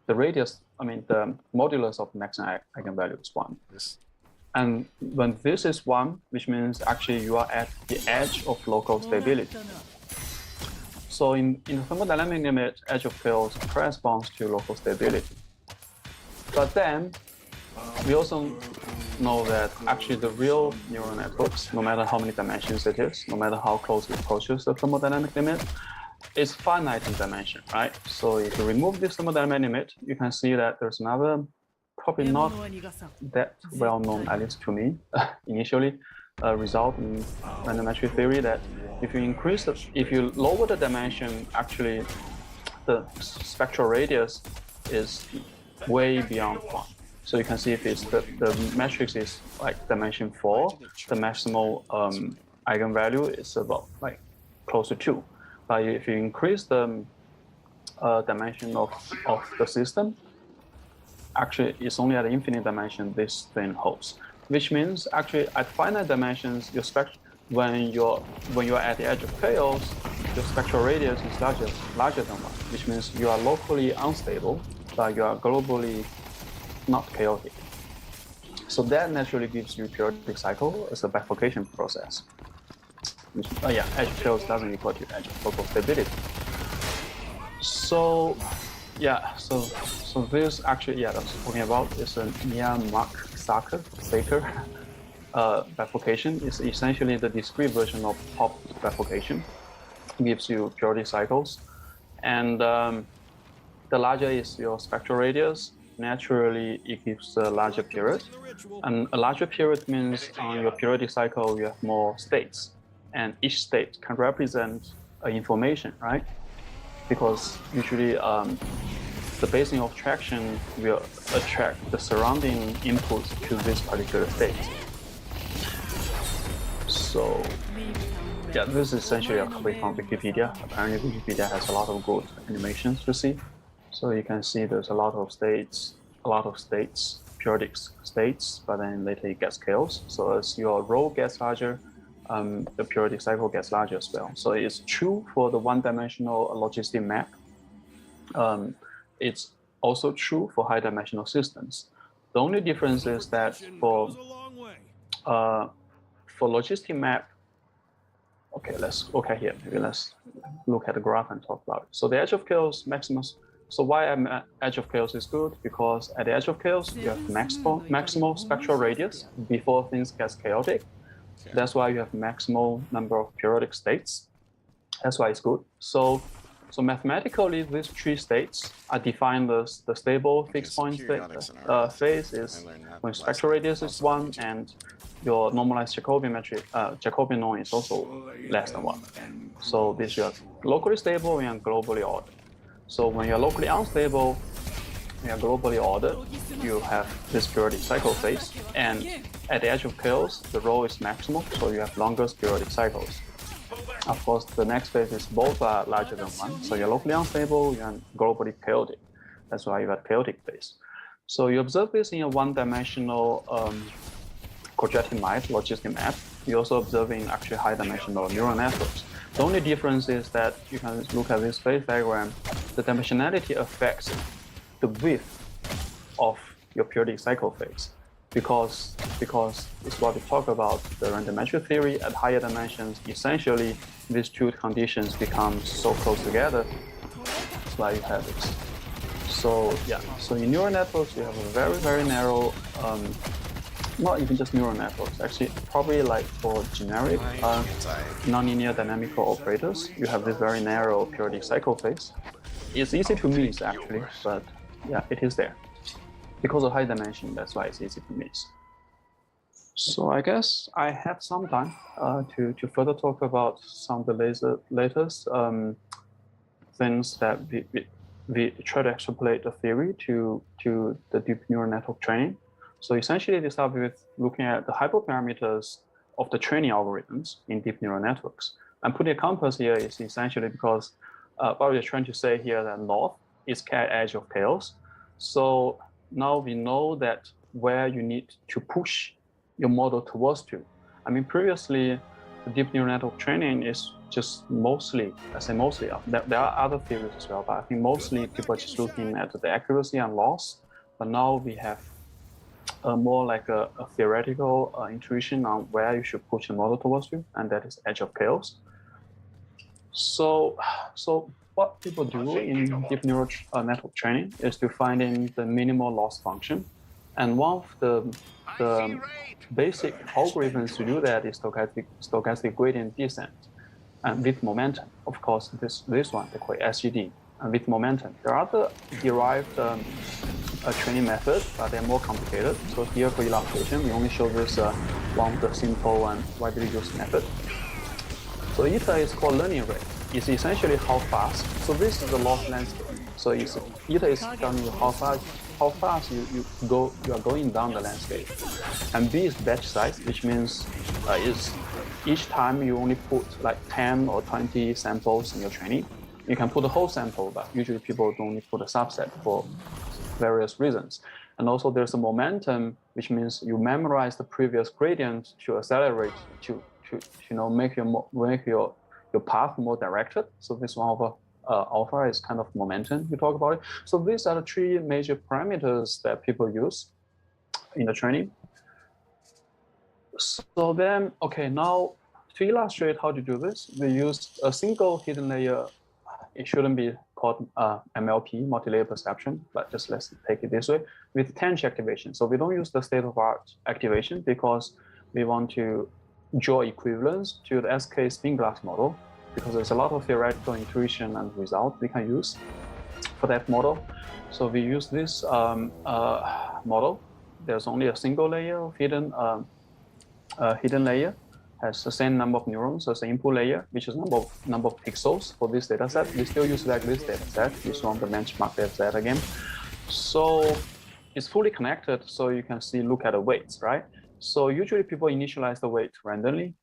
[SPEAKER 12] The radius, the modulus of maximum eigenvalue is 1. And when this is 1, which means actually you are at the edge of local stability. So in the thermodynamic limit, edge of chaos corresponds to local stability. But then we also know that actually the real neural networks, no matter how many dimensions it is, no matter how close it approaches the thermodynamic limit, is finite in dimension, right? So if you remove this thermodynamic limit, you can see that there's another, probably not that well known, at least to me, initially, result in random matrix theory that if you lower the dimension, actually the spectral radius is way beyond 1. So you can see if it's the matrix is like dimension 4, the maximal eigenvalue is about like close to 2. But if you increase the dimension of the system, actually it's only at the infinite dimension this thing holds. Which means actually at finite dimensions, when you're at the edge of chaos, your spectral radius is larger than 1, which means you are locally unstable, but you are globally not chaotic. So that naturally gives you periodic cycle as a bifurcation process. Which, edge of chaos doesn't equal to edge of local stability. So so this actually, I was talking about is a Saker bifurcation. Is essentially the discrete version of pop bifurcation. It gives you periodic cycles, and the larger is your spectral radius, naturally it gives a larger period. And a larger period means on your periodic cycle you have more states, and each state can represent information, right? Because usually the basing of traction will attract the surrounding input to this particular state. So this is essentially a copy from Wikipedia. Apparently Wikipedia has a lot of good animations to see. So you can see there's a lot of states, periodic states, but then later it gets chaos. So as your row gets larger, the periodic cycle gets larger as well. So it's true for the one-dimensional logistic map. It's also true for high-dimensional systems. The only difference is that for logistic map, let's here. Maybe let's look at the graph and talk about it. So the edge of chaos maximus. So why edge of chaos is good? Because at the edge of chaos, you have maximal spectral radius before things get chaotic. Okay. That's why you have maximal number of periodic states. That's why it's good. So mathematically, these 3 states are defined as the stable fixed point phase is when spectral radius is 1 and your normalized Jacobian metric, Jacobian norm is also less than 1. So this you are locally stable and globally ordered. So when you're locally unstable, you are globally ordered, you have this periodic cycle phase, and at the edge of chaos, the rho is maximal, so you have longer periodic cycles. Of course, the next phase is both are larger than 1, so you're locally unstable, you're globally chaotic. That's why you have chaotic phase. So you observe this in a one-dimensional quadratic logistic map. You also observe in actually high-dimensional neural networks. The only difference is that you can look at this phase diagram. The dimensionality affects the width of your periodic cycle phase, because it's what we talk about the random matrix theory at higher dimensions. Essentially, these 2 conditions become so close together. That's why you have this. So so in neural networks, you have a very, very narrow. Not even just neural networks, actually, probably like for generic nonlinear dynamical operators, you have this very narrow periodic cycle phase. It's easy to miss, actually, but it is there. Because of high dimension, that's why it's easy to miss. So I guess I have some time to further talk about some of the latest things that we try to extrapolate the theory to the deep neural network training. So essentially, we start with looking at the hyperparameters of the training algorithms in deep neural networks. I'm putting a compass here is essentially because what we're trying to say here that north is edge of chaos. So now we know that where you need to push your model towards to. I mean, previously, the deep neural network training is just mostly, there are other theories as well, but I think mostly people are just looking at the accuracy and loss. But now we have more like a theoretical intuition on where you should push the model towards you, and that is edge of chaos. So what people do in deep neural network training is to find in the minimal loss function, and one of the basic algorithms to do that is stochastic gradient descent, and with momentum. Of course, this one they call it SGD, and with momentum. There are other derived training methods, but they're more complicated. So here for illustration, we only show this one of the simple and widely used method. So eta is called learning rate. It's essentially how fast. So this is the loss landscape. So eta is telling you how fast you are going down the landscape. And B is batch size, which means is each time you only put like 10 or 20 samples in your training. You can put the whole sample, but usually people only put a subset for various reasons. And also there's a momentum, which means you memorize the previous gradient to accelerate to make your path more directed. So this one of alpha is kind of momentum. You talk about it. So these are the three major parameters that people use in the training. So then, okay, now to illustrate how to do this, we use a single hidden layer. It shouldn't be called MLP, multi-layer perception, but just let's take it this way, with tanh activation. So we don't use the state-of-art activation because we want to draw equivalence to the SK spin glass model, because there's a lot of theoretical intuition and result we can use for that model. So we use this model. There's only a single layer of hidden layer, has the same number of neurons as the input layer, which is number of pixels for this data set. We still use like this data set. This one, the benchmark data set again. So it's fully connected, so you can look at the weights, right? So usually people initialize the weight randomly,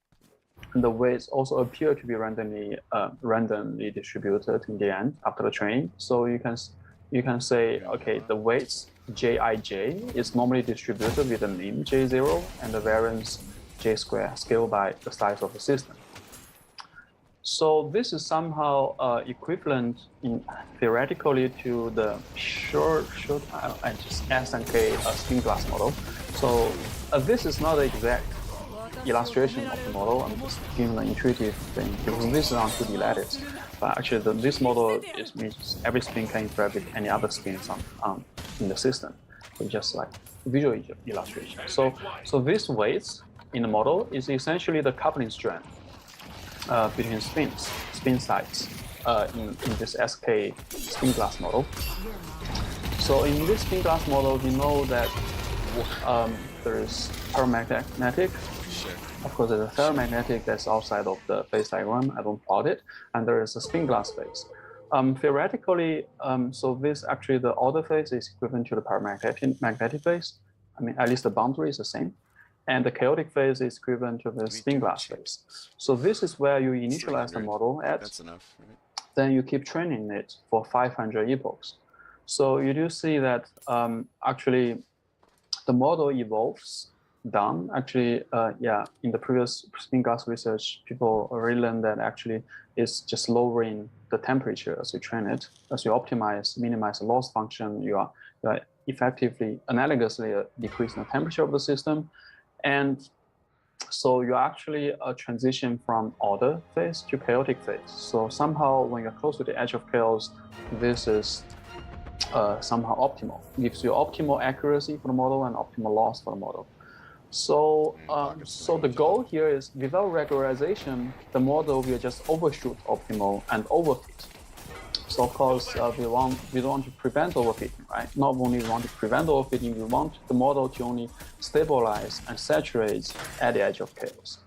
[SPEAKER 12] and the weights also appear to be randomly distributed in the end after the training. So you can say, okay, the weights Jij is normally distributed with a mean J0 and the variance J square scaled by the size of the system. So this is somehow equivalent theoretically to the short S and K spin glass model. So this is not the exact illustration of the model. I'm just giving an intuitive thing because this is on 2D lattice. But actually, this model means every spin can interact with any other spins in the system. So just like visual illustration. So these weights in the model is essentially the coupling strength between spin sites in this SK spin glass model. So in this spin glass model, we know that there is paramagnetic. Of course, there's a ferromagnetic that's outside of the phase diagram. I don't plot it, and there is a spin glass phase. Theoretically, so this actually the order phase is equivalent to the paramagnetic phase. I mean, at least the boundary is the same. And the chaotic phase is equivalent to the spin glass phase. So this is where you initialize the model at. That's enough, right? Then you keep training it for 500 epochs. So you do see that actually the model evolves down. Actually, in the previous spin glass research, people already learned that actually it's just lowering the temperature as you train it. As you minimize the loss function, you are effectively, analogously decreasing the temperature of the system. And so you actually transition from order phase to chaotic phase. So somehow when you're close to the edge of chaos, this is somehow optimal. It gives you optimal accuracy for the model and optimal loss for the model. So so the goal here is without regularization, the model will just overshoot optimal and overfit. So of course, we don't want to prevent overfitting, right? Not only we want to prevent overfitting, we want the model to only stabilize and saturate at the edge of chaos.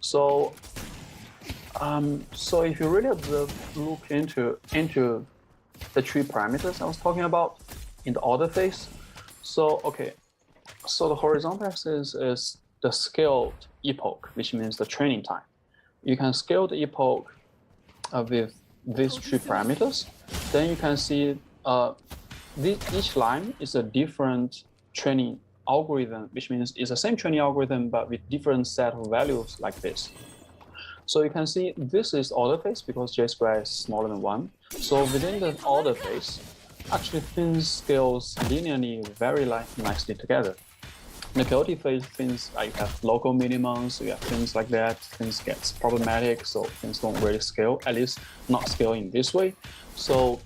[SPEAKER 12] So, so if you really look into the three parameters I was talking about in the order phase, so okay, so the horizontal axis is the scaled epoch, which means the training time. You can scale the epoch with these three parameters. Then you can see each line is a different training algorithm, which means it's the same training algorithm but with different set of values like this. So you can see this is order phase because J square is smaller than 1. So within the order phase, actually things scales linearly very nicely together. In the chaotic phase, things like you have local minimums, you have things like that, things gets problematic, so things don't really scale, at least not scale in this way. So,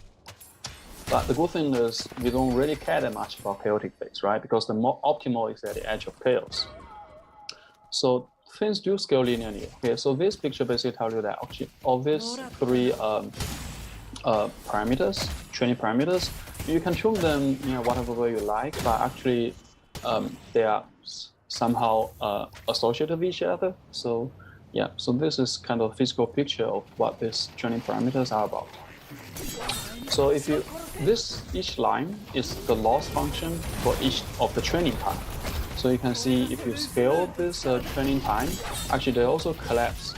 [SPEAKER 12] but the good thing is we don't really care that much about chaotic phase, right? Because the more optimal is at the edge of chaos. So things do scale linearly. Okay, so this picture basically tells you that actually of these three parameters, training parameters, you can tune them whatever way you like, but actually they are somehow associated with each other. So yeah, so this is kind of a physical picture of what these training parameters are about. So if you, each line is the loss function for each of the training time. So you can see if you scale this training time, actually they also collapse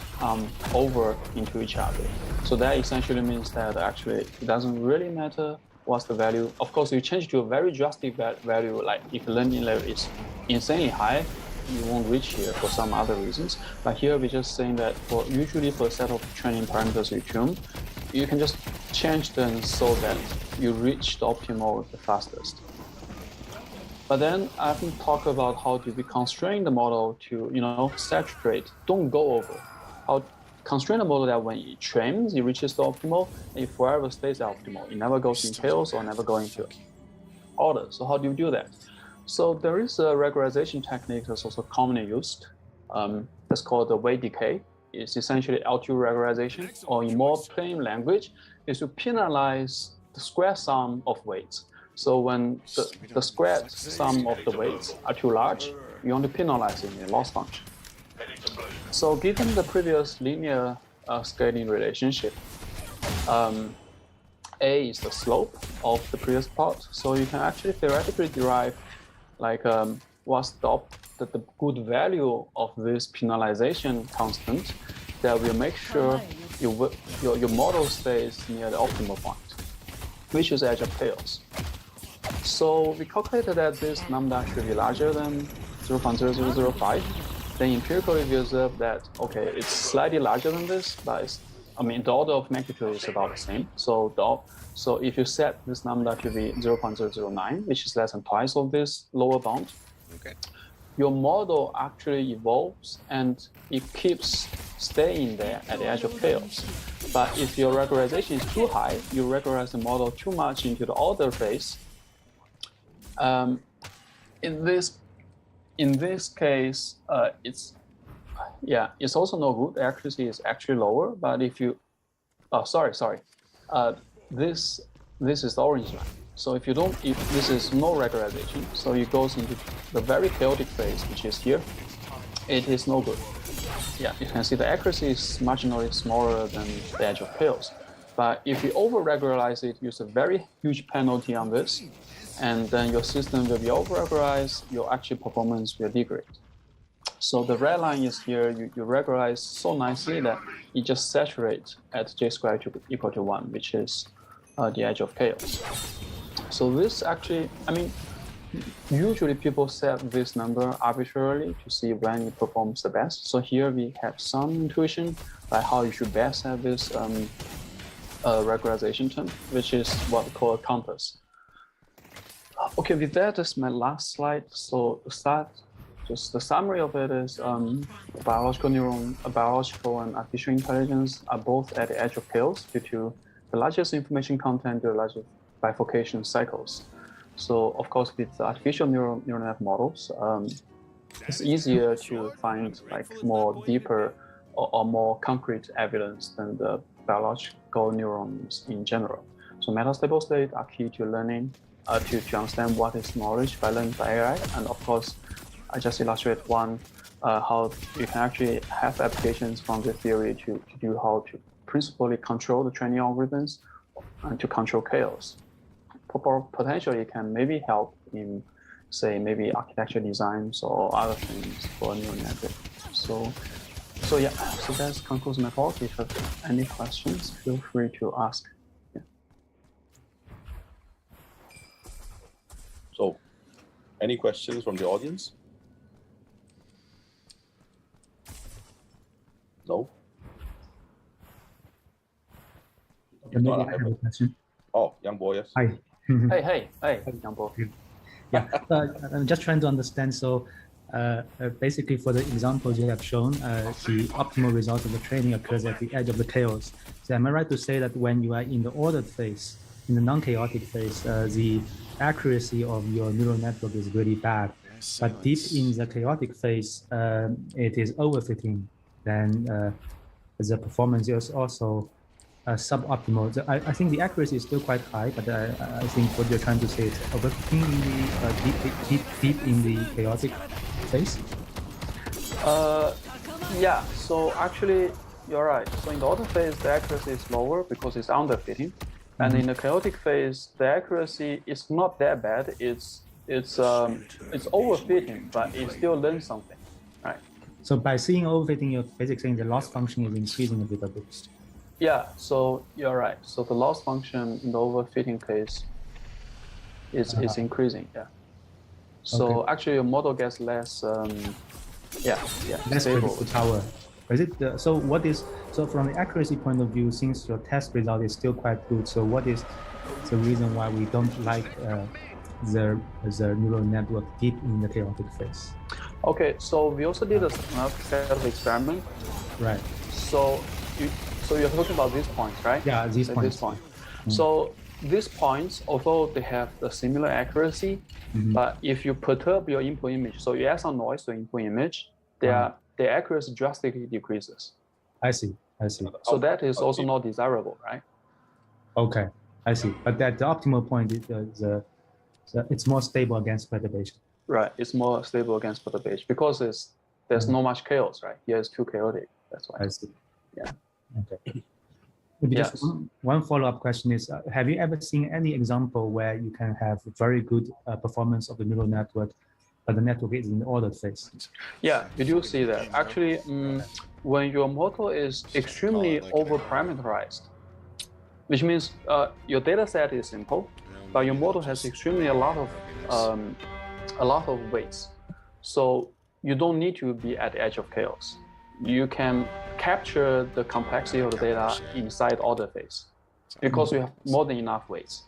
[SPEAKER 12] over into each other. So that essentially means that actually it doesn't really matter what's the value. Of course, you change to a very drastic value, like if learning level is insanely high, you won't reach here for some other reasons. But here we're just saying that usually for a set of training parameters you tune, you can just change them so that you reach the optimal the fastest. But then I haven't talked about how do we constrain the model to, saturate, don't go over. How constrain the model that when it trains, it reaches the optimal, and it forever stays optimal. It never goes in chaos or never go into order. So how do you do that? So there is a regularization technique that's also commonly used. That's called the weight decay. It's essentially L2 regularization, or in more plain language, is to penalize the square sum of weights. So when the squared sum of the weights are too large, you want to penalize it in a loss function. So given the previous linear scaling relationship, A is the slope of the previous part. So you can actually theoretically derive like what's the good value of this penalization constant that will make sure your model stays near the optimal point, which is edge of chaos. So we calculated that this lambda should be larger than 0.0005. Then empirically we observe that, okay, it's slightly larger than this, but the order of magnitude is about the same. So if you set this lambda to be 0.009, which is less than twice of this lower bound,
[SPEAKER 1] okay,
[SPEAKER 12] your model actually evolves and it keeps staying there at the edge of chaos. But if your regularization is too high, you regularize the model too much into the order phase. In this case, it's also no good. The accuracy is actually lower. But if you, this is the orange line. So if this is no regularization, so it goes into the very chaotic phase, which is here, it is no good. Yeah, you can see the accuracy is marginally smaller than the edge of chaos. But if you over-regularize it, use a very huge penalty on this, and then your system will be over-regularized, your actual performance will degrade. So the red line is here, you regularize so nicely that it just saturates at j squared equal to 1, which is the edge of chaos. So this actually, usually people set this number arbitrarily to see when it performs the best. So here we have some intuition by how you should best have this regularization term, which is what we call a compass. Okay, with that is my last slide. So just the summary of it is biological and artificial intelligence are both at the edge of chaos due to the largest information content, the largest bifurcation cycles. So of course, with the artificial neural net models, it's easier to find like more deeper or more concrete evidence than the biological neurons in general. So metastable states are key to learning, to understand what is knowledge by learning by AI. And of course, I just illustrate one, how you can actually have applications from the theory to do how to principally control the training algorithms and to control chaos. Potentially it can maybe help in, say, maybe architecture designs or other things for neural network. So that concludes my talk. If you have any questions, feel free to ask. Yeah.
[SPEAKER 11] So, any questions from the audience? No?
[SPEAKER 13] Yeah, maybe I have a question.
[SPEAKER 11] Oh, young boy, yes.
[SPEAKER 13] Hi.
[SPEAKER 12] Hey, Jambo.
[SPEAKER 13] Yeah, I'm just trying to understand. So basically for the examples you have shown, the optimal result of the training occurs at the edge of the chaos. So am I right to say that when you are in the ordered phase, in the non-chaotic phase, the accuracy of your neural network is really bad. But deep in the chaotic phase, it is overfitting. Then the performance is also suboptimal. I think the accuracy is still quite high, but I think what you're trying to say is overfitting in the deep in the chaotic phase.
[SPEAKER 12] Yeah. So actually, you're right. So in the order phase, the accuracy is lower because it's underfitting, and in the chaotic phase, the accuracy is not that bad. It's overfitting, but it still learns something, right?
[SPEAKER 13] So by seeing overfitting, you're basically saying the loss function is increasing a little bit.
[SPEAKER 12] Yeah, so you're right. So the loss function in the overfitting case is increasing. Yeah. So actually, your model gets less.
[SPEAKER 13] Less
[SPEAKER 12] stable.
[SPEAKER 13] predictive power. Is it so from the accuracy point of view? Since your test result is still quite good, so what is the reason why we don't like the neural network deep in the chaotic phase?
[SPEAKER 12] Okay, so we also did another set of experiment.
[SPEAKER 13] Right.
[SPEAKER 12] So you're talking about these points, right?
[SPEAKER 13] Yeah, these points.
[SPEAKER 12] This point. So these points, although they have the similar accuracy, but if you perturb your input image, so you add some noise to input image, their accuracy drastically decreases.
[SPEAKER 13] I see.
[SPEAKER 12] So that is also not desirable, right?
[SPEAKER 13] Okay, I see. But that the optimal point is it's more stable against perturbation.
[SPEAKER 12] Right, it's more stable against perturbation because there's not much chaos, right? Here it's too chaotic. That's why.
[SPEAKER 13] I see.
[SPEAKER 12] Yeah.
[SPEAKER 13] Okay. Maybe just one follow-up question is, have you ever seen any example where you can have very good performance of the neural network, but the network is in the ordered phase?
[SPEAKER 12] Yeah, you do see that. Actually, when your model is extremely over-parameterized, which means your data set is simple, but your model has extremely a lot of weights. So you don't need to be at the edge of chaos. You can capture the complexity of the data inside order phase because you have more than enough weights.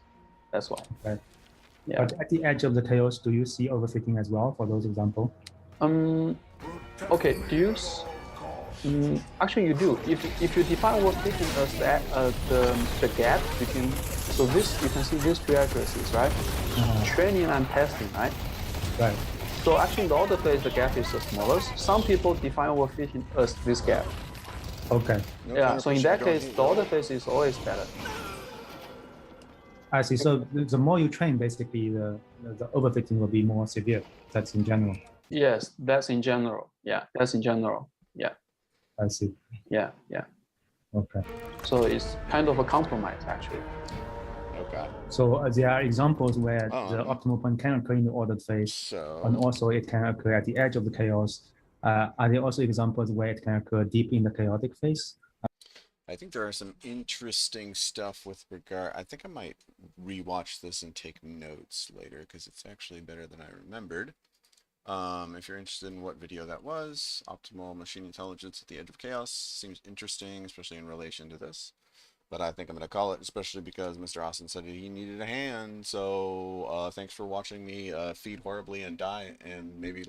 [SPEAKER 12] That's why.
[SPEAKER 13] Okay.
[SPEAKER 12] Yeah.
[SPEAKER 13] But at the edge of the chaos, do you see overfitting as well for those examples?
[SPEAKER 12] Okay. Actually, you do. If you define overfitting as the gap between, so this you can see these two accuracies, right? Training and testing, right?
[SPEAKER 13] Right.
[SPEAKER 12] So actually, in the order phase, the gap is the smallest. Some people define overfitting as this gap.
[SPEAKER 13] Okay.
[SPEAKER 12] Yeah. So in that case, the order phase is always better.
[SPEAKER 13] I see. So the more you train, basically, the overfitting will be more severe. That's in general.
[SPEAKER 12] Yes, that's in general. Yeah, that's in general. Yeah.
[SPEAKER 13] I see.
[SPEAKER 12] Yeah.
[SPEAKER 13] Okay.
[SPEAKER 12] So it's kind of a compromise, actually.
[SPEAKER 1] Okay.
[SPEAKER 13] So there are examples where the optimal point can occur in the ordered phase, and also it can occur at the edge of the chaos. Are there also examples where it can occur deep in the chaotic phase?
[SPEAKER 1] I think there are some interesting stuff with regard. I think I might rewatch this and take notes later because it's actually better than I remembered. If you're interested in what video that was, optimal machine intelligence at the edge of chaos seems interesting, especially in relation to this. But I think I'm going to call it, especially because Mr. Austin said he needed a hand. So thanks for watching me feed horribly and die, and maybe